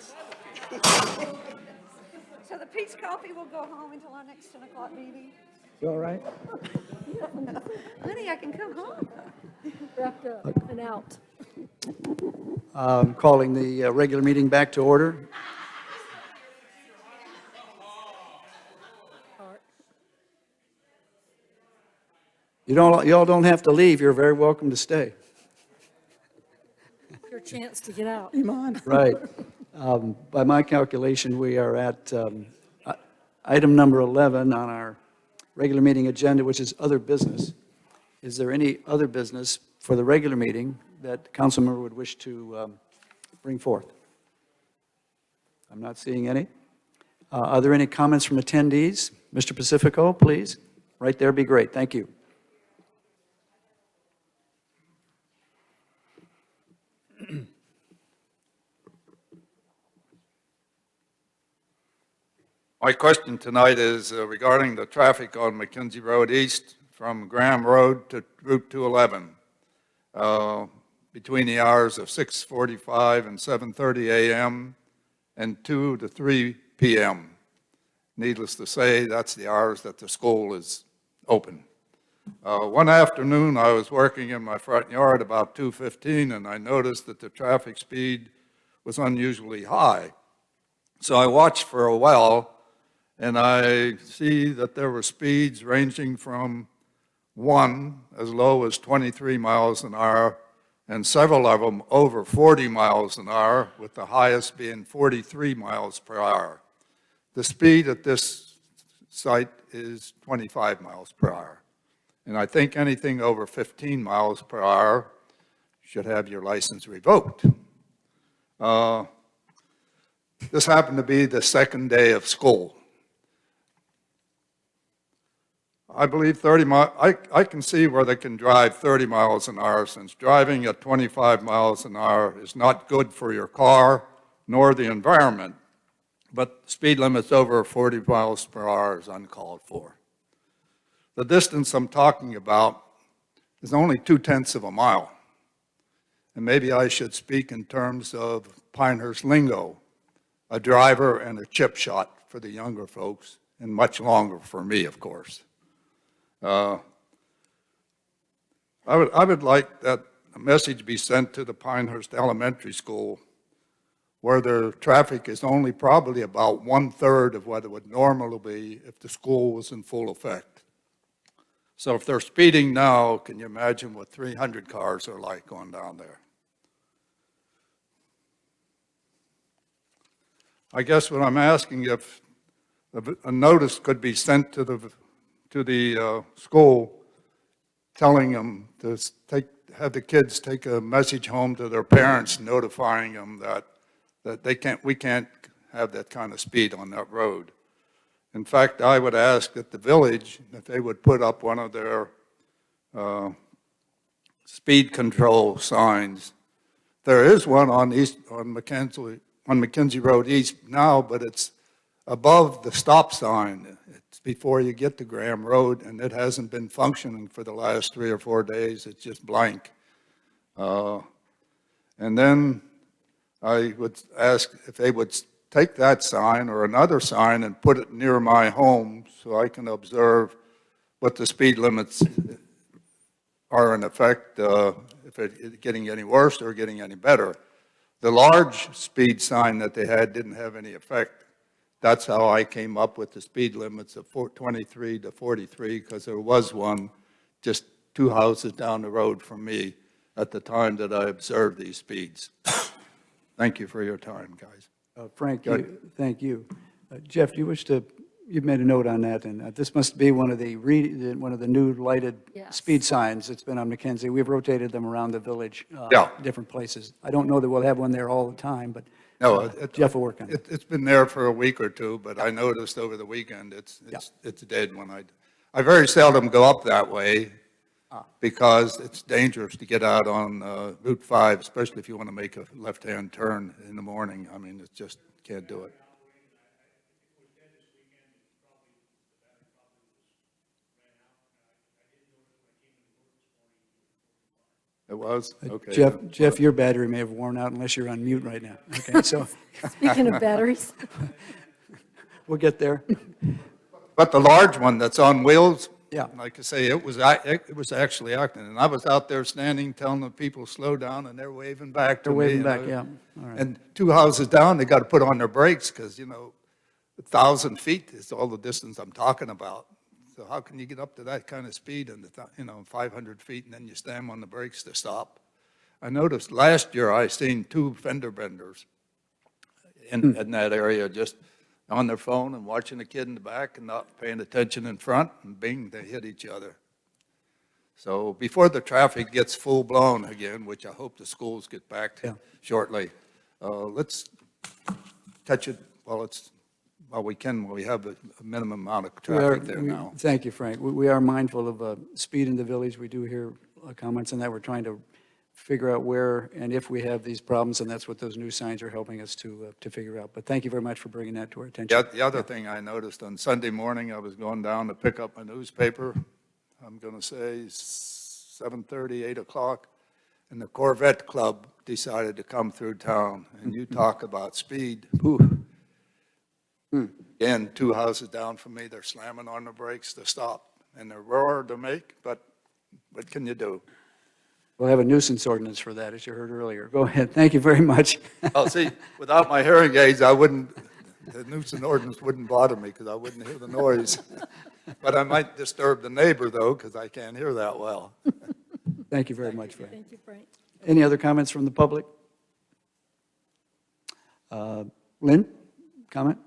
So the Pete's Coffee will go home until our next 10 o'clock meeting. You all right? Honey, I can come home. Wrapped up and out. Calling the regular meeting back to order. You all don't have to leave. You're very welcome to stay. Your chance to get out. Iman. Right. By my calculation, we are at item number 11 on our regular meeting agenda, which is other business. Is there any other business for the regular meeting that the council member would wish to bring forth? I'm not seeing any. Are there any comments from attendees? Mr. Pacifico, please. Right there, be great. Thank you. My question tonight is regarding the traffic on McKenzie Road East from Graham Road to Route 211 between the hours of 6:45 and 7:30 a.m. and 2 to 3 p.m. Needless to say, that's the hours that the school is open. One afternoon, I was working in my front yard about 2:15, and I noticed that the traffic speed was unusually high. So I watched for a while, and I see that there were speeds ranging from 1 as low as 23 miles an hour, and several of them over 40 miles an hour, with the highest being 43 miles per hour. The speed at this site is 25 miles per hour. And I think anything over 15 miles per hour should have your license revoked. This happened to be the second day of school. I believe 30 miles, I can see where they can drive 30 miles an hour, since driving at 25 miles an hour is not good for your car nor the environment. But speed limits over 40 miles per hour is uncalled for. The distance I'm talking about is only 2/10 of a mile. And maybe I should speak in terms of Pinehurst lingo, a driver and a chip shot for the younger folks, and much longer for me, of course. I would like that a message be sent to the Pinehurst Elementary School, where the traffic is only probably about 1/3 of what it would normally be if the school was in full effect. So if they're speeding now, can you imagine what 300 cars are like going down there? I guess what I'm asking, if a notice could be sent to the school telling them to have the kids take a message home to their parents notifying them that we can't have that kind of speed on that road. In fact, I would ask that the village, if they would put up one of their speed control signs. There is one on McKenzie Road East now, but it's above the stop sign. It's before you get to Graham Road, and it hasn't been functioning for the last 3 or 4 days. It's just blank. And then I would ask if they would take that sign or another sign and put it near my home so I can observe what the speed limits are in effect, if it's getting any worse or getting any better. The large speed sign that they had didn't have any effect. That's how I came up with the speed limits of 23 to 43, because there was one just 2 houses down the road from me at the time that I observed these speeds. Thank you for your time, guys. Frank, thank you. Jeff, do you wish to, you've made a note on that, and this must be one of the new lighted speed signs that's been on McKenzie. We've rotated them around the village, different places. I don't know that we'll have one there all the time, but no, Jeff will work on it. It's been there for a week or two, but I noticed over the weekend it's dead when I very seldom go up that way because it's dangerous to get out on Route 5, especially if you want to make a left-hand turn in the morning. I mean, it just can't do it. It was? Okay. Jeff, your battery may have worn out unless you're on mute right now. Okay, so Speaking of batteries, we'll get there. But the large one that's on wheels, Yeah. like I say, it was actually acting. And I was out there standing, telling the people, slow down, and they're waving back to They're me. waving you back, know. yeah. All right. And 2 houses down, they got to put on their brakes because, 1,000 feet is all the distance I'm talking about. So how can you get up to that kind of speed in 500 feet and then you slam on the brakes to stop? I noticed last year I seen 2 fender benders in that area just on their phone and watching the kid in the back and not paying attention in front, and bing, they hit each other. So before the traffic gets full-blown again, which I hope the schools get back to shortly, let's touch it while we can, while we have a minimum amount of traffic there now. Thank you, Frank. We are mindful of speed in the village. We do hear comments on that. We're trying to figure out where and if we have these problems, and that's what those new signs are helping us to figure out. But thank you very much for bringing that to our attention. Yeah, the other thing I noticed on Sunday morning, I was going down to pick up my newspaper. I'm going to say 7:30, 8 o'clock, and the Corvette Club decided to come through town. And you talk about speed. Ooh. Again, 2 houses down from me, they're slamming on the brakes to stop. And they're roaring to make, but what can you do? We'll have a nuisance ordinance for that, as you heard earlier. Go ahead. Thank you very much. Oh, see, without my hearing aids, the nuisance ordinance wouldn't bother me because I wouldn't hear the noise. But I might disturb the neighbor, though, because I can't hear that well. Thank you very much, Frank. thank you, Frank. Any other comments from the public? Lynn, comment?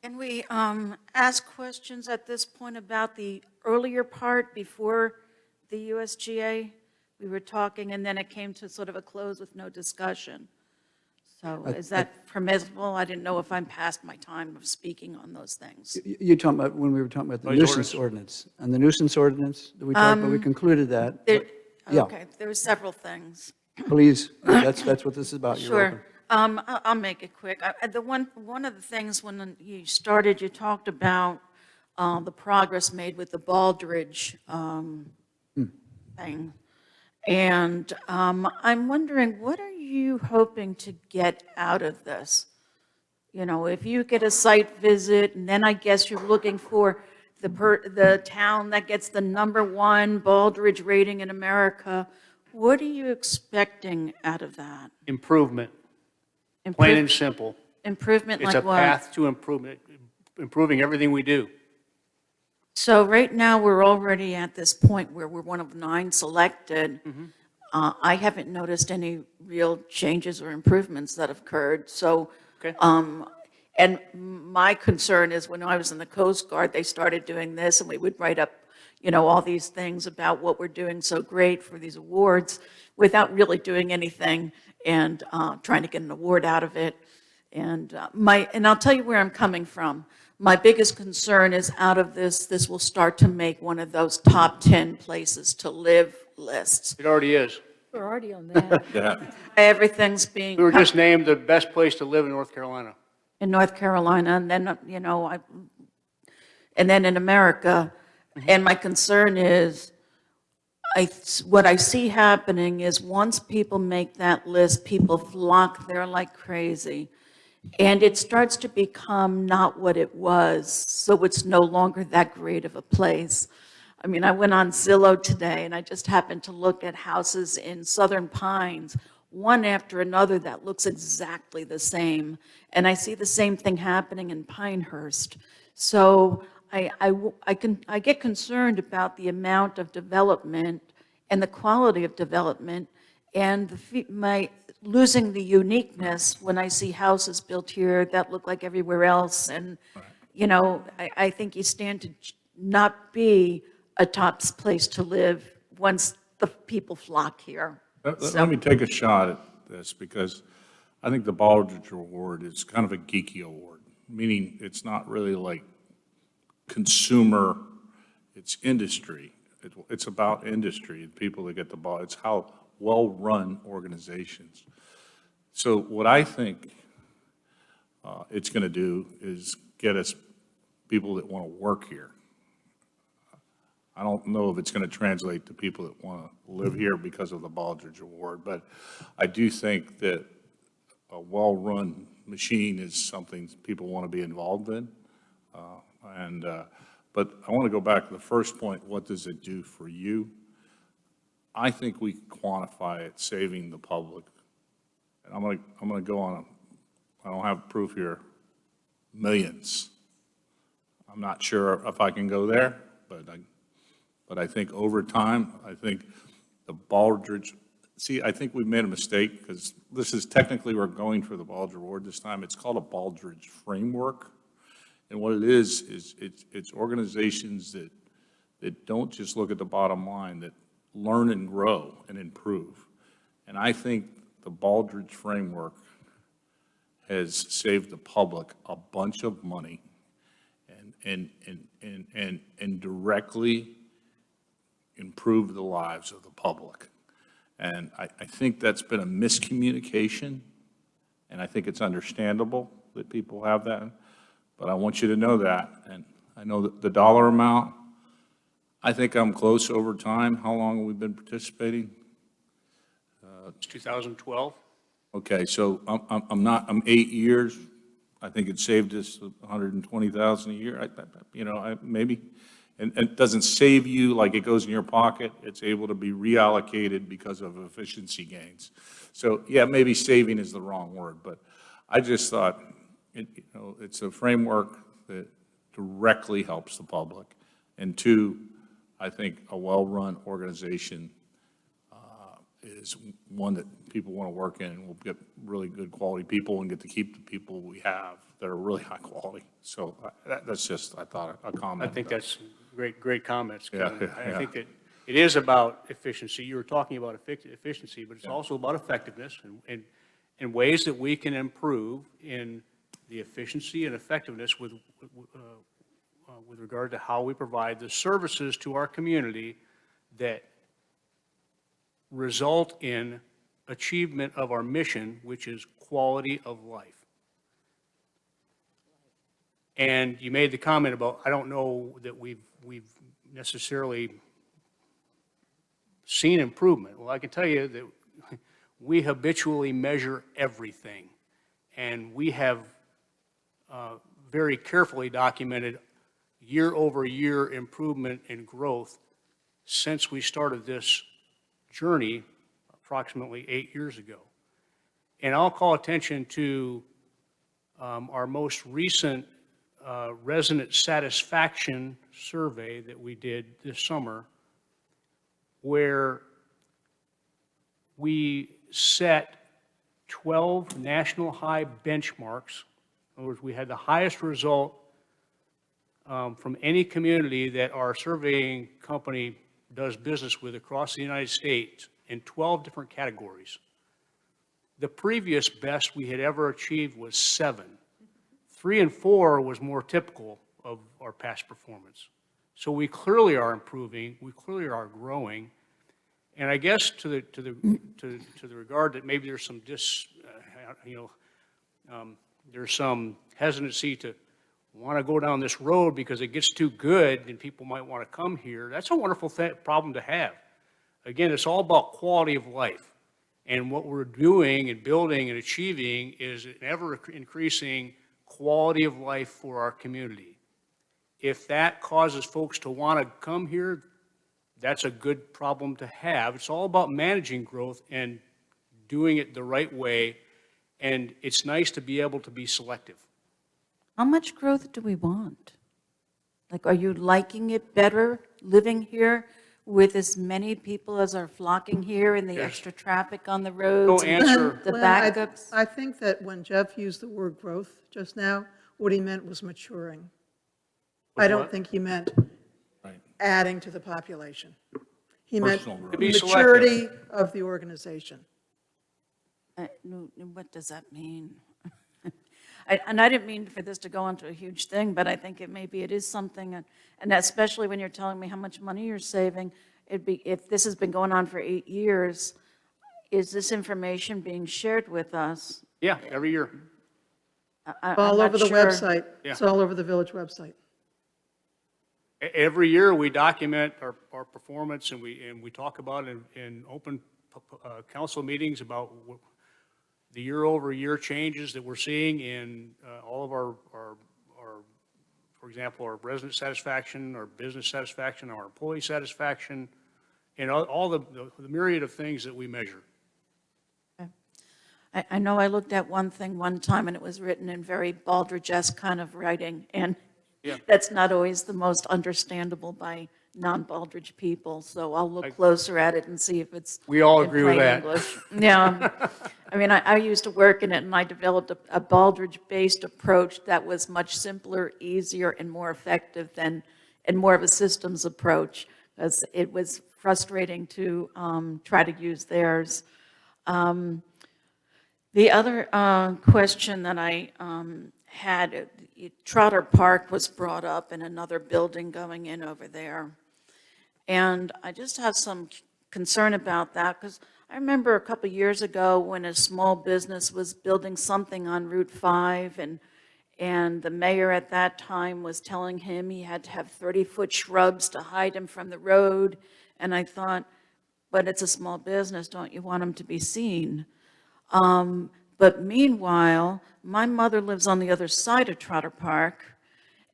Can we ask questions at this point about the earlier part before the USGA? We were talking, and then it came to sort of a close with no discussion. So is that permissible? I didn't know if I'm past my time of speaking on those things. You're talking about when we were talking about the Noise nuisance ordinance. And the nuisance ordinance that we talked about, we concluded that. Yeah. Okay, there were several things. Please, that's what this is about. You're welcome. Sure. I'll make it quick. One of the things when you started, you talked about the progress made with the Baldridge thing. And I'm wondering, what are you hoping to get out of this? If you get a site visit, and then I guess you're looking for the town that gets the #1 Baldridge rating in America, what are you expecting out of that? Improvement, plain and simple. Improvement like It's what? a path to improvement, improving everything we do. So right now, we're already at this point where we're one of 9 selected. I haven't noticed any real changes or improvements that have occurred. So, and my concern is when I was in the Coast Guard, they started doing this, and we would write up, all these things about what we're doing so great for these awards without really doing anything and trying to get an award out of it. And I'll tell you where I'm coming from. My biggest concern is out of this will start to make one of those top 10 places to live lists. It already is. We're already on that. Yeah. Everything's being We were just named the best place to live in North Carolina. in North Carolina, and then, and then in America. And my concern is, what I see happening is once people make that list, people flock there like crazy. And it starts to become not what it was, so it's no longer that great of a place. I mean, I went on Zillow today, and I just happened to look at houses in Southern Pines, one after another that looks exactly the same. And I see the same thing happening in Pinehurst. So I get concerned about the amount of development and the quality of development, and my losing the uniqueness when I see houses built here that look like everywhere else. And, I think you stand to not be a top place to live once the people flock here. Let me take a shot at this, because I think the Baldridge Award is kind of a geeky award, meaning it's not really like consumer, it's industry. It's about industry, the people that get the ball. It's how well-run organizations. So what I think it's going to do is get us people that want to work here. I don't know if it's going to translate to people that want to live here because of the Baldrige Award, but I do think that a well-run machine is something people want to be involved in. But I want to go back to the first point, what does it do for you? I think we quantify it saving the public. And I'm going to go on, I don't have proof here, millions. I'm not sure if I can go there, but I think over time, I think the Baldrige, I think we've made a mistake because this is technically, we're going for the Baldrige Award this time. It's called a Baldrige Framework. And what it is it's organizations that don't just look at the bottom line, that learn and grow and improve. And I think the Baldrige Framework has saved the public a bunch of money and directly improved the lives of the public. And I think that's been a miscommunication, and I think it's understandable that people have that. But I want you to know that, and I know that the dollar amount, I think I'm close over time. How long have we been participating? It's 2012. Okay, so I'm 8 years. I think it saved us $120,000 a year, maybe. And it doesn't save you like it goes in your pocket. It's able to be reallocated because of efficiency gains. So, yeah, maybe saving is the wrong word, but I just thought, it's a framework that directly helps the public. And two, I think a well-run organization is one that people want to work in, and we'll get really good quality people and get to keep the people we have that are really high quality. So that's just, I thought, a comment. I think that's great comments, Kevin. Yeah. I think that it is about efficiency. You were talking about efficiency, but it's also about effectiveness and ways that we can improve in the efficiency and effectiveness with regard to how we provide the services to our community that result in achievement of our mission, which is quality of life. And you made the comment about, I don't know that we've necessarily seen improvement. Well, I can tell you that we habitually measure everything, and we have very carefully documented year-over-year improvement and growth since we started this journey approximately 8 years ago. And I'll call attention to our most recent resident satisfaction survey that we did this summer, where we set 12 national high benchmarks. In other words, we had the highest result from any community that our surveying company does business with across the United States in 12 different categories. The previous best we had ever achieved was 7. 3 and 4 was more typical of our past performance. So we clearly are improving, we clearly are growing, and I guess to the regard that maybe there's some there's some hesitancy to want to go down this road because it gets too good and people might want to come here. That's a wonderful problem to have. Again, it's all about quality of life. And what we're doing and building and achieving is an ever-increasing quality of life for our community. If that causes folks to want to come here, that's a good problem to have. It's all about managing growth and doing it the right way, and it's nice to be able to be selective. How much growth do we want? Like, are you liking it better living here with as many people as are flocking here and the Yes. extra traffic on the roads? No and answer. The Glenn, backups? I think that when Jeff used the word growth just now, what he meant was maturing. I don't what? think he meant Right. adding to the population. He meant Personal growth. To be maturity of the organization. No, what does that mean? And I didn't mean for this to go into a huge thing, but I think maybe it is something, and especially when you're telling me how much money you're saving, if this has been going on for 8 years, is this information being shared with us? Yeah, every year. All over the website. Yeah. It's all over the village website. Every year, we document our performance, and we talk about it in open council meetings about the year-over-year changes that we're seeing in all of our, for example, our resident satisfaction, our business satisfaction, our employee satisfaction, and all the myriad of things that we measure. I know I looked at one thing one time, and it was written in very Baldridge-esque kind of writing, and Yeah. that's not always the most understandable by non-Baldridge people, so I'll look closer at it and see if it's We all in agree with plain that. English. Yeah. I mean, I used to work in it, and I developed a Baldridge-based approach that was much simpler, easier, and more effective and more of a systems approach, because it was frustrating to try to use theirs. The other question that I had, Trotter Park was brought up and another building going in over there. And I just have some concern about that, because I remember a couple years ago when a small business was building something on Route 5, and the mayor at that time was telling him he had to have 30-foot shrubs to hide him from the road. And I thought, but it's a small business, don't you want him to be seen? But meanwhile, my mother lives on the other side of Trotter Park,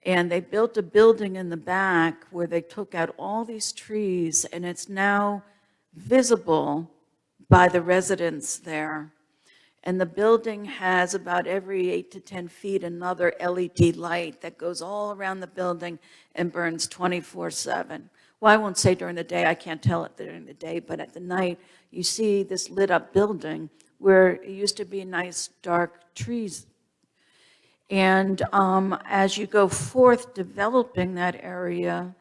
and they built a building in the back where they took out all these trees, and it's now visible by the residents there. And the building has about every 8 to 10 feet another LED light that goes all around the building and burns 24/7. Well, I won't say during the day, I can't tell it during the day, but at the night, you see this lit up building where it used to be nice dark trees. And as you go forth developing that area,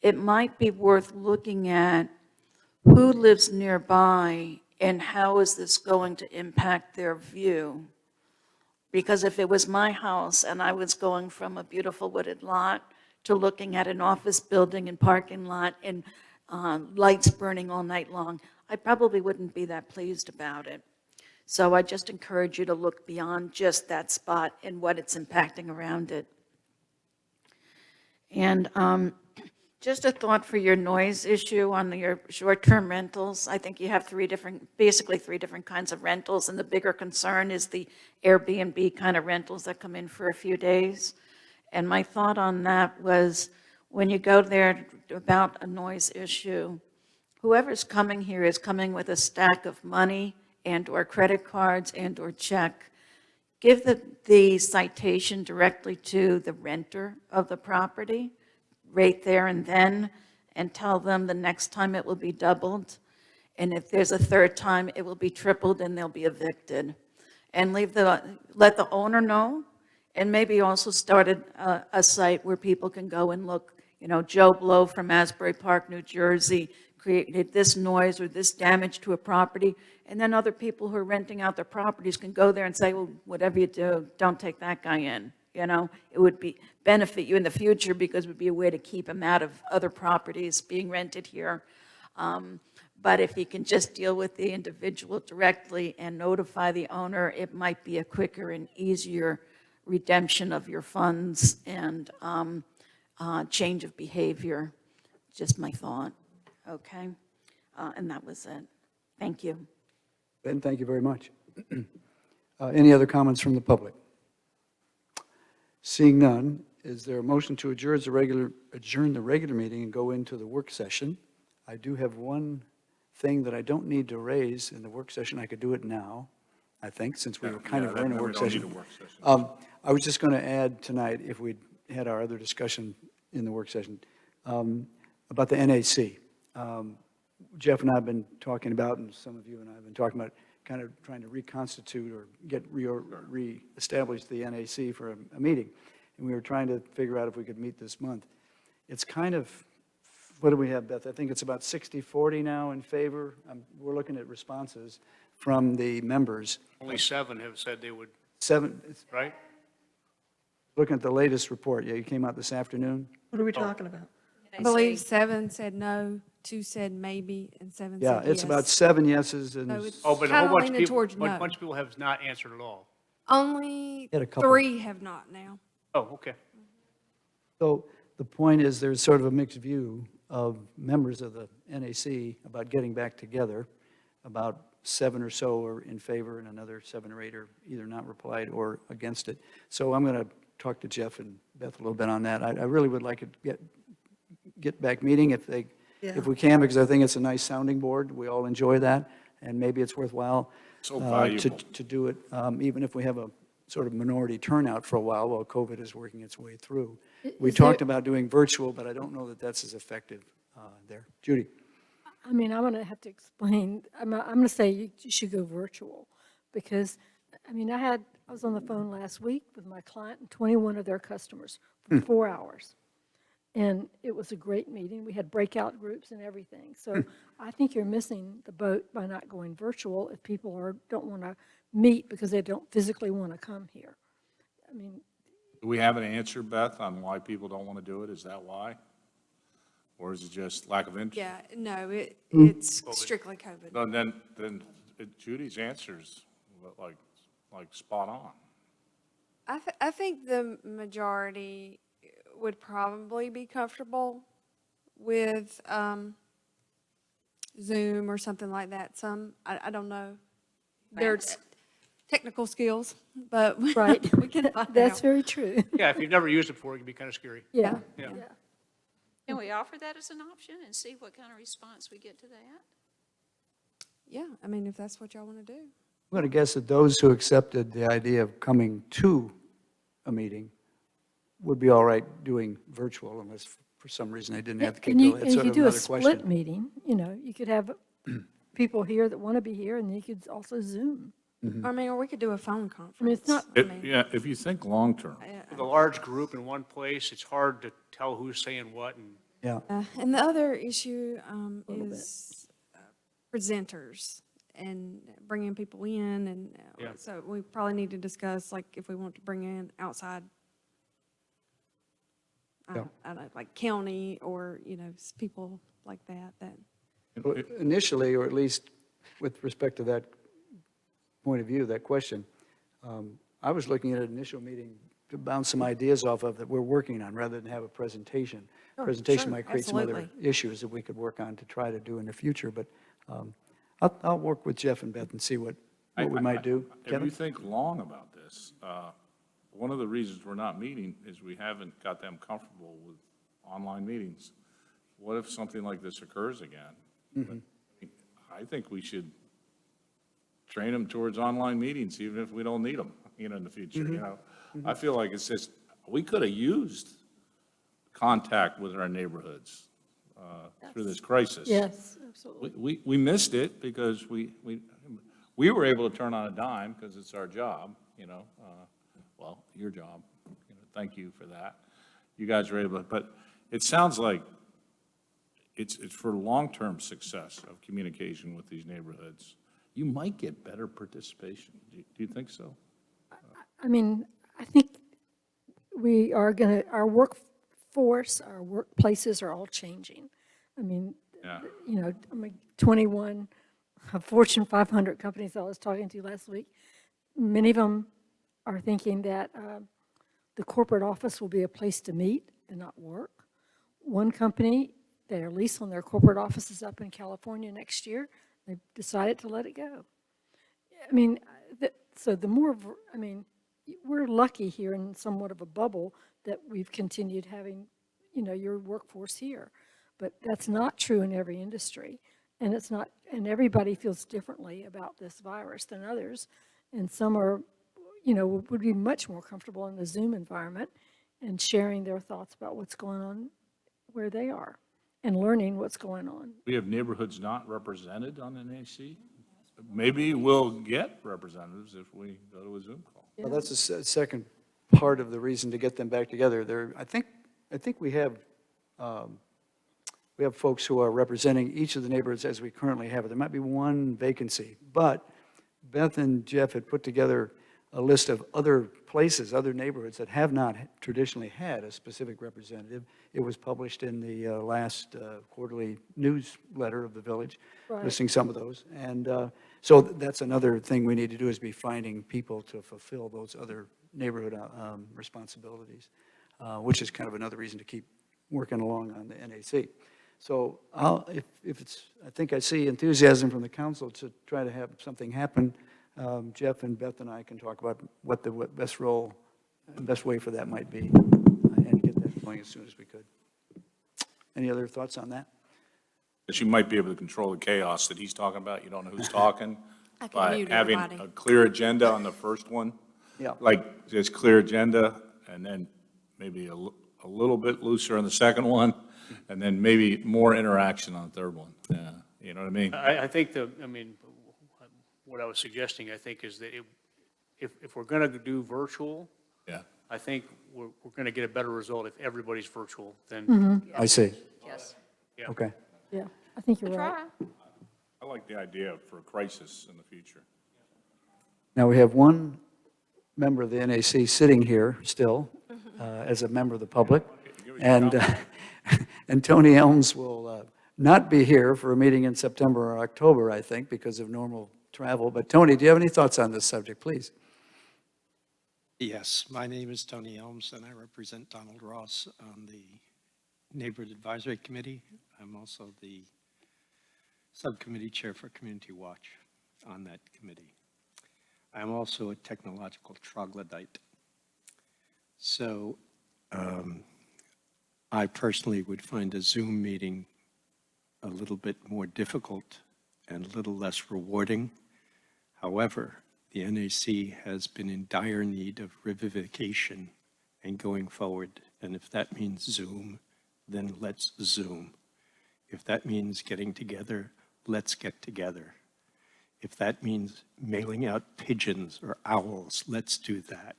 it might be worth looking at who lives nearby and how is this going to impact their view. Because if it was my house and I was going from a beautiful wooded lot to looking at an office building and parking lot and lights burning all night long, I probably wouldn't be that pleased about it. So I just encourage you to look beyond just that spot and what it's impacting around it. And just a thought for your noise issue on your short-term rentals. I think you have basically three different kinds of rentals, and the bigger concern is the Airbnb kind of rentals that come in for a few days. And my thought on that was, when you go there about a noise issue, whoever's coming here is coming with a stack of money and or credit cards and or check. Give the citation directly to the renter of the property, right there and then, and tell them the next time it will be doubled. And if there's a third time, it will be tripled and they'll be evicted. And let the owner know, and maybe also start a site where people can go and look. You know, Joe Blow from Asbury Park, New Jersey, created this noise or this damage to a property, and then other people who are renting out their properties can go there and say, well, whatever you do, don't take that guy in. You know, it would benefit you in the future because it would be a way to keep him out of other properties being rented here. But if you can just deal with the individual directly and notify the owner, it might be a quicker and easier redemption of your funds and change of behavior. Just my thought. Okay, and that was it. Thank you. Ben, thank you very much. Any other comments from the public? Seeing none, is there a motion to adjourn the regular meeting and go into the work session? I do have one thing that I don't need to raise in the work session. I could do it now, I think, since we were kind of in a work session. I was just going to add tonight, if we'd had our other discussion in the work session, about the NAC. Jeff and I have been talking about, and some of you and I have been talking about, kind of trying to reconstitute or re-establish the NAC for a meeting. And we were trying to figure out if we could meet this month. It's kind of, what do we have, Beth? I think it's about 60-40 now in favor. We're looking at responses from the members. Only 7 have said they would. 7, Right? looking at the latest report. Yeah, you came out this afternoon. What are we talking about? I believe 7 said no, 2 said maybe, and 7 said Yeah, yes. it's about 7 yeses and. So it's But a kinda whole bunch of leaning people, towards a no. bunch of people have not answered at all. Only Had a couple. 3 have not now. Oh, okay. So the point is, there's sort of a mixed view of members of the NAC about getting back together. About 7 or so are in favor, and another 7 or 8 are either not replied or against it. So I'm going to talk to Jeff and Beth a little bit on that. I really would like to get back meeting if we can, because I think it's a nice sounding board. We all enjoy that, and maybe it's worthwhile to do it, even if we have a sort of minority turnout for a while COVID is working its way through. We talked about doing virtual, but I don't know that that's as effective there. Judy? I mean, I'm going to have to explain. I'm going to say you should go virtual because, I mean, I was on the phone last week with my client and 21 of their customers for 4 hours. And it was a great meeting. We had breakout groups and everything. So I think you're missing the boat by not going virtual if people don't want to meet because they don't physically want to come here. I mean, Do we have an answer, Beth, on why people don't want to do it? Is that why? Or is it just lack of interest? Yeah, no, it's strictly COVID. No, then Judy's answer's like spot on. I think the majority would probably be comfortable with Zoom or something like that. I don't know. They're technical skills, but right. we can find That's out. very true. Yeah, if you've never used it before, it can be kind of scary. Yeah. Yeah. Can we offer that as an option and see what kind of response we get to that? Yeah, I mean, if that's what y'all want to do. I'm going to guess that those who accepted the idea of coming to a meeting would be all right doing virtual unless for some reason they didn't have the And you capability. That's sort could of do a another split question. meeting, you could have people here that want to be here, and you could also Zoom. Mm-hmm. I mean, or we could do a phone conference. I mean, it's not, Yeah, if you think long-term, With a large group in one place, it's hard to tell who's saying what and. Yeah. and the other issue is presenters and bringing people in, and Yeah. so we probably need to discuss, like, if we want to bring in outside, Yeah. I don't know, like county or, people like that. Well, initially, or at least with respect to that point of view, that question, I was looking at an initial meeting to bounce some ideas off of that we're working on rather than have a presentation. Presentation might create some other issues that we could work on to try to do in the future, but I'll work with Jeff and Beth and see what we might do. If Kevin? you think long about this, one of the reasons we're not meeting is we haven't got them comfortable with online meetings. What if something like this occurs again? Mhm. I think we should train them towards online meetings, even if we don't need them, in the future, I feel like it's just, we could have used contact with our neighborhoods through this crisis. yes, absolutely. We missed it because we were able to turn on a dime because it's our job, well, your job, thank you for that. You guys were able to, but it sounds like it's for long-term success of communication with these neighborhoods. You might get better participation. Do you think so? I mean, I think we are our workforce, our workplaces are all changing. I mean, Yeah. 21 Fortune 500 companies I was talking to last week, many of them are thinking that the corporate office will be a place to meet and not work. One company, their lease on their corporate office is up in California next year. They've decided to let it go. I mean, so the more, we're lucky here in somewhat of a bubble that we've continued having, your workforce here. But that's not true in every industry. And it's not, and everybody feels differently about this virus than others. And some are, would be much more comfortable in the Zoom environment and sharing their thoughts about what's going on where they are and learning what's going on. We have neighborhoods not represented on NAC. Maybe we'll get representatives if we go to a Zoom call. Well, that's the second part of the reason to get them back together. I think we have folks who are representing each of the neighborhoods as we currently have it. There might be one vacancy, but Beth and Jeff had put together a list of other places, other neighborhoods that have not traditionally had a specific representative. It was published in the last quarterly newsletter of the village, Right. listing some of those. And so that's another thing we need to do is be finding people to fulfill those other neighborhood responsibilities, which is kind of another reason to keep working along on the NAC. So if it's, I think I see enthusiasm from the council to try to have something happen. Jeff and Beth and I can talk about what the best role and best way for that might be, and get that going as soon as we could. Any other thoughts on that? But you might be able to control the chaos that he's talking about. You don't know who's talking. I can By mute having everybody. a clear agenda on the first one. Yeah. Like just clear agenda, and then maybe a little bit looser on the second one, and then maybe more interaction on the third one. Yeah, you know what I mean? I think what I was suggesting, I think, is that if we're going to do virtual, Yeah. I think we're going to get a better result if everybody's virtual than. Mhm. I see. Yes. Yeah. Okay. Yeah, I think you're right. I like the idea for a crisis in the future. Now, we have one member of the NAC sitting here still as a member of the public. And, and Tony Elms will not be here for a meeting in September or October, I think, because of normal travel. But Tony, do you have any thoughts on this subject, please? Yes, my name is Tony Elms, and I represent Donald Ross on the Neighborhood Advisory Committee. I'm also the subcommittee chair for Community Watch on that committee. I'm also a technological troglodyte. So I personally would find a Zoom meeting a little bit more difficult and a little less rewarding. However, the NAC has been in dire need of revivification and going forward. And if that means Zoom, then let's Zoom. If that means getting together, let's get together. If that means mailing out pigeons or owls, let's do that.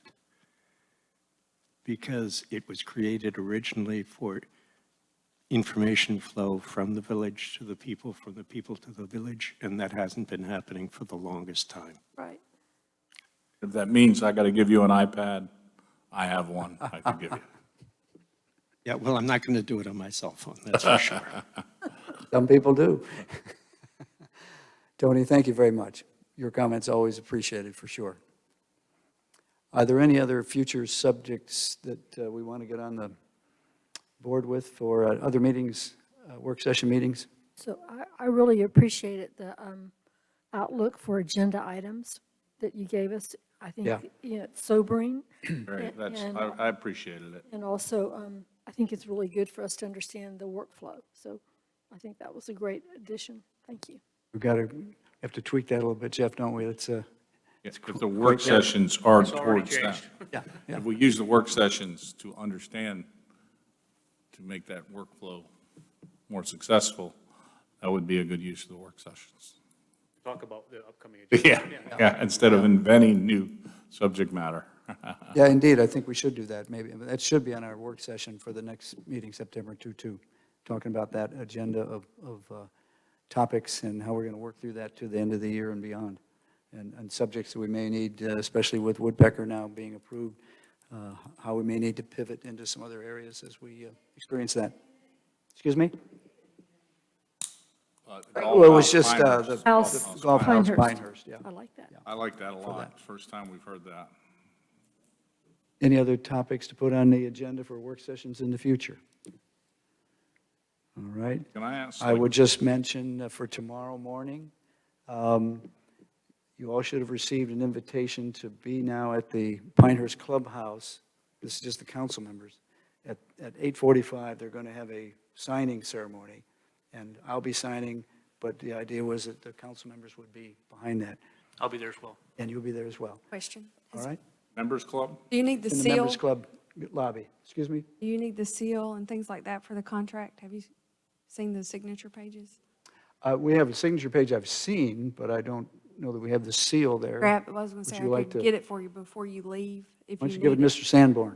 Because it was created originally for information flow from the village to the people, from the people to the village, and that hasn't been happening for the longest time. Right. If that means I got to give you an iPad, I have one I can give you. Yeah, well, I'm not going to do it on my cell phone, that's for sure. Some people do. Tony, thank you very much. Your comments always appreciated, for sure. Are there any other future subjects that we want to get on the board with for other meetings, work session meetings? So I really appreciated the outlook for agenda items that you gave us. I think, Yeah. it's sobering. Right, And- I appreciated it. And also, I think it's really good for us to understand the workflow. So I think that was a great addition. Thank you. We've got to, have to tweak that a little bit, Jeff, don't we? It's If the work sessions are It's already towards that. changed. Yeah, yeah. If we use the work sessions to understand, to make that workflow more successful, that would be a good use of the work sessions. Talk about the upcoming Yeah, agenda. yeah, instead of inventing new subject matter. Yeah, indeed, I think we should do that, maybe. That should be on our work session for the next meeting, September 2, talking about that agenda of topics and how we're going to work through that to the end of the year and beyond, and subjects that we may need, especially with Woodpecker now being approved, how we may need to pivot into some other areas as we experience that. Excuse me? Well, it was just the Golf House Pinehurst, yeah. I like that. I like that a For lot. that. First time we've heard that. Any other topics to put on the agenda for work sessions in the future? All right. Can I ask? I would just mention for tomorrow morning, you all should have received an invitation to be now at the Pinehurst Clubhouse. This is just the council members. At 8:45, they're going to have a signing ceremony, and I'll be signing, but the idea was that the council members would be behind that, I'll be there as well. and you'll be there as well. Question. All right? Members Club? Do you need the In the seal? members club lobby. Excuse me? Do you need the seal and things like that for the contract? Have you seen the signature pages? We have a signature page I've seen, but I don't know that we have the seal there. Grab, I was going to say, Would you I like could to- get it for you before you leave, if Why you don't you give it need Mr. Sanborn?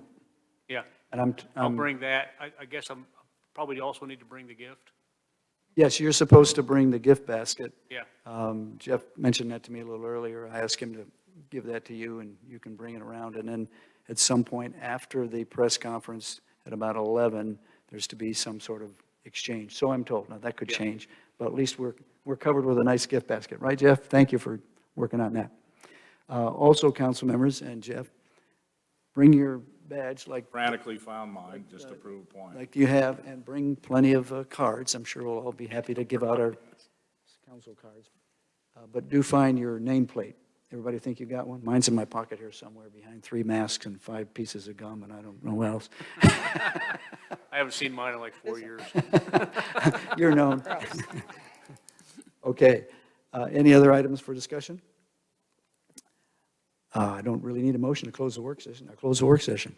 Yeah, And I'm I'll bring that. I guess I'm probably also need to bring the gift. Yes, you're supposed to bring the gift basket. Yeah. Jeff mentioned that to me a little earlier. I asked him to give that to you, and you can bring it around. And then at some point after the press conference, at about 11, there's to be some sort of exchange. So I'm told. Now, that could change, but at least we're covered with a nice gift basket. Right, Jeff? Thank you for working on that. Also, council members and Jeff, bring your badge like Frantically found mine, just to prove a point. like you have, and bring plenty of cards. I'm sure we'll all be happy to give out our council cards. But do find your nameplate. Everybody think you got one? Mine's in my pocket here somewhere behind 3 masks and 5 pieces of gum, and I don't know what else. I haven't seen mine in like 4 years. You're known. Okay. Any other items for discussion? I don't really need a motion to close the work session. I'll close the work session.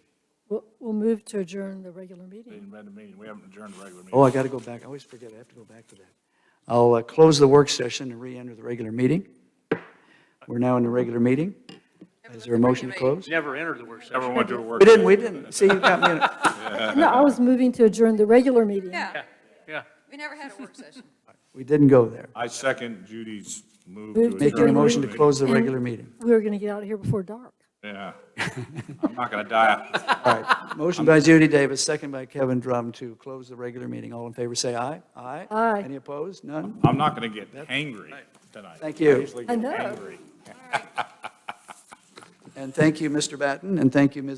We'll move to adjourn the regular We meeting. didn't read the meeting. We haven't adjourned the regular meeting. Oh, I got to go back. I always forget. I have to go back to that. I'll close the work session and re-enter the regular meeting. We're now in the regular meeting. Is there a motion to close? Never entered the work session. Everyone went to a work. We didn't. See, you got me in a... No, I was moving to adjourn the regular meeting. Yeah. We never had a work session. We didn't go there. I second Judy's move Move to to Making a adjourn. the motion to meeting. close the And regular meeting. We were going to get out of here before dark. Yeah. I'm not going to die. All right. Motion by Judy Davis, second by Kevin Drum to close the regular meeting. All in favor, say aye. Aye. Aye. Any opposed? None? I'm not going to get hangry tonight. Thank you. I usually I get know. angry. And thank you, Mr. Batten, and thank you, Ms.